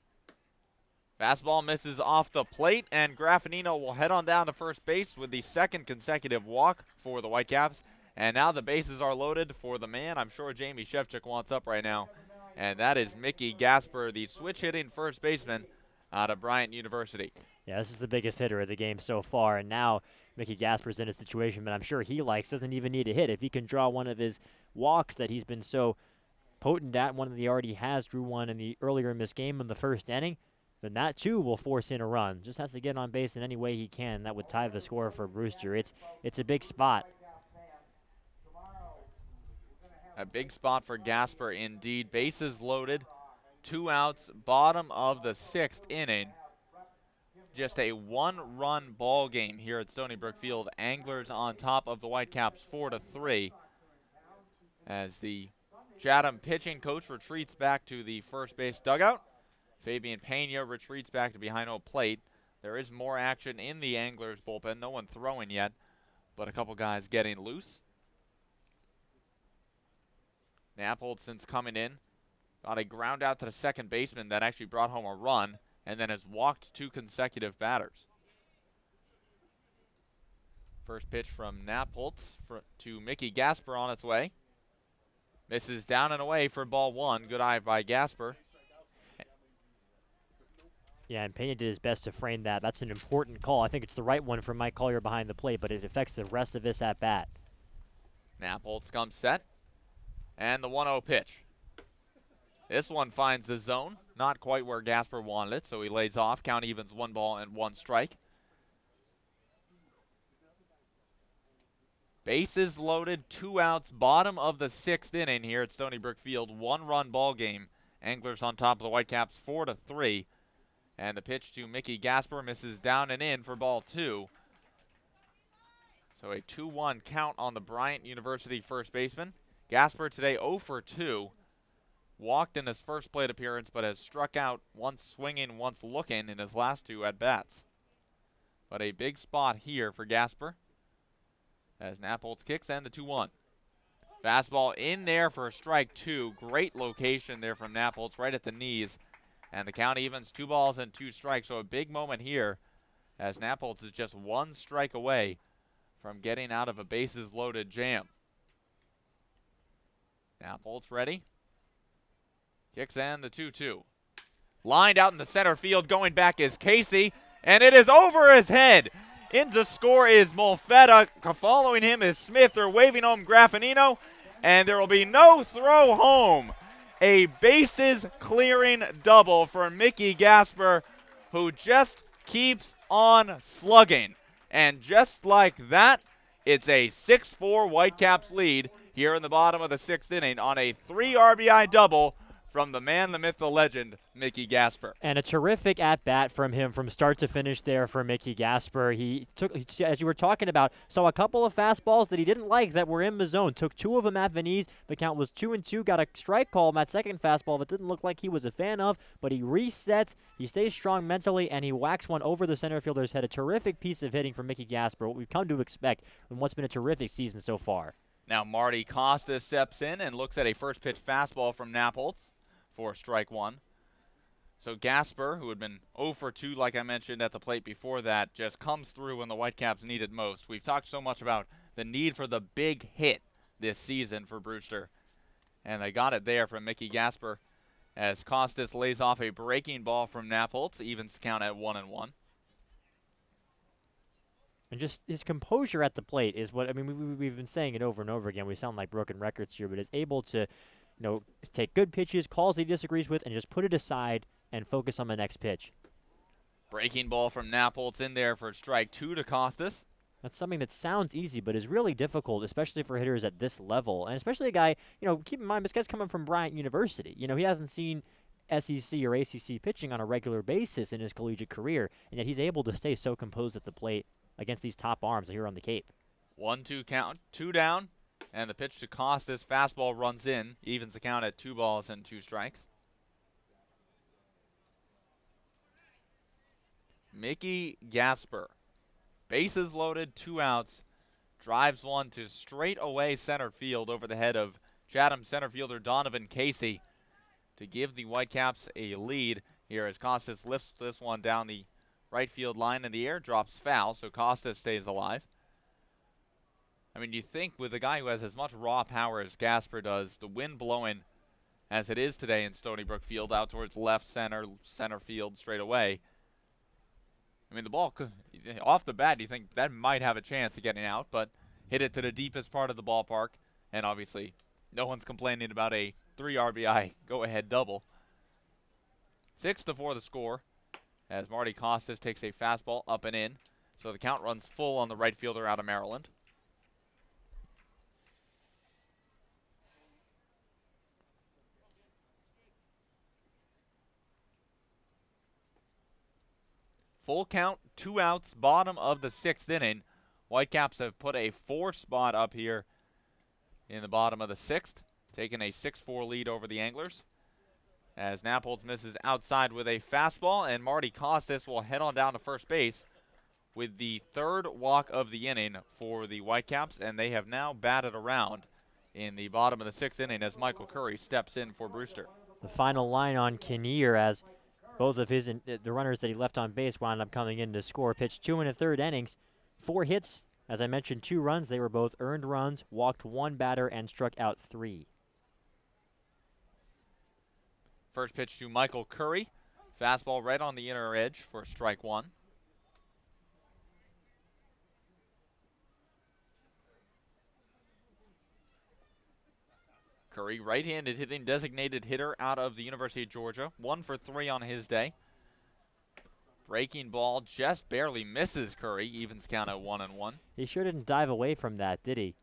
Fastball misses off the plate, and Graffinino will head on down to first base with the second consecutive walk for the Whitecaps. And now the bases are loaded for the man I'm sure Jamie Shevchik wants up right now, and that is Mickey Gasper, the switch-hitting first baseman out of Bryant University. Yeah, this is the biggest hitter of the game so far, and now Mickey Gasper's in a situation that I'm sure he likes, doesn't even need a hit. If he can draw one of his walks that he's been so potent at, one that he already has, drew one in the earlier in this game in the first inning, then that too will force in a run. Just has to get on base in any way he can. That would tie the score for Brewster. It's a big spot. A big spot for Gasper indeed. Bases loaded, 2 outs, bottom of the 6th inning. Just a 1-run ball game here at Stony Brook Field. Anglers on top of the Whitecaps 4-3 as the Chatham pitching coach retreats back to the first base dugout. Fabian Pena retreats back to behind home plate. There is more action in the Anglers bullpen. No one throwing yet, but a couple guys getting loose. Nappold, since coming in, got a ground out to the second baseman that actually brought home a run, and then has walked 2 consecutive batters. First pitch from Nappold to Mickey Gasper on its way. Misses down and away for ball 1. Good eye by Gasper. Yeah, and Pena did his best to frame that. That's an important call. I think it's the right one for Mike Collier behind the plate, but it affects the rest of this at bat. Nappold comes set. And the 1-0 pitch. This one finds the zone. Not quite where Gasper wanted it, so he lays off. Count evens 1 ball and 1 strike. Bases loaded, 2 outs, bottom of the 6th inning here at Stony Brook Field. 1-run ball game. Anglers on top of the Whitecaps 4-3. And the pitch to Mickey Gasper misses down and in for ball 2. So a 2-1 count on the Bryant University first baseman. Gasper today 0 for 2. Walked in his first plate appearance, but has struck out once swinging, once looking in his last 2 at-bats. But a big spot here for Gasper as Nappold kicks and the 2-1. Fastball in there for strike 2. Great location there from Nappold, right at the knees. And the count evens 2 balls and 2 strikes. So a big moment here as Nappold is just 1 strike away from getting out of a bases-loaded jam. Nappold's ready. Kicks and the 2-2. Lined out in the center field. Going back is Casey. And it is over his head. In to score is Molfetta. Following him is Smith. They're waving home Graffinino. And there will be no throw home. A bases clearing double for Mickey Gasper, who just keeps on slugging. And just like that, it's a 6-4 Whitecaps lead here in the bottom of the 6th inning on a 3 RBI double from the man, the myth, the legend, Mickey Gasper. And a terrific at-bat from him from start to finish there for Mickey Gasper. He took, as you were talking about, saw a couple of fastballs that he didn't like that were in the zone. Took 2 of them at the knees. The count was 2-2. Got a strike call on that second fastball that didn't look like he was a fan of, but he resets. He stays strong mentally, and he whacks one over the center fielder's head. A terrific piece of hitting from Mickey Gasper, what we've come to expect in what's been a terrific season so far. Now Marty Costa steps in and looks at a first pitch fastball from Nappold for strike 1. So Gasper, who had been 0 for 2, like I mentioned at the plate before that, just comes through when the Whitecaps need it most. We've talked so much about the need for the big hit this season for Brewster, and they got it there from Mickey Gasper as Costas lays off a breaking ball from Nappold, evens the count at 1-1. And just his composure at the plate is what, I mean, we've been saying it over and over again. We sound like broken records here, but is able to, take good pitches, calls he disagrees with, and just put it aside and focus on the next pitch. Breaking ball from Nappold in there for strike 2 to Costas. That's something that sounds easy, but is really difficult, especially for hitters at this level. And especially a guy, keep in mind, this guy's coming from Bryant University. He hasn't seen SEC or ACC pitching on a regular basis in his collegiate career, and yet he's able to stay so composed at the plate against these top arms here on the Cape. 1-2 count, 2 down, and the pitch to Costas. Fastball runs in, evens the count at 2 balls and 2 strikes. Mickey Gasper, bases loaded, 2 outs, drives one to straight away center field over the head of Chatham center fielder Donovan Casey. to give the Whitecaps a lead here as Costas lifts this one down the right field line, and the air drops foul, so Costas stays alive. I mean, you think with a guy who has as much raw power as Gasper does, the wind blowing as it is today in Stony Brook Field out towards left center, center field straight away. I mean, the ball could, off the bat, you think that might have a chance of getting out, but hit it to the deepest part of the ballpark, and obviously no one's complaining about a 3 RBI go-ahead double. 6-4 the score as Marty Costas takes a fastball up and in, so the count runs full on the right fielder out of Maryland. Full count, 2 outs, bottom of the 6th inning. Whitecaps have put a 4 spot up here in the bottom of the 6th, taking a 6-4 lead over the Anglers. As Napolz misses outside with a fastball, and Marty Costas will head on down to first base with the 3rd walk of the inning for the Whitecaps, and they have now batted around in the bottom of the 6th inning as Michael Curry steps in for Brewster. The final line on Kinnear as both of the runners that he left on base wound up coming in to score. Pitched 2 1/3 innings, 4 hits. As I mentioned, 2 runs. They were both earned runs, walked 1 batter, and struck out 3. First pitch to Michael Curry. Fastball right on the inner edge for strike 1. Curry, right-handed hitting designated hitter out of the University of Georgia. 1 for 3 on his day. Breaking ball just barely misses Curry. Evens count at 1-1. He sure didn't dive away from that, did he?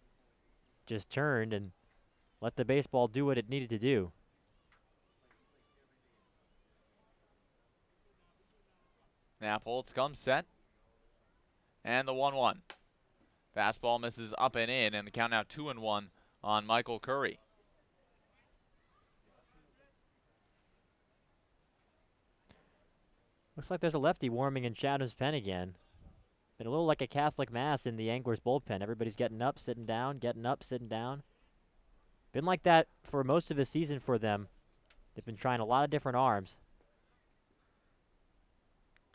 Just turned and let the baseball do what it needed to do. Napolz comes set. And the 1-1. Fastball misses up and in, and the count now 2-1 on Michael Curry. Looks like there's a lefty warming in Chatham's pen again. Been a little like a Catholic Mass in the Anglers bullpen. Everybody's getting up, sitting down, getting up, sitting down. Been like that for most of the season for them. They've been trying a lot of different arms.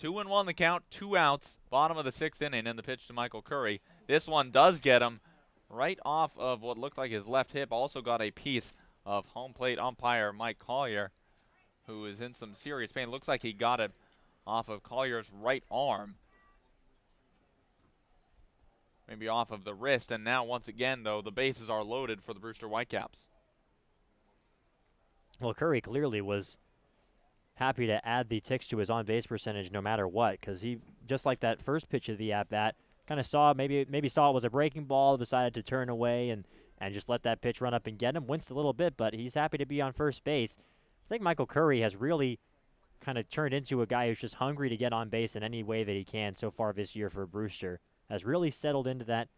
2-1 the count, 2 outs, bottom of the 6th inning, and the pitch to Michael Curry. This one does get him right off of what looked like his left hip. Also got a piece of home plate umpire Mike Collier, who is in some serious pain. Looks like he got it off of Collier's right arm. Maybe off of the wrist. And now, once again, though, the bases are loaded for the Brewster Whitecaps. Well, Curry clearly was happy to add the ticks to his on-base percentage no matter what, because he, just like that first pitch of the at-bat, kind of saw, maybe saw it was a breaking ball, decided to turn away and just let that pitch run up and get him. Winced a little bit, but he's happy to be on first base. I think Michael Curry has really kind of turned into a guy who's just hungry to get on base in any way that he can so far this year for Brewster. Has really settled into that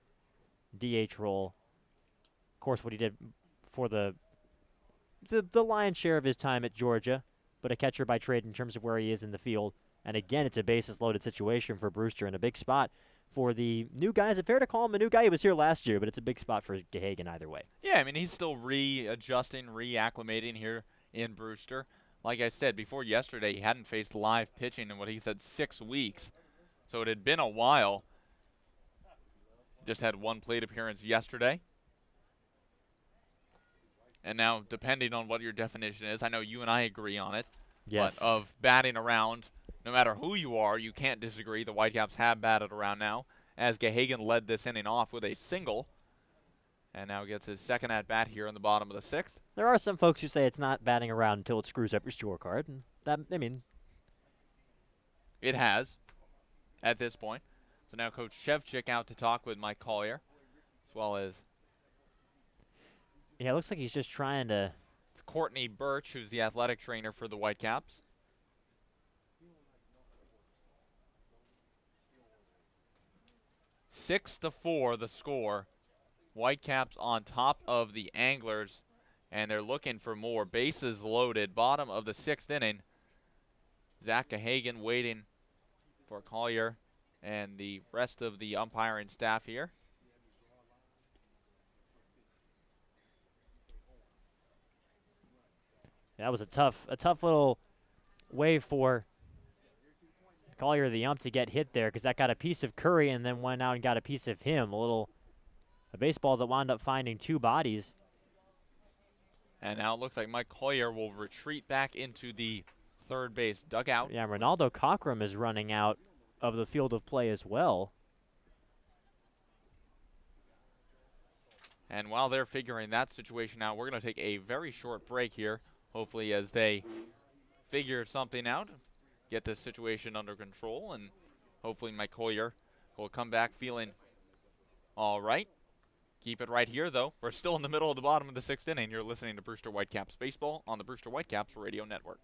DH role. Of course, what he did for the lion's share of his time at Georgia, but a catcher by trade in terms of where he is in the field. And again, it's a bases-loaded situation for Brewster and a big spot for the new guy. Is it fair to call him a new guy? He was here last year, but it's a big spot for Gahagan either way. Yeah, I mean, he's still readjusting, reacclimating here in Brewster. Like I said, before yesterday, he hadn't faced live pitching in what he said 6 weeks. So it had been a while. Just had 1 plate appearance yesterday. And now, depending on what your definition is, I know you and I agree on it. Yes. But of batting around, no matter who you are, you can't disagree. The Whitecaps have batted around now, as Gahagan led this inning off with a single. And now gets his second at-bat here in the bottom of the 6th. There are some folks who say it's not batting around until it screws up your scorecard. And that, I mean, it has at this point. So now Coach Shevchik out to talk with Mike Collier, as well as yeah, it looks like he's just trying to. It's Courtney Birch, who's the athletic trainer for the Whitecaps. Six to 4 the score. Whitecaps on top of the Anglers, and they're looking for more. Bases loaded, bottom of the 6th inning. Zach Gahagan waiting for Collier and the rest of the umpiring staff here. That was a tough little way for Collier, the ump, to get hit there, because that got a piece of Curry and then went out and got a piece of him. A baseball that wound up finding 2 bodies. And now it looks like Mike Collier will retreat back into the third base dugout. Yeah, Ronaldo Cockrum is running out of the field of play as well. And while they're figuring that situation out, we're going to take a very short break here, hopefully as they figure something out, get this situation under control, and hopefully Mike Collier will come back feeling all right. Keep it right here, though. We're still in the middle of the bottom of the 6th inning. You're listening to Brewster Whitecaps Baseball on the Brewster Whitecaps Radio Network.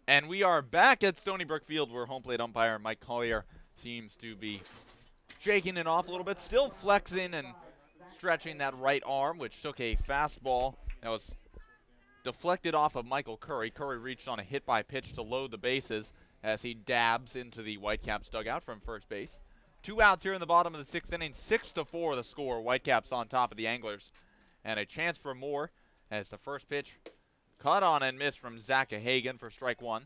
And we are back at Stony Brook Field, where home plate umpire Mike Collier seems to be shaking it off a little bit, still flexing and stretching that right arm, which took a fastball that was deflected off of Michael Curry. Curry reached on a hit-by-pitch to load the bases as he dabs into the Whitecaps dugout from first base. 2 outs here in the bottom of the 6th inning, 6-4 the score. Whitecaps on top of the Anglers. And a chance for more as the first pitch cut on and missed from Zach Hagan for strike 1.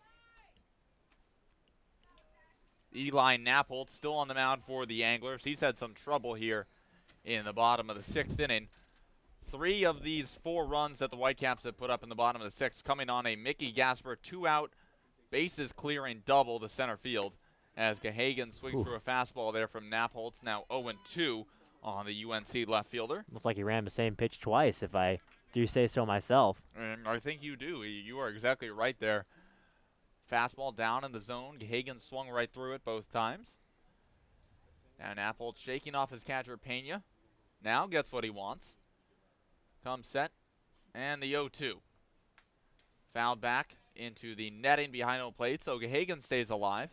Eli Nappolt still on the mound for the Anglers. He's had some trouble here in the bottom of the 6th inning. 3 of these 4 runs that the Whitecaps have put up in the bottom of the 6th coming on a Mickey Gasper 2-out, bases clearing double to center field as Gahagan swings through a fastball there from Nappolt. Now 0-2 on the UNC left fielder. Looks like he ran the same pitch twice, if I do say so myself. And I think you do. You are exactly right there. Fastball down in the zone. Gahagan swung right through it both times. Now Nappolt shaking off his catcher Pena. Now gets what he wants. Comes set. And the 0-2. Fouled back into the netting behind home plate, so Gahagan stays alive.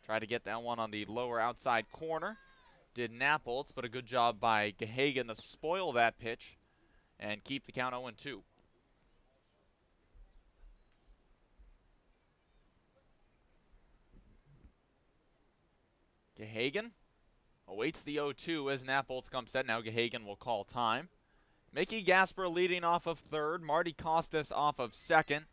Tried to get that one on the lower outside corner. Did Nappolt, but a good job by Gahagan to spoil that pitch and keep the count 0-2. Gahagan awaits the 0-2 as Napolts come set. Now Gahagan will call time. Mickey Gasper leading off of third. Marty Costas off of second.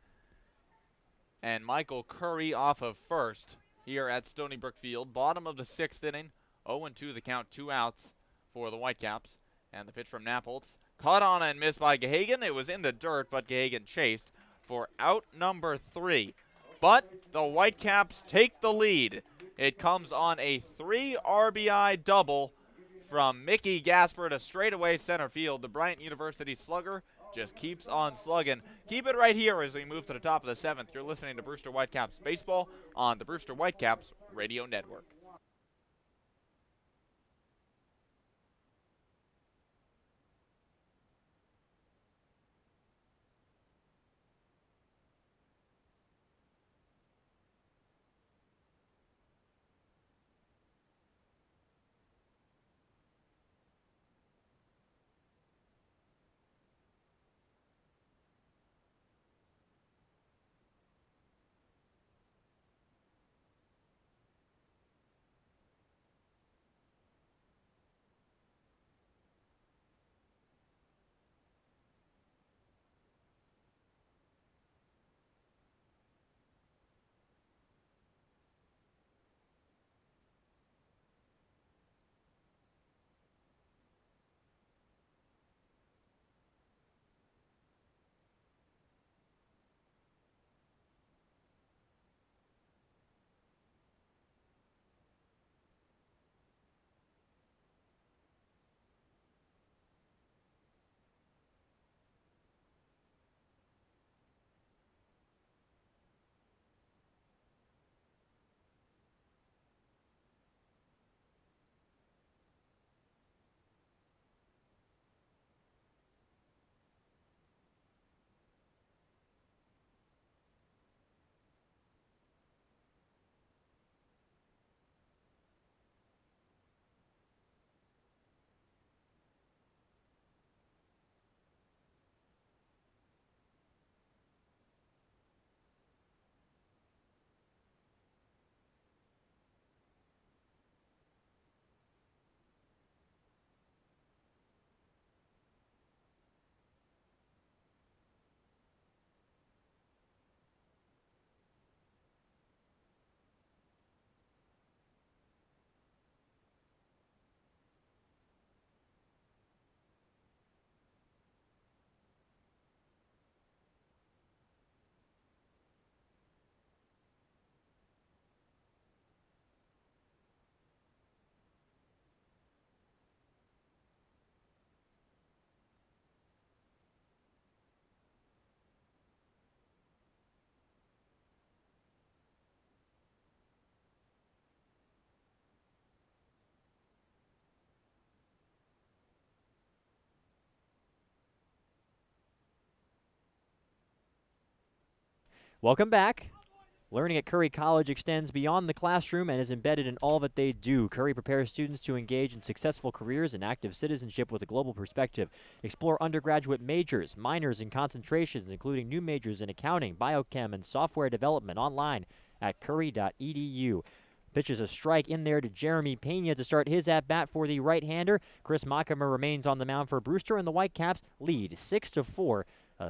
And Michael Curry off of first here at Stony Brook Field. Bottom of the sixth inning. 0-2 the count, 2 outs for the Whitecaps. And the pitch from Napolts. Caught on and missed by Gahagan. It was in the dirt, but Gahagan chased for out number 3. But the Whitecaps take the lead. It comes on a 3 RBI double from Mickey Gasper to straightaway center field. The Bryant University slugger just keeps on slugging. Keep it right here as we move to the top of the 7th. You're listening to Brewster Whitecaps Baseball on the Brewster Whitecaps Radio Network. Welcome back. Learning at Curry College extends beyond the classroom and is embedded in all that they do. Curry prepares students to engage in successful careers and active citizenship with a global perspective. Explore undergraduate majors, minors, and concentrations, including new majors in accounting, biochem, and software development online at curry.edu. Pitches a strike in there to Jeremy Pena to start his at-bat for the right-hander. Chris Mockimer remains on the mound for Brewster, and the Whitecaps lead 6-4.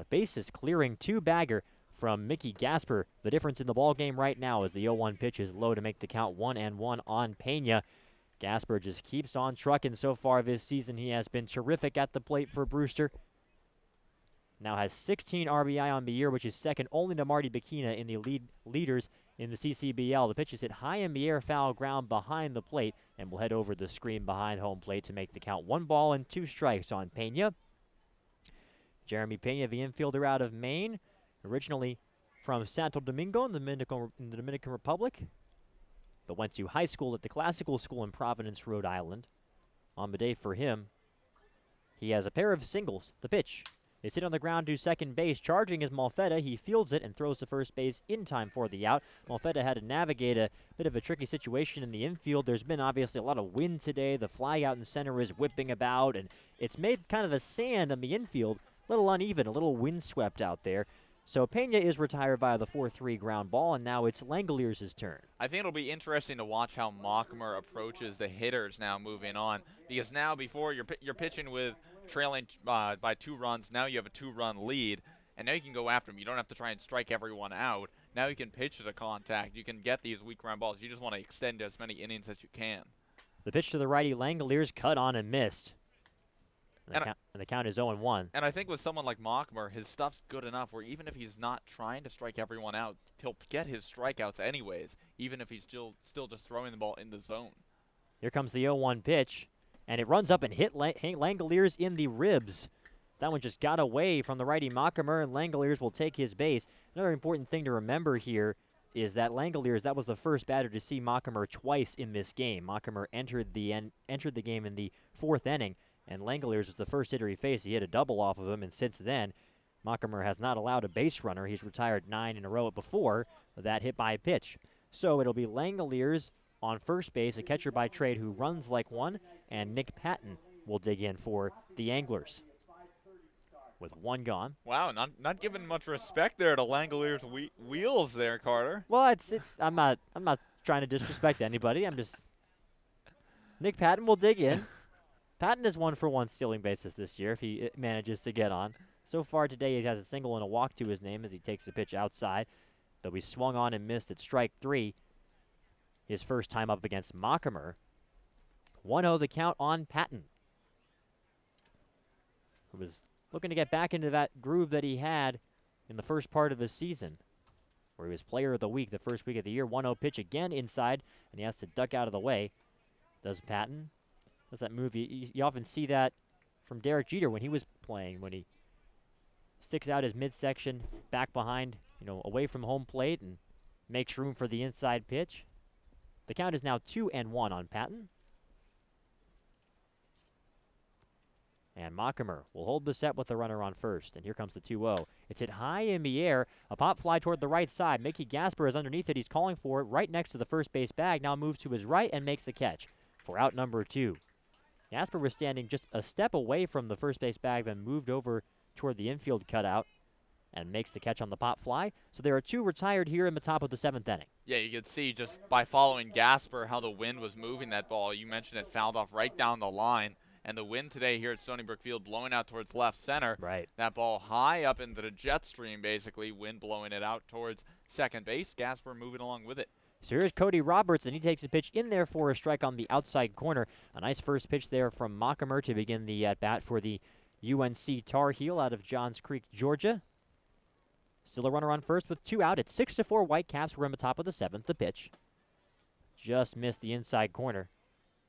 Bases clearing 2-bagger from Mickey Gasper. The difference in the ball game right now is the 0-1 pitch is low to make the count 1-1 on Pena. Gasper just keeps on trucking so far this season. He has been terrific at the plate for Brewster. Now has 16 RBI on the year, which is second only to Marty Bikina in the leaders in the CCBL. The pitch is hit high in the air, foul ground behind the plate, and will head over the screen behind home plate to make the count 1-2 strikes on Pena. Jeremy Pena, the infielder out of Maine, originally from Santo Domingo in the Dominican Republic, but went to high school at the Classical School in Providence, Rhode Island. On the day for him, he has a pair of singles. The pitch is hit on the ground to second base. Charging is Malfetta. He fields it and throws to first base in time for the out. Malfetta had to navigate a bit of a tricky situation in the infield. There's been obviously a lot of wind today. The flag out in center is whipping about, and it's made kind of the sand on the infield a little uneven, a little windswept out there. So Pena is retired by the 4-3 ground ball, and now it's Langoliers' turn. I think it'll be interesting to watch how Mockmer approaches the hitters now moving on, because now before you're pitching with trailing by 2 runs, now you have a 2-run lead, and now you can go after them. You don't have to try and strike everyone out. Now you can pitch to the contact. You can get these weak ground balls. You just want to extend as many innings as you can. The pitch to the righty, Langoliers cut on and missed. And the count is 0-1. And I think with someone like Mockmer, his stuff's good enough where even if he's not trying to strike everyone out, he'll get his strikeouts anyways, even if he's still just throwing the ball in the zone. Here comes the 0-1 pitch, and it runs up and hit Langoliers in the ribs. That one just got away from the righty Mockmer, and Langoliers will take his base. Another important thing to remember here is that Langoliers, that was the first batter to see Mockmer twice in this game. Mockmer entered the game in the 4th inning, and Langoliers was the first hitter he faced. He hit a double off of him, and since then, Mockmer has not allowed a base runner. He's retired 9 in a row before that hit by a pitch. So it'll be Langoliers on first base, a catcher by trade who runs like one, and Nick Patton will dig in for the Anglers. With 1 gone. Wow, not giving much respect there to Langoliers' wheels there, Carter. Well, I'm not trying to disrespect anybody. I'm just Nick Patton will dig in. Patton is 1-for-1 stealing bases this year if he manages to get on. So far today, he has a single and a walk to his name as he takes the pitch outside. Though he swung on and missed at strike 3 his first time up against Mockmer. 1-0 the count on Patton, who was looking to get back into that groove that he had in the first part of the season, where he was player of the week the first week of the year. 1-0 pitch again inside, and he has to duck out of the way. Does Patton. Does that move? You often see that from Derek Jeter when he was playing, when he sticks out his midsection back behind, away from home plate and makes room for the inside pitch. The count is now 2-1 on Patton. And Mockmer will hold the set with the runner on first. And here comes the 2-0. It's hit high in the air. A pop fly toward the right side. Mickey Gasper is underneath it. He's calling for it right next to the first base bag. Now moves to his right and makes the catch for out number 2. Gasper was standing just a step away from the first base bag, then moved over toward the infield cutout and makes the catch on the pop fly. So there are 2 retired here in the top of the 7th inning. Yeah, you could see just by following Gasper how the wind was moving that ball. You mentioned it fouled off right down the line. And the wind today here at Stony Brook Field blowing out towards left center. Right. That ball high up into the jet stream, basically. Wind blowing it out towards second base. Gasper moving along with it. So here's Cody Roberts, and he takes a pitch in there for a strike on the outside corner. A nice first pitch there from Mockmer to begin the at-bat for the UNC Tar Heel out of Johns Creek, Georgia. Still a runner on first with 2 out. It's 6-4 Whitecaps. We're in the top of the 7th. The pitch just missed the inside corner.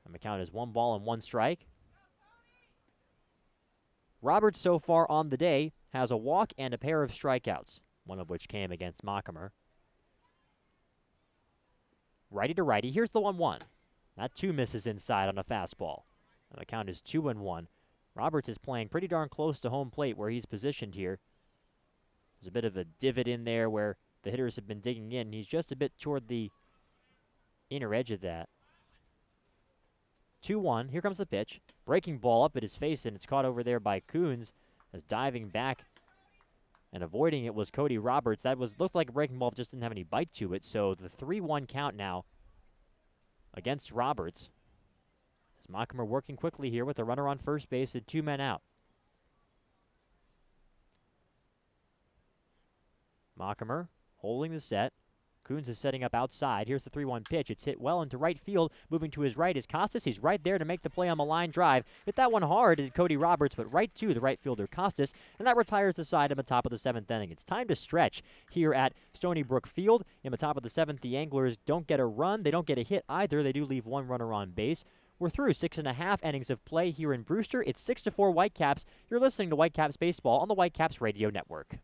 And the count is 1 ball and 1 strike. Roberts so far on the day has a walk and a pair of strikeouts, one of which came against Mockmer. Righty to righty. Here's the 1-1. That 2 misses inside on a fastball. And the count is 2-1. Roberts is playing pretty darn close to home plate where he's positioned here. There's a bit of a divot in there where the hitters have been digging in. He's just a bit toward the inner edge of that. 2-1. Here comes the pitch. Breaking ball up at his face, and it's caught over there by Coons as diving back and avoiding it was Cody Roberts. That looked like a breaking ball, just didn't have any bite to it. So the 3-1 count now against Roberts. As Mockmer working quickly here with a runner on first base and 2 men out. Mockmer holding the set. Coons is setting up outside. Here's the 3-1 pitch. It's hit well into right field. Moving to his right is Costas. He's right there to make the play on the line drive. Hit that one hard at Cody Roberts, but right to the right fielder Costas, and that retires the side in the top of the 7th inning. It's time to stretch here at Stony Brook Field. In the top of the 7th, the Anglers don't get a run. They don't get a hit either. They do leave 1 runner on base. We're through 6.5 innings of play here in Brewster. It's 6-4 Whitecaps. You're listening to Whitecaps Baseball on the Whitecaps Radio Network.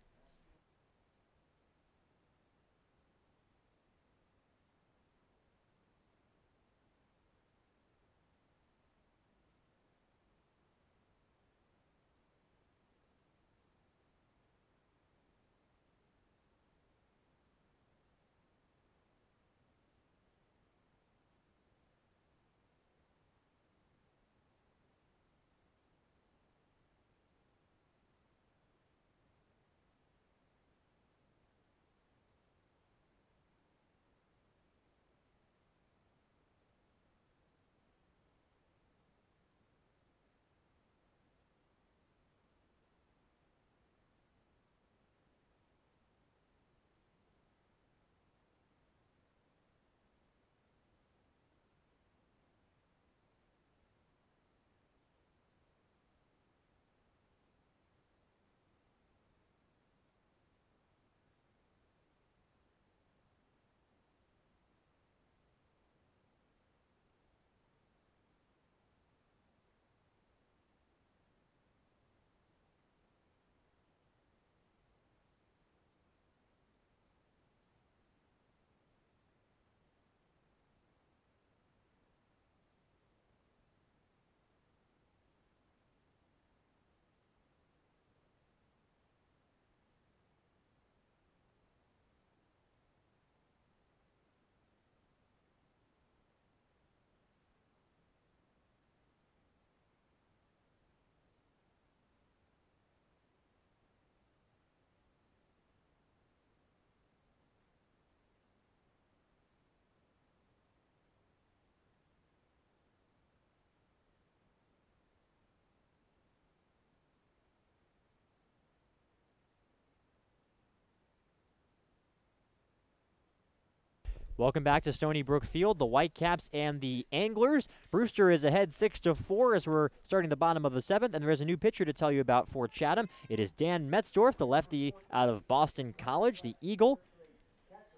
Welcome back to Stony Brook Field, the Whitecaps and the Anglers. Brewster is ahead 6-4 as we're starting the bottom of the 7th, and there is a new pitcher to tell you about for Chatham. It is Dan Metzdorf, the lefty out of Boston College, the Eagle,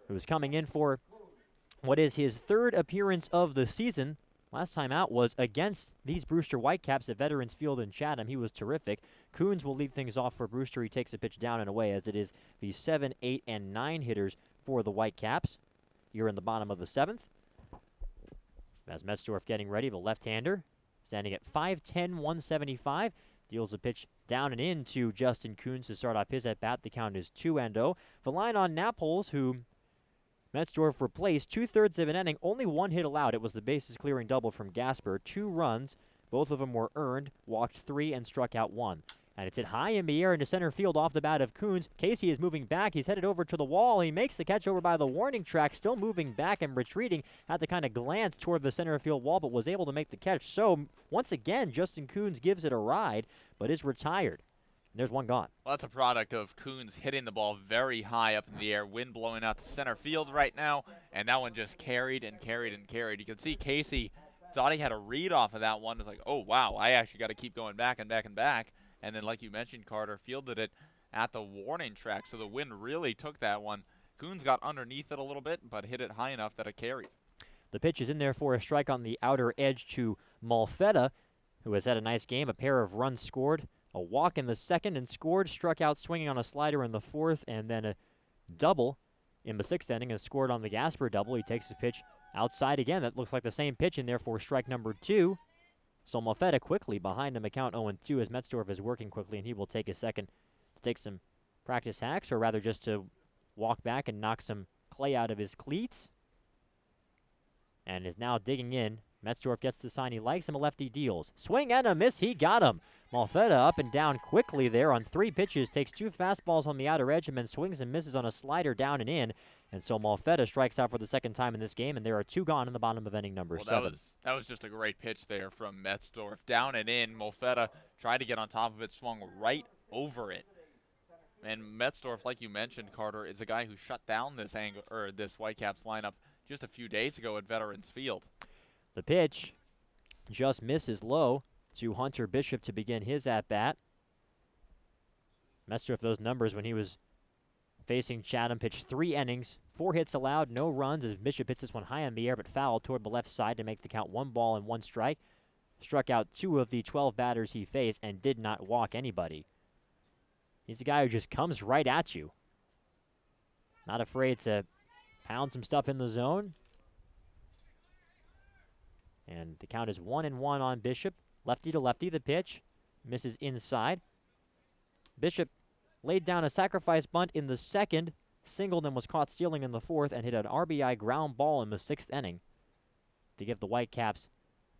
who's coming in for what is his 3rd appearance of the season. Last time out was against these Brewster Whitecaps at Veterans Field in Chatham. He was terrific. Coons will lead things off for Brewster. He takes a pitch down and away, as it is the 7, 8, and 9 hitters for the Whitecaps. You're in the bottom of the 7th. As Metzdorf getting ready, the left-hander, standing at 5'10", 175. Deals a pitch down and in to Justin Coons to start off his at-bat. The count is 2-0. The line on Naples, who Metzdorf replaced 2/3 of an inning, only 1 hit allowed. It was the bases-clearing double from Gasper. 2 runs, both of them were earned, walked 3 and struck out 1. And it's hit high in the air into center field off the bat of Coons. Casey is moving back. He's headed over to the wall. He makes the catch over by the warning track, still moving back and retreating. Had to kind of glance toward the center field wall, but was able to make the catch. So, once again, Justin Coons gives it a ride, but is retired. And there's 1 gone. Well, that's a product of Coons hitting the ball very high up in the air. Wind blowing out to center field right now, and that one just carried and carried and carried. You can see Casey thought he had a read off of that one. It was like, oh, wow, I actually got to keep going back and back and back. And then, like you mentioned, Carter fielded it at the warning track, so the wind really took that one. Coons got underneath it a little bit, but hit it high enough that it carried. The pitch is in there for a strike on the outer edge to Malfetta, who has had a nice game. A pair of runs scored, a walk in the 2nd and scored, struck out swinging on a slider in the 4th, and then a double in the 6th inning and scored on the Gasper double. He takes the pitch outside again. That looks like the same pitch in there for strike number 2. So Malfetta quickly behind him, account 0-2, as Metzdorf is working quickly, and he will take a second to take some practice hacks, or rather just to walk back and knock some clay out of his cleats. And is now digging in. Metzdorf gets the sign he likes him, a lefty deals. Swing and a miss, he got him. Malfetta up and down quickly there on 3 pitches, takes 2 fastballs on the outer edge, and then swings and misses on a slider down and in. And so Malfetta strikes out for the 2nd time in this game, and there are 2 gone in the bottom of inning number 7. That was just a great pitch there from Metzdorf. Down and in, Malfetta tried to get on top of it, swung right over it. And Metzdorf, like you mentioned, Carter, is a guy who shut down this this Whitecaps lineup just a few days ago at Veterans Field. The pitch just misses low to Hunter Bishop to begin his at-bat. Metzdorf, those numbers when he was facing Chatham, pitched 3 innings, 4 hits allowed, no runs, as Bishop hits this one high in the air but foul toward the left side to make the count 1 ball and 1 strike. Struck out 2 of the 12 batters he faced and did not walk anybody. He's a guy who just comes right at you. Not afraid to pound some stuff in the zone. And the count is 1-1 on Bishop. Lefty to lefty, the pitch misses inside. Bishop laid down a sacrifice bunt in the 2nd, singled and was caught stealing in the 4th, and hit an RBI ground ball in the 6th inning to give the Whitecaps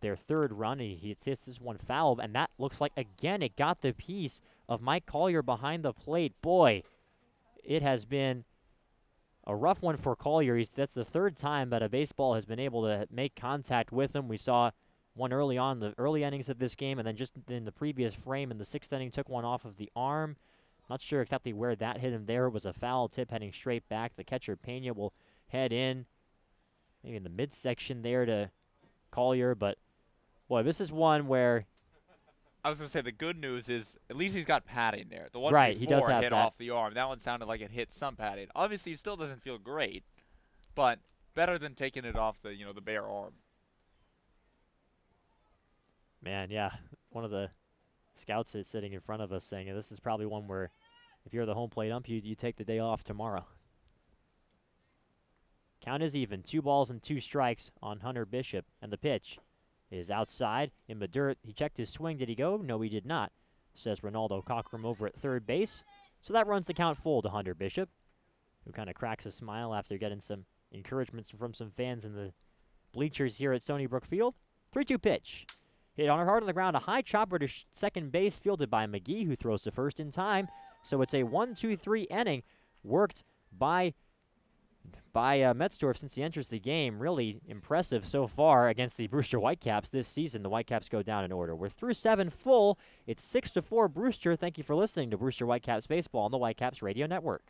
their 3rd run. He hits this one foul, and that looks like, again, it got the piece of Mike Collier behind the plate. Boy, it has been a rough one for Collier. That's the 3rd time that a baseball has been able to make contact with him. We saw one early on, the early innings of this game, and then just in the previous frame in the 6th inning, took one off of the arm. Not sure exactly where that hit him there. It was a foul tip heading straight back. The catcher, Pena, will head in, maybe in the midsection there to Collier. But, boy, this is one where... I was going to say, the good news is at least he's got padding there. The one right, before he does have hit that. off the arm. That one sounded like it hit some padding. Obviously, he still doesn't feel great, but better than taking it off the, the bare arm. Man, yeah. One of the scouts is sitting in front of us saying this is probably one where if you're the home plate ump, you take the day off tomorrow. Count is even. 2 balls and 2 strikes on Hunter Bishop. And the pitch is outside in the dirt. He checked his swing. Did he go? No, he did not, says Ronaldo Cockrum over at 3rd base. So that runs the count full to Hunter Bishop, who kind of cracks a smile after getting some encouragements from some fans in the bleachers here at Stony Brook Field. 3-2 pitch. Hit on hard on the ground, a high chopper to 2nd base, fielded by McGee, who throws to 1st in time. So it's a 1-2-3 inning worked by Metzdorf since he enters the game. Really impressive so far against the Brewster Whitecaps this season. The Whitecaps go down in order. We're through 7 full. It's 6-4 Brewster. Thank you for listening to Brewster Whitecaps Baseball on the Whitecaps Radio Network.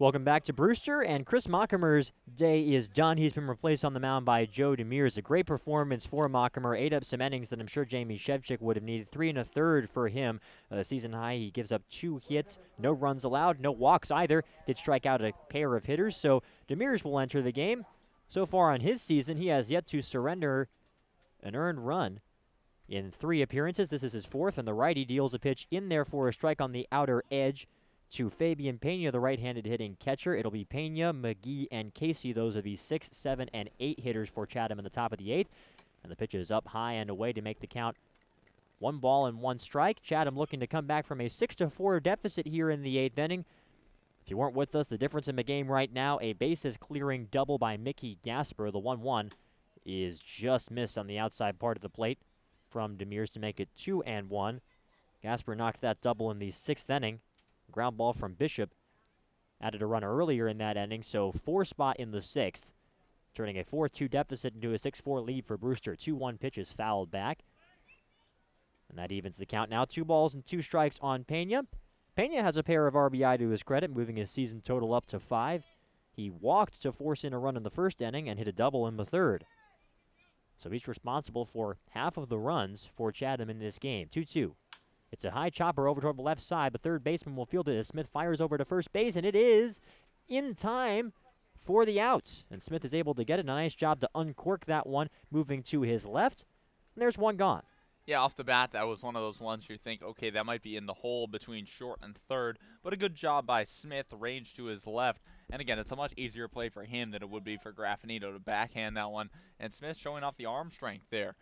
Welcome back to Brewster, and Chris Mockemer's day is done. He's been replaced on the mound by Joe Demers. A great performance for Mockemer. Ate up some innings that I'm sure Jamie Shevchik would have needed. 3 1/3 for him. Season high, he gives up 2 hits, no runs allowed, no walks either. Did strike out a pair of hitters, so Demers will enter the game. So far on his season, he has yet to surrender an earned run. In 3 appearances, this is his 4th, and the righty deals a pitch in there for a strike on the outer edge to Fabian Pena, the right-handed hitting catcher. It'll be Pena, McGee, and Casey. Those are the 6, 7, and 8 hitters for Chatham in the top of the 8th. And the pitch is up high and away to make the count 1 ball and 1 strike. Chatham looking to come back from a 6-4 deficit here in the 8th inning. If you weren't with us, the difference in the game right now, a bases-clearing double by Mickey Gasper. The 1-1 is just missed on the outside part of the plate from Demers to make it 2-1. Gasper knocked that double in the 6th inning. Ground ball from Bishop added a run earlier in that inning, so 4 spot in the 6th, turning a 4-2 deficit into a 6-4 lead for Brewster. 2-1 pitch is fouled back, and that evens the count now. 2 balls and 2 strikes on Pena. Pena has a pair of RBI to his credit, moving his season total up to 5. He walked to force in a run in the 1st inning and hit a double in the 3rd. So he's responsible for half of the runs for Chatham in this game. 2-2. It's a high chopper over toward the left side. The third baseman will field it as Smith fires over to first base, and it is in time for the out. And Smith is able to get it. A nice job to uncork that one, moving to his left. And there's one gone. Yeah, off the bat, that was one of those ones you think, okay, that might be in the hole between short and third, but a good job by Smith, range to his left. And again, it's a much easier play for him than it would be for Graffinito to backhand that one. And Smith showing off the arm strength there.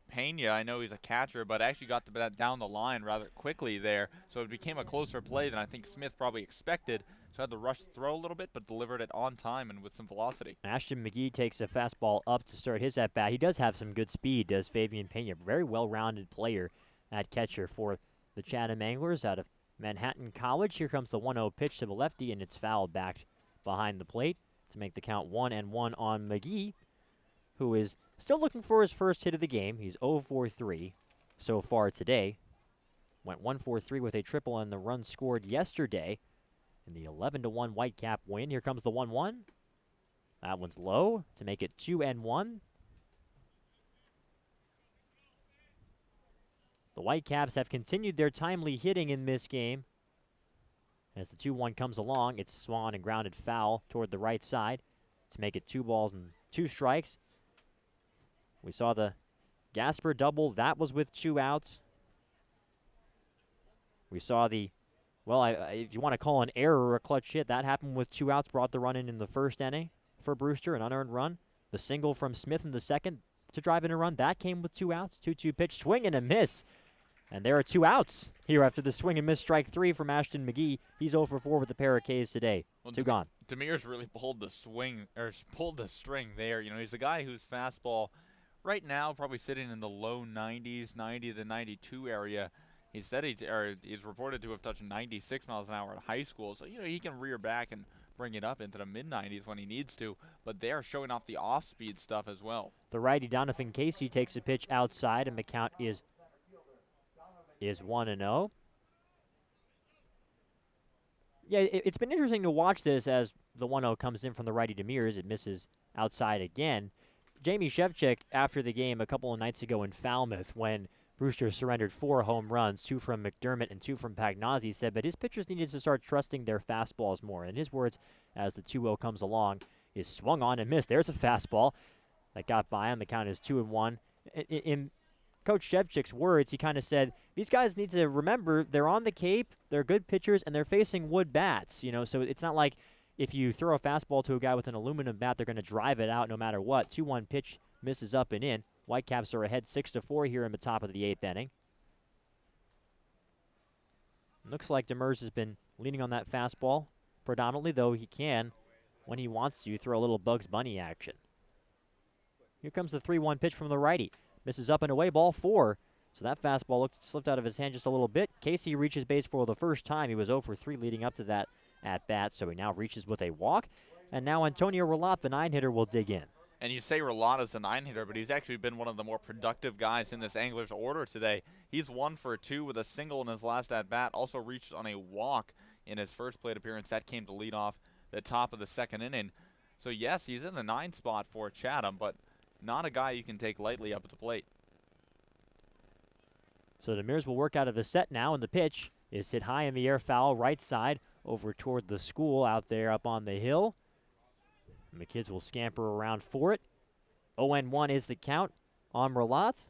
Pena, I know he's a catcher, but actually got that down the line rather quickly there, so it became a closer play than I think Smith probably expected. So had to rush the throw a little bit, but delivered it on time and with some velocity. Ashton McGee takes a fastball up to start his at-bat. He does have some good speed, does Fabian Pena. Very well-rounded player at catcher for the Chatham Anglers out of Manhattan College. Here comes the 1-0 pitch to the lefty, and it's fouled back behind the plate to make the count 1-1 on McGee, who is still looking for his first hit of the game. He's 0-for-3 so far today. Went 1-for-3 with a triple and the run scored yesterday in the 11-1 Whitecap win. Here comes the 1-1. That one's low to make it 2-1. The Whitecaps have continued their timely hitting in this game. As the 2-1 comes along, it's swung and grounded foul toward the right side to make it 2 balls and 2 strikes. We saw the Gasper double. That was with 2 outs. We saw the, well, if you want to call an error or a clutch hit, that happened with 2 outs, brought the run in the 1st inning for Brewster, an unearned run. The single from Smith in the 2nd to drive in a run, that came with 2 outs. 2-2 pitch, swing and a miss. And there are 2 outs here after the swing and miss strike 3 from Ashton McGee. He's 0-for-4 with a pair of Ks today. Well, 2 gone. Demers really pulled the swing, or pulled the string there. You know, he's a guy whose fastball right now probably sitting in the low 90s, 90 to 92 area. He said he's reported to have touched 96 miles an hour in high school. So, you know, he can rear back and bring it up into the mid-90s when he needs to. But they are showing off the off-speed stuff as well. The righty Donovan Casey takes a pitch outside, and the count is 1-0. Yeah, it's been interesting to watch this as the 1-0 comes in from the righty Demers. It misses outside again. Jamie Shevchik, after the game a couple of nights ago in Falmouth, when Brewster surrendered 4 home runs, 2 from McDermott and 2 from Pagnazzi, said, but his pitchers needed to start trusting their fastballs more. In his words, as the 2-0 comes along, is swung on and missed. There's a fastball that got by him. The count is 2-1. In Coach Shevchik's words, he kind of said, these guys need to remember they're on the Cape, they're good pitchers, and they're facing wood bats. You know, so it's not like if you throw a fastball to a guy with an aluminum bat, they're going to drive it out no matter what. 2-1 pitch misses up and in. Whitecaps are ahead 6-4 here in the top of the 8th inning. Looks like Demers has been leaning on that fastball predominantly, though he can, when he wants to, throw a little Bugs Bunny action. Here comes the 3-1 pitch from the righty. Misses up and away, ball 4. So that fastball slipped out of his hand just a little bit. Casey reaches base for the first time. He was 0-for-3 leading up to that at-bat, so he now reaches with a walk. And now Antonio Relat, the 9-hitter, will dig in. And you say Relat is the 9-hitter, but he's actually been one of the more productive guys in this Anglers order today. He's 1-for-2 with a single in his last at-bat, also reached on a walk. in his first plate appearance. That came to lead off the top of the second inning. So yes, he's in the 9 spot for Chatham, but not a guy you can take lightly up at the plate. So Demirs will work out of the set now, and the pitch is hit high in the air, foul right side over toward the school out there up on the hill. And the kids will scamper around for it. 0-1 is the count on Relat.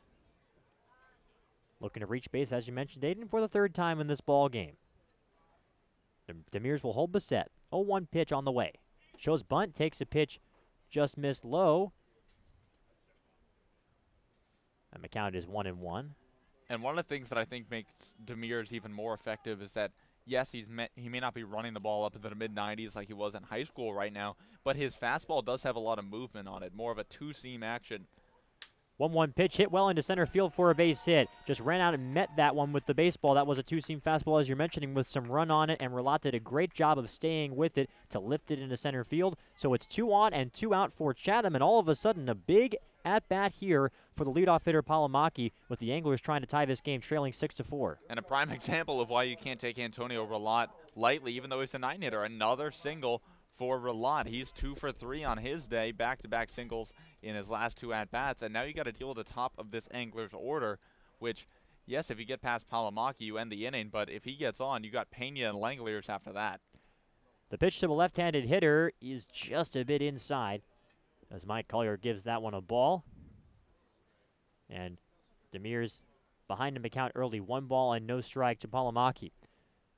Looking to reach base, as you mentioned, Aiden, for the 3rd time in this ball game. Demirs will hold the set. 0-1 pitch on the way. Shows bunt, takes a pitch, just missed low. And the count is 1-1. And one of the things that I think makes Demirs even more effective is that, yes, he may not be running the ball up into the mid-90s like he was in high school right now, but his fastball does have a lot of movement on it, more of a two-seam action. 1-1 pitch hit well into center field for a base hit. Just ran out and met that one with the baseball. That was a two-seam fastball, as you're mentioning, with some run on it, and Relat did a great job of staying with it to lift it into center field. So it's 2 on and 2 out for Chatham, and all of a sudden a big at-bat here for the leadoff hitter Palomaki, with the Anglers trying to tie this game trailing 6-4. And a prime example of why you can't take Antonio Relat lightly, even though he's a 9-hitter. Another single for Relat. He's 2 for 3 on his day, back-to-back singles in his last 2 at-bats. And now you got to deal with the top of this Anglers order, which, yes, if you get past Palomaki, you end the inning. But if he gets on, you got Pena and Langoliers after that. The pitch to the left-handed hitter is just a bit inside, as Mike Collier gives that one a ball. And Demirs behind him account early, 1 ball and no strike to Palomaki.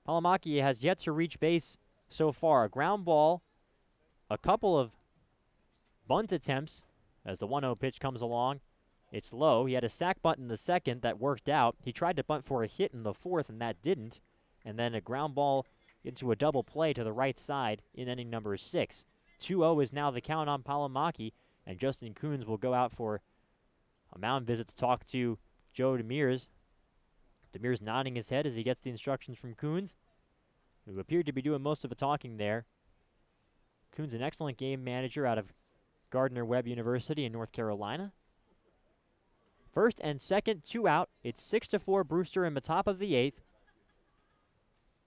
Palomaki has yet to reach base so far. A ground ball, a couple of bunt attempts as the 1-0 pitch comes along. It's low. He had a sac bunt in the second that worked out. He tried to bunt for a hit in the 4th, and that didn't. And then a ground ball into a double play to the right side in inning number 6. 2-0 is now the count on Palomaki, and Justin Coons will go out for a mound visit to talk to Joe Demirs. Demirs nodding his head as he gets the instructions from Coons, who appeared to be doing most of the talking there. Coons, an excellent game manager out of Gardner-Webb University in North Carolina. First and second, 2 out. It's 6-4 Brewster in the top of the 8th.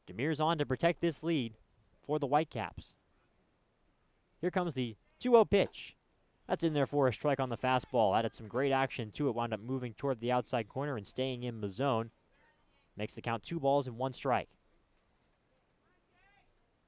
Demirs on to protect this lead for the Whitecaps. Here comes the 2-0 pitch. That's in there for a strike on the fastball. Added some great action to it. Wound up moving toward the outside corner and staying in the zone. Makes the count 2 balls and 1 strike.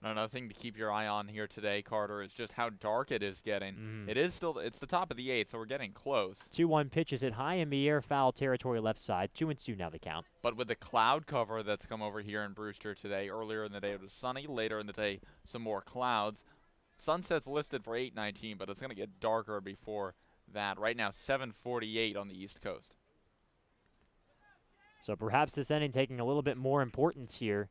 Another thing to keep your eye on here today, Carter, is just how dark it is getting. It's the top of the 8th, so we're getting close. 2-1 pitch is hit high in the air, foul territory left side. 2-2 now the count. But with the cloud cover that's come over here in Brewster today, earlier in the day it was sunny, later in the day some more clouds. Sunset's listed for 8:19, but it's going to get darker before that. Right now, 7:48 on the East Coast. So perhaps this inning taking a little bit more importance here.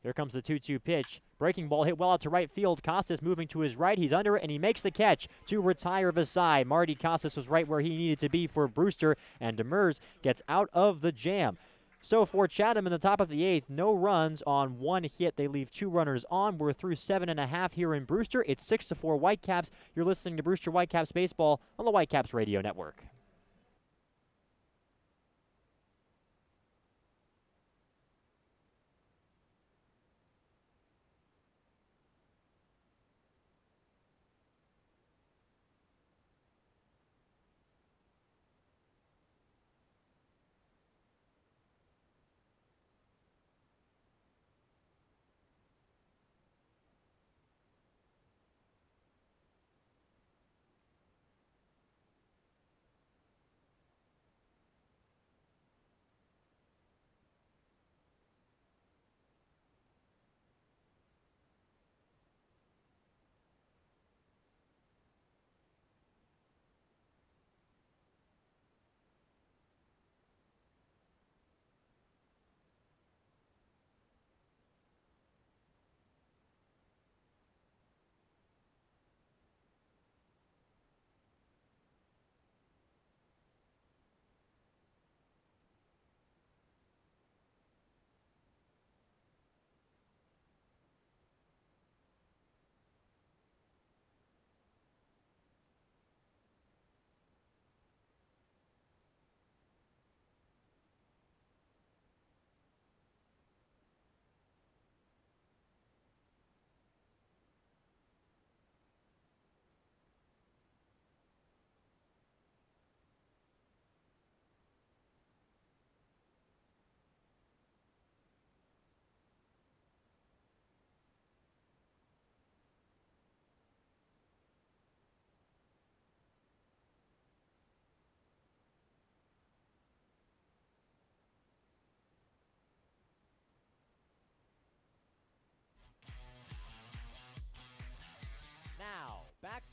Here comes the 2-2 pitch. Breaking ball hit well out to right field. Costas moving to his right. He's under it, and he makes the catch to retire the side. Marty Costas was right where he needed to be for Brewster, and Demirs gets out of the jam. So for Chatham in the top of the 8th, no runs on 1 hit. They leave 2 runners on. We're through 7.5 here in Brewster. It's 6-4 Whitecaps. You're listening to Brewster Whitecaps Baseball on the Whitecaps Radio Network.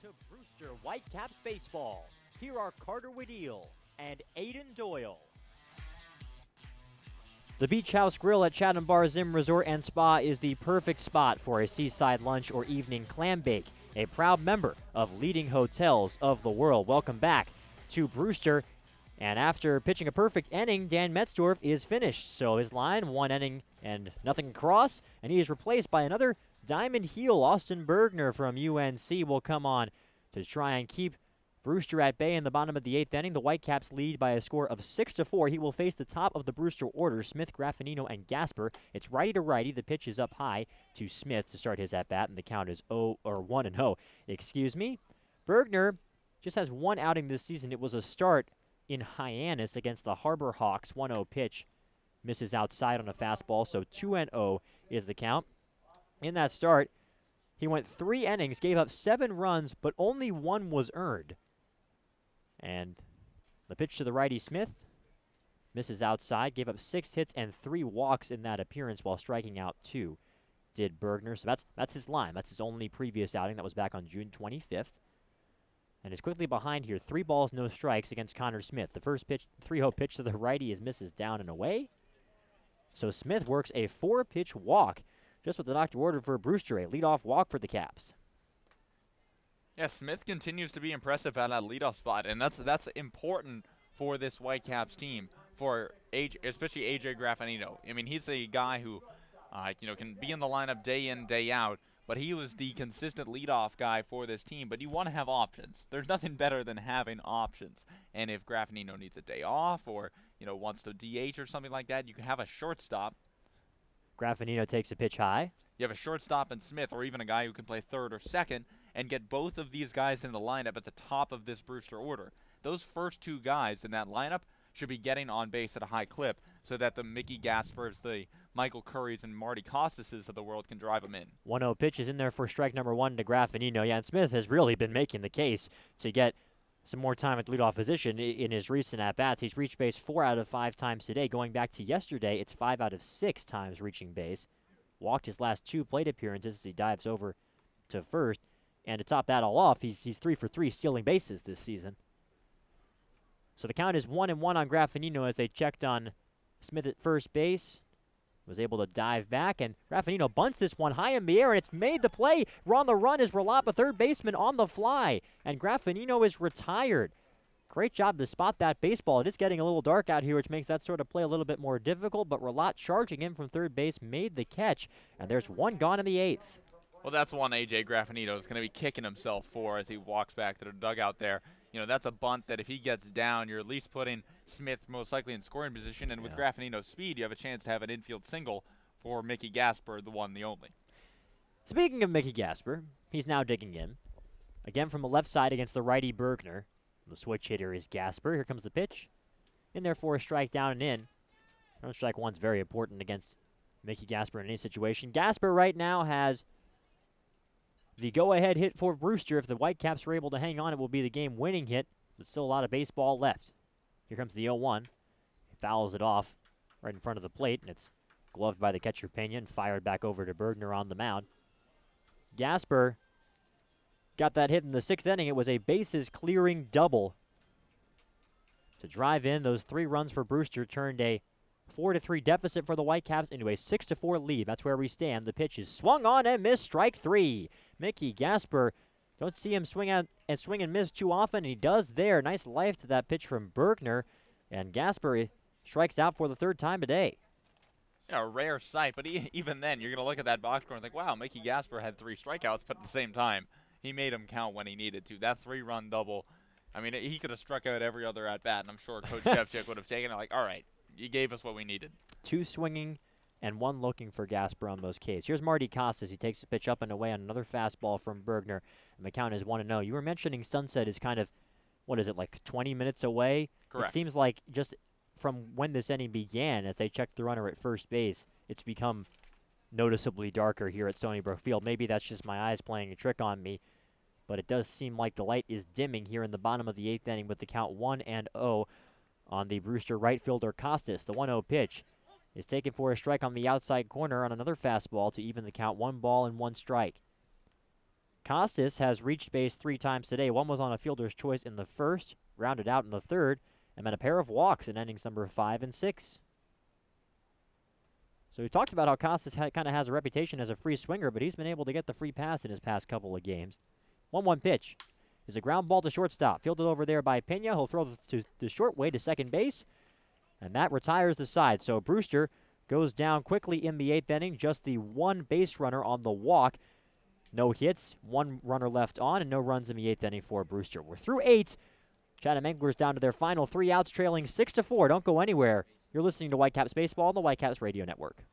to Brewster Whitecaps baseball. Here are Carter Wedeel and Aiden Doyle. The Beach House Grill at Chatham Bar Zim Resort and Spa is the perfect spot for a seaside lunch or evening clam bake, a proud member of leading hotels of the world. Welcome back to Brewster. And after pitching a perfect inning, Dan Metzdorf is finished. So his line, 1 inning and nothing across, and he is replaced by another diamond heel. Austin Bergner from UNC will come on to try and keep Brewster at bay in the bottom of the 8th inning. The Whitecaps lead by a score of 6-4. He will face the top of the Brewster order, Smith, Graffinino, and Gasper. It's righty to righty. The pitch is up high to Smith to start his at-bat, and the count is 1-0. Excuse me. Bergner just has 1 outing this season. It was a start in Hyannis against the Harbor Hawks. 1-0 pitch misses outside on a fastball, so 2-0 is the count. In that start, he went 3 innings, gave up 7 runs, but only 1 was earned. And the pitch to the righty, Smith, misses outside, gave up 6 hits and 3 walks in that appearance while striking out 2, did Bergner. So that's his line. That's his only previous outing. That was back on June 25th. And is quickly behind here. 3 balls, no strikes against Connor Smith. The first pitch, 3-0 pitch to the righty is misses down and away. So Smith works a 4-pitch walk, just what the doctor ordered for Brewster, a leadoff walk for the Caps. Yeah, Smith continues to be impressive at that leadoff spot, and that's important for this Whitecaps team, for especially AJ Graffinino. I mean, he's a guy who, can be in the lineup day in, day out, but he was the consistent leadoff guy for this team. But you want to have options. There's nothing better than having options. And if Graffinino needs a day off or wants to DH or something like that, you can have a shortstop. Graffinino takes a pitch high. You have a shortstop in Smith, or even a guy who can play third or second, and get both of these guys in the lineup at the top of this Brewster order. Those first 2 guys in that lineup should be getting on base at a high clip so that the Mickey Gaspers, the Michael Currys, and Marty Costases of the world can drive them in. 1-0 pitch is in there for strike number 1 to Graffinino. Yeah, and Smith has really been making the case to get some more time at leadoff position in his recent at-bats. He's reached base 4 out of 5 times today. Going back to yesterday, it's 5 out of 6 times reaching base. Walked his last 2 plate appearances as he dives over to first. And to top that all off, he's 3 for 3 stealing bases this season. So the count is 1-1 on Graffinino as they checked on Smith at first base. Was able to dive back, and Graffinino bunts this one high in the air, and it's made the play. On the run is Ralapa, third baseman, on the fly, and Graffinino is retired. Great job to spot that baseball. It is getting a little dark out here, which makes that sort of play a little bit more difficult, but Ralat charging in from third base made the catch, and there's 1 gone in the 8th. Well, that's one AJ Graffinino is going to be kicking himself for as he walks back to the dugout there. That's a bunt that if he gets down, you're at least putting Smith most likely in scoring position. And with Graffinino's speed, you have a chance to have an infield single for Mickey Gasper, the one, the only. Speaking of Mickey Gasper, he's now digging in. Again from the left side against the righty Bergner. The switch hitter is Gasper. Here comes the pitch. In there for a strike down and in. Strike 1's very important against Mickey Gasper in any situation. Gasper right now has the go-ahead hit for Brewster. If the Whitecaps are able to hang on, it will be the game-winning hit, but still a lot of baseball left. Here comes the 0-1. He fouls it off right in front of the plate, and it's gloved by the catcher Pena and fired back over to Bergner on the mound. Gasper got that hit in the 6th inning. It was a bases-clearing double to drive in. Those 3 runs for Brewster turned a 4-3 deficit for the Whitecaps into a 6-4 lead. That's where we stand. The pitch is swung on and missed. Strike 3. Mickey Gasper, don't see him swing out and swing and miss too often, and he does there. Nice life to that pitch from Bergner, and Gasper strikes out for the 3rd time today. Yeah, a rare sight, but even then, you're going to look at that box score and think, wow, Mickey Gasper had 3 strikeouts, but at the same time, he made them count when he needed to. That 3-run double, I mean, he could have struck out every other at-bat, and I'm sure Coach Shevchik would have taken it like, all right, you gave us what we needed. 2 swinging and 1 looking for Gasper on those Ks. Here's Marty Costas. He takes the pitch up and away on another fastball from Bergner, and the count is 1-0. You were mentioning Sunset is kind of, what is it, like 20 minutes away? Correct. It seems like just from when this inning began, as they checked the runner at first base, it's become noticeably darker here at Stony Brook Field. Maybe that's just my eyes playing a trick on me, but it does seem like the light is dimming here in the bottom of the 8th inning with the count 1-0 on the Brewster right fielder Costas. The 1-0 pitch is taken for a strike on the outside corner on another fastball to even the count. 1 ball and 1 strike. Costas has reached base 3 times today. One was on a fielder's choice in the first, grounded out in the third, and then a pair of walks in innings number 5 and 6. So we talked about how Costas kind of has a reputation as a free swinger, but he's been able to get the free pass in his past couple of games. 1-1 pitch is a ground ball to shortstop. Fielded over there by Pena. He'll throw to the short way to second base, and that retires the side. So Brewster goes down quickly in the 8th inning. Just the one base runner on the walk. No hits, 1 runner left on, and no runs in the 8th inning for Brewster. We're through 8. Chatham Anglers down to their final 3 outs, trailing 6-4. Don't go anywhere. You're listening to Whitecaps Baseball on the Whitecaps Radio Network.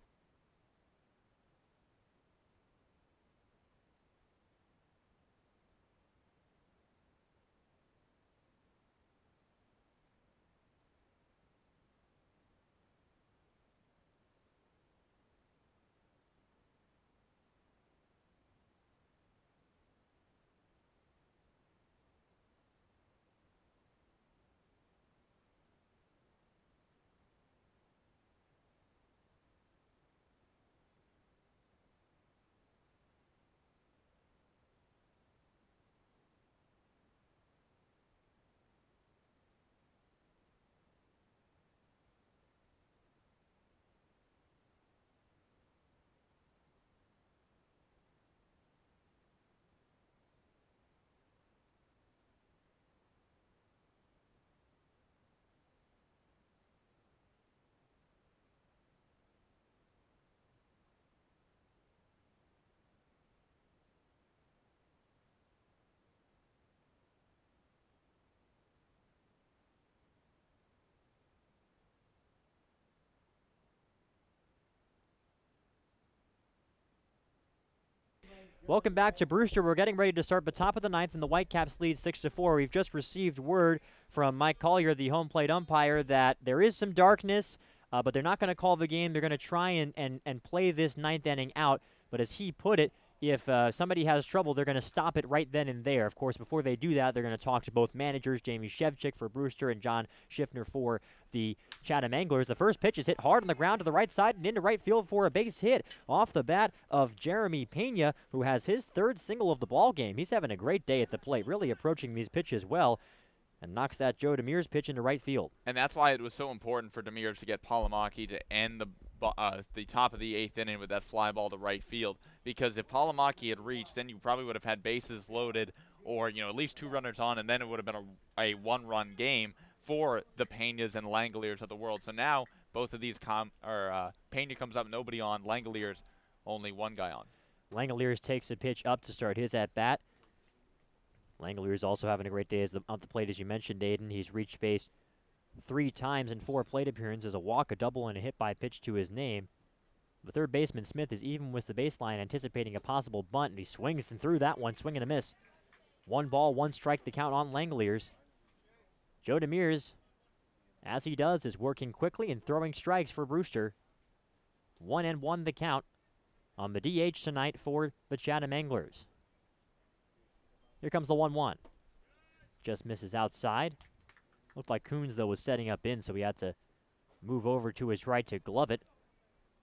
Welcome back to Brewster. We're getting ready to start the top of the 9th, and the Whitecaps lead 6-4. We've just received word from Mike Collier, the home plate umpire, that there is some darkness, but they're not going to call the game. They're going to try and play this 9th inning out. But as he put it, if somebody has trouble, they're going to stop it right then and there. Of course, before they do that, they're going to talk to both managers, Jamie Shevchik for Brewster and John Schiffner for the Chatham Anglers. The first pitch is hit hard on the ground to the right side and into right field for a base hit off the bat of Jeremy Pena, who has his 3rd single of the ball game. He's having a great day at the plate, really approaching these pitches well, and knocks that Joe Demers pitch into right field. And that's why it was so important for Demers to get Palomaki to end the top of the 8th inning with that fly ball to right field, because if Palomaki had reached, then you probably would have had bases loaded, or at least 2 runners on, and then it would have been a 1-run game for the Peñas and Langoliers of the world. So now both of these Pena comes up, nobody on. Langoliers, only 1 guy on. Langoliers takes a pitch up to start his at bat. Langoliers also having a great day on the plate, as you mentioned, Aiden. He's reached base 3 times in 4 plate appearances, a walk, a double, and a hit by pitch to his name. The third baseman, Smith, is even with the baseline, anticipating a possible bunt, and he swings and through that one, swing and a miss. 1 ball, 1 strike, the count on Langoliers. Joe Demers, as he does, is working quickly and throwing strikes for Brewster. 1-1 the count on the DH tonight for the Chatham Anglers. Here comes the 1-1. Just misses outside. Looked like Coons, though, was setting up in, so he had to move over to his right to glove it.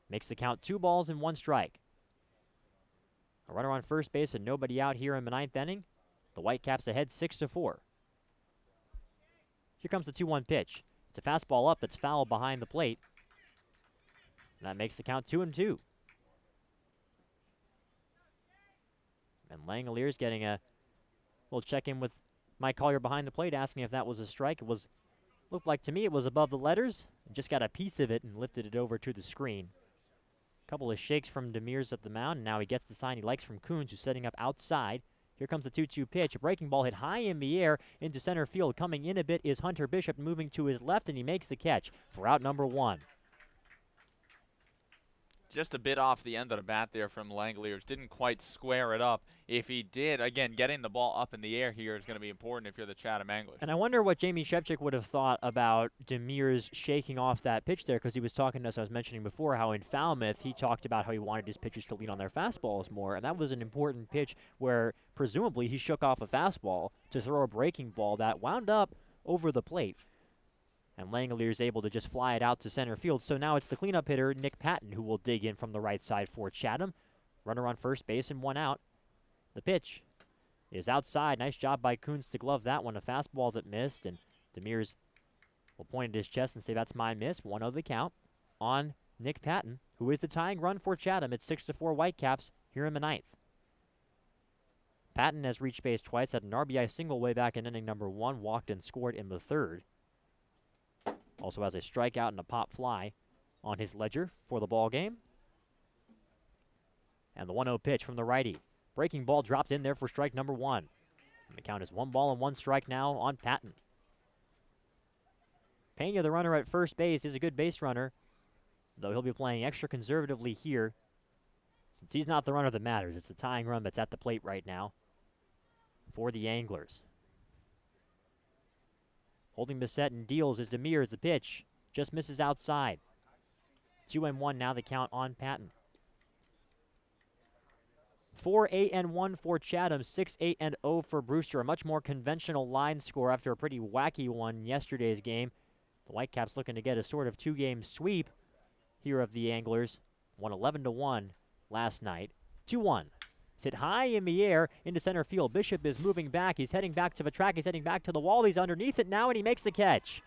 Makes the count 2 balls and 1 strike. A runner on first base and nobody out here in the 9th inning. The Whitecaps ahead 6-4. Here comes the 2-1 pitch. It's a fastball up that's foul behind the plate. And that makes the count 2-2. And Langoliers getting a little check-in with Mike Collier behind the plate, asking if that was a strike. Looked like to me it was above the letters. And just got a piece of it and lifted it over to the screen. Couple of shakes from Demers at the mound, and now he gets the sign he likes from Coons, who's setting up outside. Here comes the 2-2 pitch. A breaking ball hit high in the air into center field. Coming in a bit is Hunter Bishop, moving to his left, and he makes the catch for out number 1. Just a bit off the end of the bat there from Langoliers. Didn't quite square it up. If he did, again, getting the ball up in the air here is going to be important if you're the Chatham Anglers. And I wonder what Jamie Shevchik would have thought about Demers shaking off that pitch there, because he was talking, as I was mentioning before, how in Falmouth he talked about how he wanted his pitchers to lean on their fastballs more, and that was an important pitch where presumably he shook off a fastball to throw a breaking ball that wound up over the plate. And Langoliers able to just fly it out to center field. So now it's the cleanup hitter, Nick Patton, who will dig in from the right side for Chatham. Runner on first base and 1 out. The pitch is outside. Nice job by Coons to glove that one. A fastball that missed, and Demers will point at his chest and say, that's my miss. 1-0 the count on Nick Patton, who is the tying run for Chatham. It's 6-4 Whitecaps here in the 9th. Patton has reached base twice, had an RBI single way back in inning number 1, walked and scored in the 3rd. Also has a strikeout and a pop fly on his ledger for the ball game. And the 1-0 pitch from the righty. Breaking ball dropped in there for strike number 1. And the count is 1 ball and 1 strike now on Patton. Pena, the runner at first base, is a good base runner, though he'll be playing extra conservatively here, since he's not the runner that matters. It's the tying run that's at the plate right now for the Anglers. Holding the set and deals is Demers. The pitch just misses outside. 2-1 now the count on Patton. 4-8-1 for Chatham, 6-8-0 for Brewster. A much more conventional line score after a pretty wacky one yesterday's game. The Whitecaps looking to get a sort of 2-game sweep here of the Anglers. Won 11-1 last night. 2-1. It's hit high in the air into center field. Bishop is moving back. He's heading back to the track. He's heading back to the wall. He's underneath it now, and he makes the catch.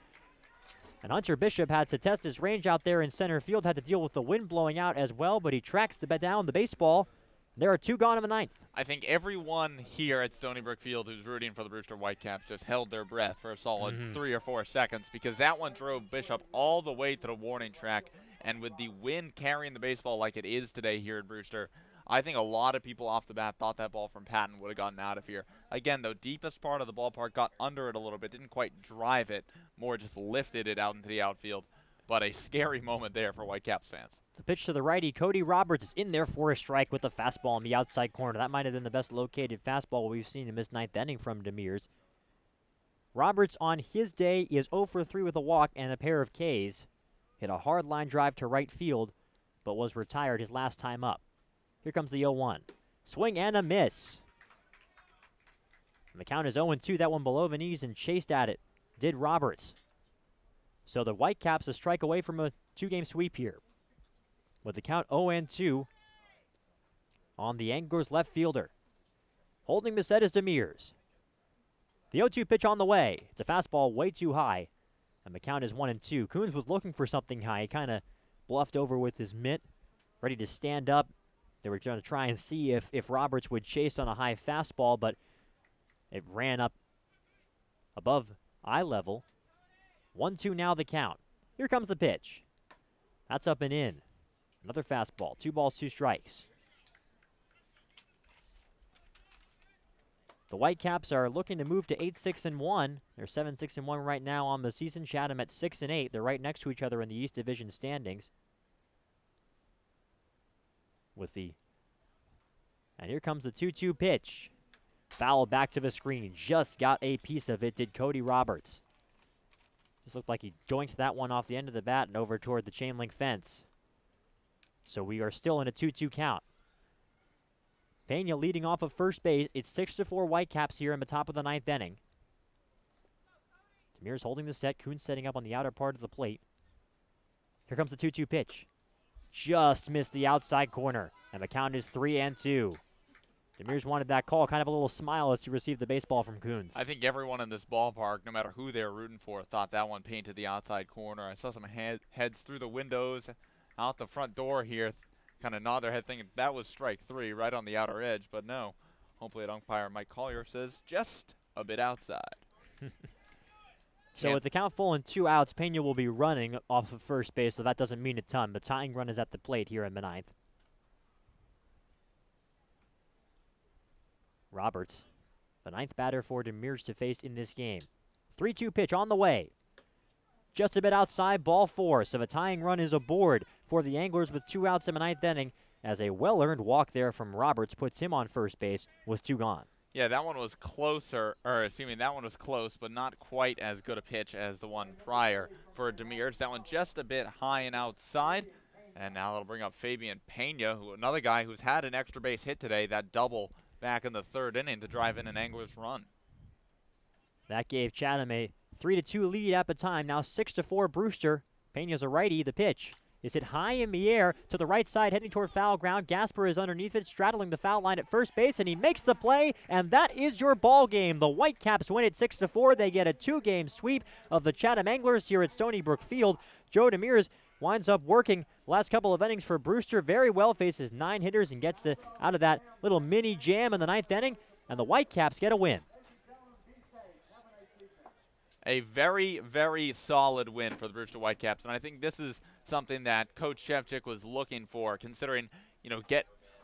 And Hunter Bishop had to test his range out there in center field. Had to deal with the wind blowing out as well, but he tracks down the baseball. There are 2 gone in the 9th. I think everyone here at Stony Brook Field who's rooting for the Brewster Whitecaps just held their breath for a solid 3 or 4 seconds, because that one drove Bishop all the way to the warning track. And with the wind carrying the baseball like it is today here at Brewster, I think a lot of people off the bat thought that ball from Patton would have gotten out of here. Again, though, deepest part of the ballpark, got under it a little bit, didn't quite drive it, more just lifted it out into the outfield. But a scary moment there for Whitecaps fans. The pitch to the righty, Cody Roberts is in there for a strike with a fastball in the outside corner. That might have been the best located fastball we've seen in this 9th inning from Demers. Roberts on his day is 0 for 3 with a walk and a pair of Ks. Hit a hard line drive to right field, but was retired his last time up. Here comes the 0-1. Swing and a miss. And the count is 0-2. That one below the knees and chased at it. Did Roberts. So the Whitecaps a strike away from a 2-game sweep here. With the count 0-2 on the Anglers left fielder. Holding the set is Demers. The 0-2 pitch on the way. It's a fastball way too high. And the count is 1-2. Coons was looking for something high. He kind of bluffed over with his mitt, ready to stand up. They were going to try and see if Roberts would chase on a high fastball, but it ran up above eye level. 1-2 now the count. Here comes the pitch. That's up and in. Another fastball. 2 balls, 2 strikes. The Whitecaps are looking to move to 8-6-1. They're 7-6-1 right now on the season. Chatham at 6-8. They're right next to each other in the East Division standings. And here comes the 2-2 pitch. Foul back to the screen. Just got a piece of it, did Cody Roberts. Just looked like he joinked that one off the end of the bat and over toward the chain link fence. So we are still in a 2-2 count. Pena leading off of first base. It's 6-4 Whitecaps here in the top of the 9th inning. Demers holding the set. Coons setting up on the outer part of the plate. Here comes the 2-2 pitch. Just missed the outside corner. And the count is 3-2. Demers wanted that call. Kind of a little smile as he received the baseball from Coons. I think everyone in this ballpark, no matter who they were rooting for, thought that one painted the outside corner. I saw some heads through the windows out the front door here, kind of nod their head thinking that was strike 3 right on the outer edge, but no. Hopefully umpire Mike Collier says just a bit outside. So with the count full and 2 outs, Pena will be running off of first base, so that doesn't mean a ton. The tying run is at the plate here in the 9th. Roberts, the 9th batter for Demers to face in this game. 3-2 pitch on the way. Just a bit outside, ball 4. So the tying run is aboard for the Anglers with 2 outs in the 9th inning, as a well-earned walk there from Roberts puts him on first base with 2 gone. Yeah, that one was closer, that one was close, but not quite as good a pitch as the one prior for Demers. That one just a bit high and outside. And now it'll bring up Fabian Pena, another guy who's had an extra base hit today, that double back in the 3rd inning to drive in an Anglers run. That gave Chatham a 3-2 lead at the time. Now 6-4 Brewster. Pena's a righty. The pitch is hit high in the air to the right side, heading toward foul ground. Gasper is underneath it, straddling the foul line at first base, and he makes the play, and that is your ball game. The Whitecaps win it 6-4. They get a 2-game sweep of the Chatham Anglers here at Stony Brook Field. Joe Demers winds up working last couple of innings for Brewster very well, faces 9 hitters and gets out of that little mini jam in the 9th inning, and the Whitecaps get a win. A very, very solid win for the Brewster Whitecaps, and I think this is something that Coach Shevchik was looking for, considering,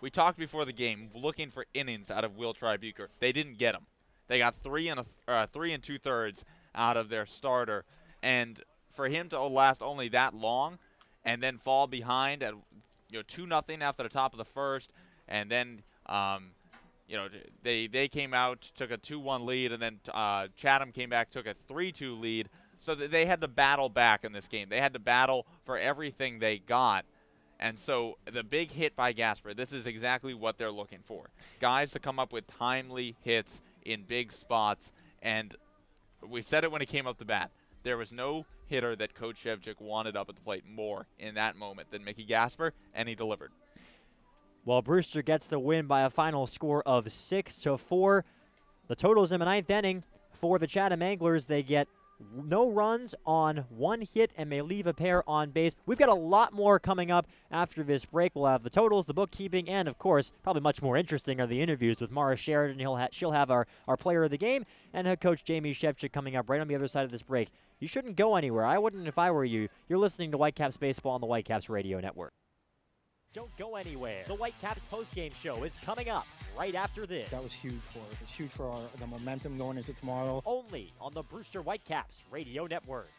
we talked before the game, looking for innings out of Will Tribuker. They didn't get them. They got 3 and 2/3 out of their starter, and for him to last only that long and then fall behind at 2-0 after the top of the first, and then they came out, took a 2-1 lead, and then Chatham came back, took a 3-2 lead. So that they had to battle back in this game. They had to battle for everything they got. And so the big hit by Gasper, this is exactly what they're looking for. Guys to come up with timely hits in big spots. And we said it when he came up to bat. There was no hitter that Coach Shevchik wanted up at the plate more in that moment than Mickey Gasper, and he delivered. Well, Brewster gets the win by a final score of 6-4. The totals in the 9th inning for the Chatham Anglers, they get no runs on 1 hit, and may leave a pair on base. We've got a lot more coming up after this break. We'll have the totals, the bookkeeping, and, of course, probably much more interesting are the interviews with Mara Sheridan. She'll have our player of the game, and head coach Jamie Shevchik coming up right on the other side of this break. You shouldn't go anywhere. I wouldn't if I were you. You're listening to Whitecaps Baseball on the Whitecaps Radio Network. Don't go anywhere. The Whitecaps postgame show is coming up right after this. That was huge for us. It's huge for the momentum going into tomorrow. Only on the Brewster Whitecaps Radio Network.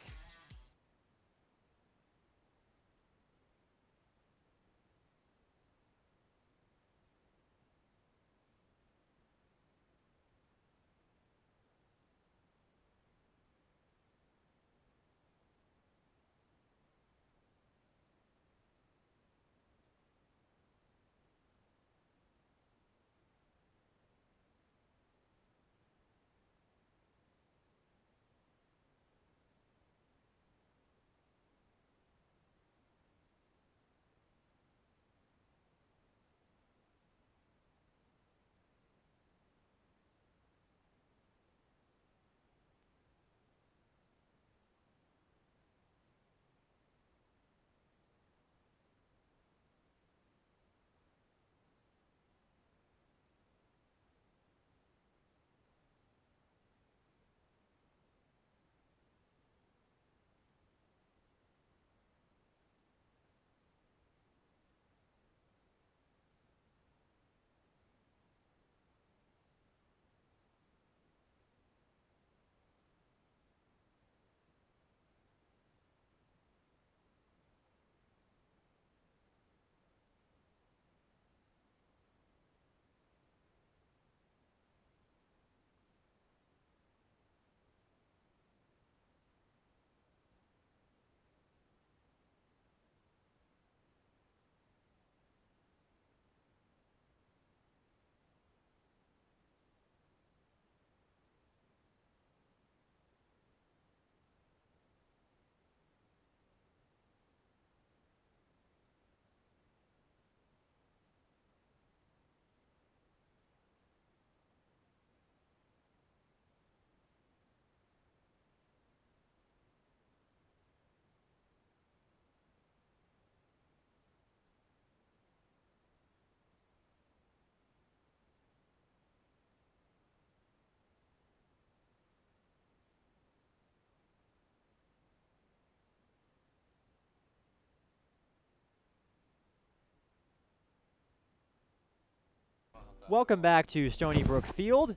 Welcome back to Stony Brook Field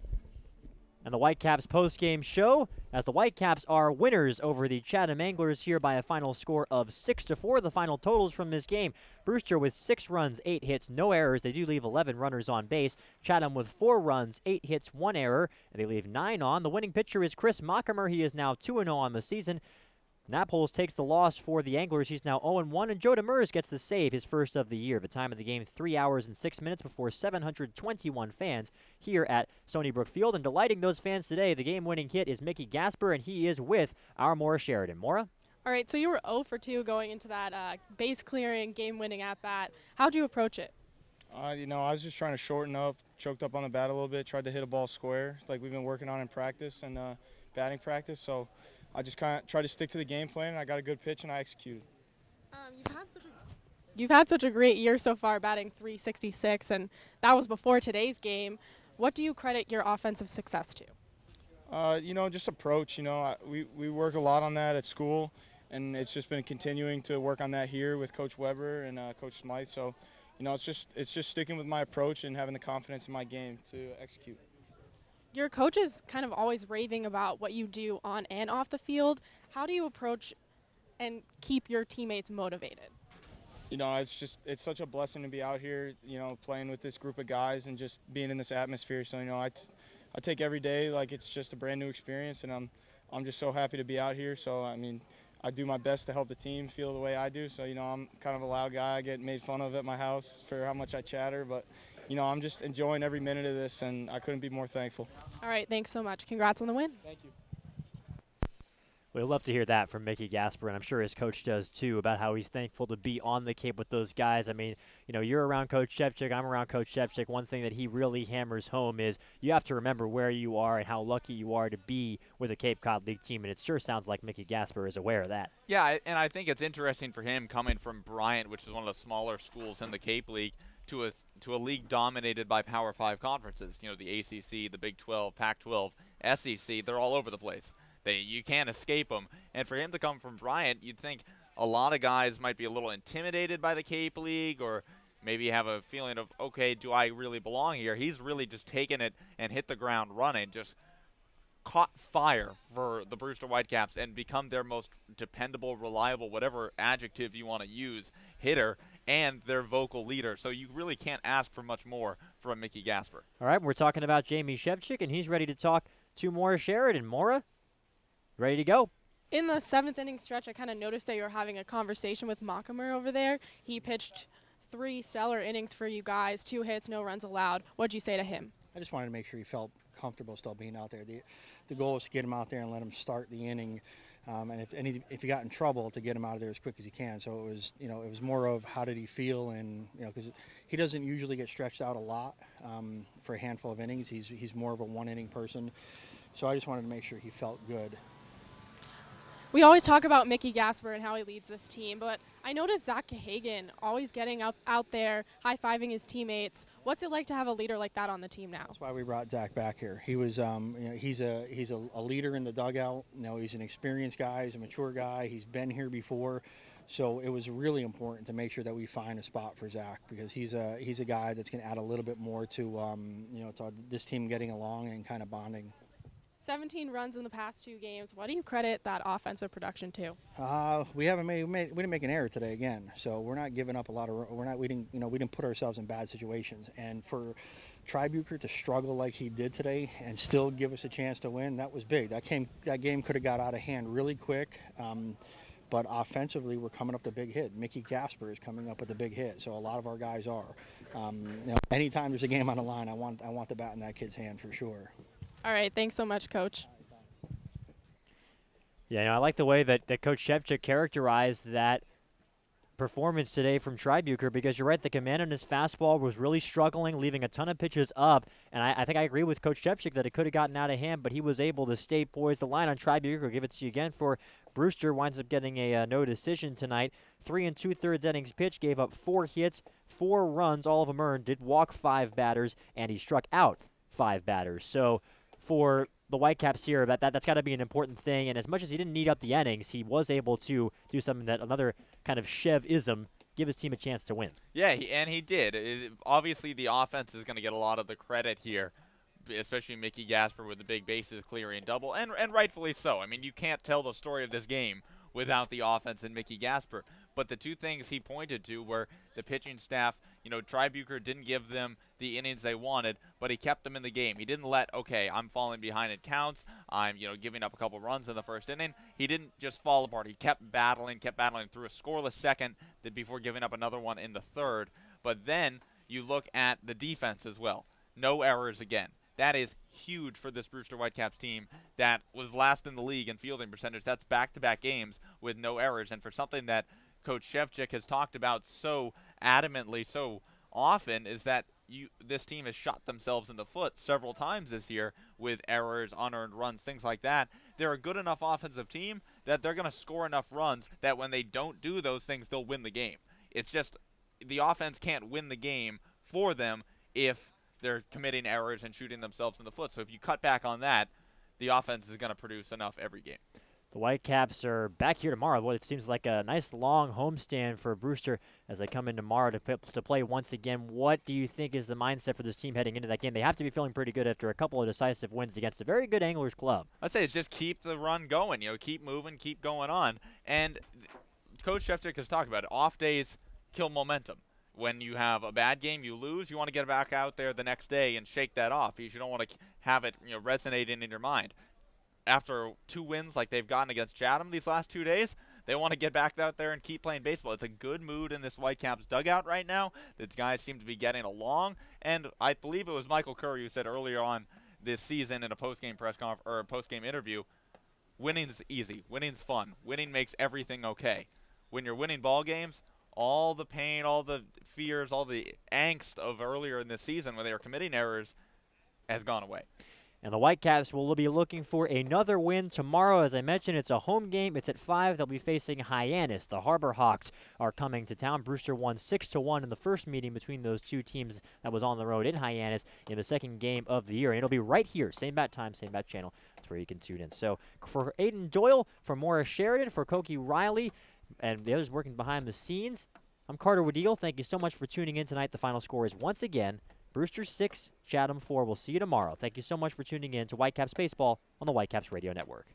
and the Whitecaps postgame show, as the Whitecaps are winners over the Chatham Anglers here by a final score of 6-4. The final totals from this game: Brewster with 6 runs, 8 hits, no errors. They do leave 11 runners on base. Chatham with 4 runs, 8 hits, 1 error, and they leave 9 on. The winning pitcher is Chris Mockimer. He is now 2-0 on the season. Naples takes the loss for the Anglers. He's now 0-1, and Joe Demers gets the save, his first of the year. The time of the game, 3 hours and 6 minutes before 721 fans here at Stony Brook Field. And delighting those fans today, the game-winning hit is Mickey Gasper, and he is with our Maura Sheridan. Maura? All right, so you were 0 for 2 going into that base clearing, game winning at bat. How'd you approach it? You know, I was just trying to shorten up, choked up on the bat a little bit, tried to hit a ball square like we've been working on in practice and batting practice. So I just kind of tried to stick to the game plan, and I got a good pitch and I executed. You've had such a great year so far, batting .366, and that was before today's game. What do you credit your offensive success to? You know, just approach. You know, we work a lot on that at school, and it's just been continuing to work on that here with Coach Weber and Coach Smythe. So, you know, it's just sticking with my approach and having the confidence in my game to execute. Your coach is kind of always raving about what you do on and off the field. How do you approach and keep your teammates motivated? You know, it's such a blessing to be out here, you know, playing with this group of guys and just being in this atmosphere. So, you know, I take every day like it's just a brand new experience, and I'm just so happy to be out here. So, I mean, I do my best to help the team feel the way I do. So, you know, I'm kind of a loud guy. I get made fun of at my house for how much I chatter, but, you know, I'm just enjoying every minute of this, and I couldn't be more thankful. All right, thanks so much. Congrats on the win. Thank you. We'd love to hear that from Mickey Gasper, and I'm sure his coach does too, about how he's thankful to be on the Cape with those guys. I mean, you know, you're around Coach Shevchik, I'm around Coach Shevchik. One thing that he really hammers home is you have to remember where you are and how lucky you are to be with a Cape Cod League team, and it sure sounds like Mickey Gasper is aware of that. Yeah, and I think it's interesting for him coming from Bryant, which is one of the smaller schools in the Cape League, to a league dominated by Power 5 conferences. You know, the ACC, the Big 12, Pac-12, SEC, they're all over the place. You can't escape them. And for him to come from Bryant, you'd think a lot of guys might be a little intimidated by the Cape League, or maybe have a feeling of, okay, do I really belong here? He's really just taken it and hit the ground running, just caught fire for the Brewster Whitecaps and become their most dependable, reliable, whatever adjective you want to use, hitter, and their vocal leader. So you really can't ask for much more from Mickey Gasper. All right, we're talking about Jamie Shevchik, and he's ready to talk to Maura Sheridan. Maura, ready to go. In the 7th inning stretch, I kind of noticed that you were having a conversation with Mockamer over there. He pitched 3 stellar innings for you guys, 2 hits, no runs allowed. What'd you say to him? I just wanted to make sure he felt comfortable still being out there. The goal was to get him out there and let him start the inning, and if he got in trouble, to get him out of there as quick as he can. So it was, you know, it was more of how did he feel, and you know, because he doesn't usually get stretched out a lot for a handful of innings. He's more of a 1-inning person. So I just wanted to make sure he felt good. We always talk about Mickey Gasper and how he leads this team, but I noticed Zach Cahagan always getting out there, high-fiving his teammates. What's it like to have a leader like that on the team now? That's why we brought Zach back here. He was, you know, he's a leader in the dugout. You know, he's an experienced guy. He's a mature guy. He's been here before, so it was really important to make sure that we find a spot for Zach, because he's a guy that's going to add a little bit more to you know, to this team getting along and kind of bonding. 17 runs in the past 2 games. What do you credit that offensive production to? We didn't make an error today again, so we're not giving up a lot of. We didn't put ourselves in bad situations. And for Tribuker to struggle like he did today and still give us a chance to win, that was big. That game could have got out of hand really quick. But offensively, we're coming up with a big hit. Mickey Gasper is coming up with a big hit, so a lot of our guys are. You know, anytime there's a game on the line, I want the bat in that kid's hand for sure. All right, thanks so much, Coach. Yeah, you know, I like the way that Coach Shevchik characterized that performance today from Tribuker, because you're right, the command on his fastball was really struggling, leaving a ton of pitches up, and I think I agree with Coach Shevchik that it could have gotten out of hand, but he was able to stay poised. The line on Tribuker, I'll give it to you again for Brewster, winds up getting a no decision tonight. 3 2/3 innings pitch, gave up 4 hits, 4 runs, all of them earned, did walk 5 batters, and he struck out 5 batters. So for the Whitecaps here, that's got to be an important thing. And as much as he didn't need up the innings, he was able to do something that another kind of Chev-ism, give his team a chance to win. Yeah, and he did. Obviously, the offense is going to get a lot of the credit here, especially Mickey Gasper with the big bases clearing double, and rightfully so. I mean, you can't tell the story of this game without the offense and Mickey Gasper. But the 2 things he pointed to were the pitching staff. You know, Tribuker didn't give them the innings they wanted, but he kept them in the game. He didn't let, okay, I'm falling behind, it counts, I'm, you know, giving up a couple runs in the first inning. He didn't just fall apart. He kept battling through a scoreless second before giving up another one in the 3rd. But then you look at the defense as well. No errors again. That is huge for this Brewster Whitecaps team that was last in the league in fielding percentage. That's back-to-back games, with no errors. And for something that Coach Shevchik has talked about so adamantly, so often, is that this team has shot themselves in the foot several times this year with errors, unearned runs, things like that. They're a good enough offensive team that they're going to score enough runs that when they don't do those things, they'll win the game. It's just the offense can't win the game for them if they're committing errors and shooting themselves in the foot. So if you cut back on that, the offense is going to produce enough every game. The Whitecaps are back here tomorrow. Well, it seems like a nice long homestand for Brewster as they come in tomorrow to play once again. What do you think is the mindset for this team heading into that game? They have to be feeling pretty good after a couple of decisive wins against a very good Anglers club. I'd say it's just keep the run going. Keep moving, keep going on. And Coach Shevchik has talked about it. Off days kill momentum. When you have a bad game, you lose. You want to get back out there the next day and shake that off because you don't want to have it resonating in your mind. After 2 wins like they've gotten against Chatham these last 2 days, they want to get back out there and keep playing baseball. It's a good mood in this Whitecaps dugout right now. The guys seem to be getting along, and I believe it was Michael Curry who said earlier on this season in a post-game press conference or a post-game interview, winning's easy, winning's fun, winning makes everything okay. When you're winning ball games, all the pain, all the fears, all the angst of earlier in this season when they were committing errors has gone away. And the Whitecaps will be looking for another win tomorrow. As I mentioned, it's a home game. It's at 5. They'll be facing Hyannis. The Harbor Hawks are coming to town. Brewster won 6-1 in the first meeting between those two teams that was on the road in Hyannis in the second game of the year. And it'll be right here, same bat time, same bat channel. That's where you can tune in. So for Aiden Doyle, for Morris Sheridan, for Koki Riley, and the others working behind the scenes, I'm Carter Waddell. Thank you so much for tuning in tonight. The final score is once again Brewster 6, Chatham 4. We'll see you tomorrow. Thank you so much for tuning in to Whitecaps Baseball on the Whitecaps Radio Network.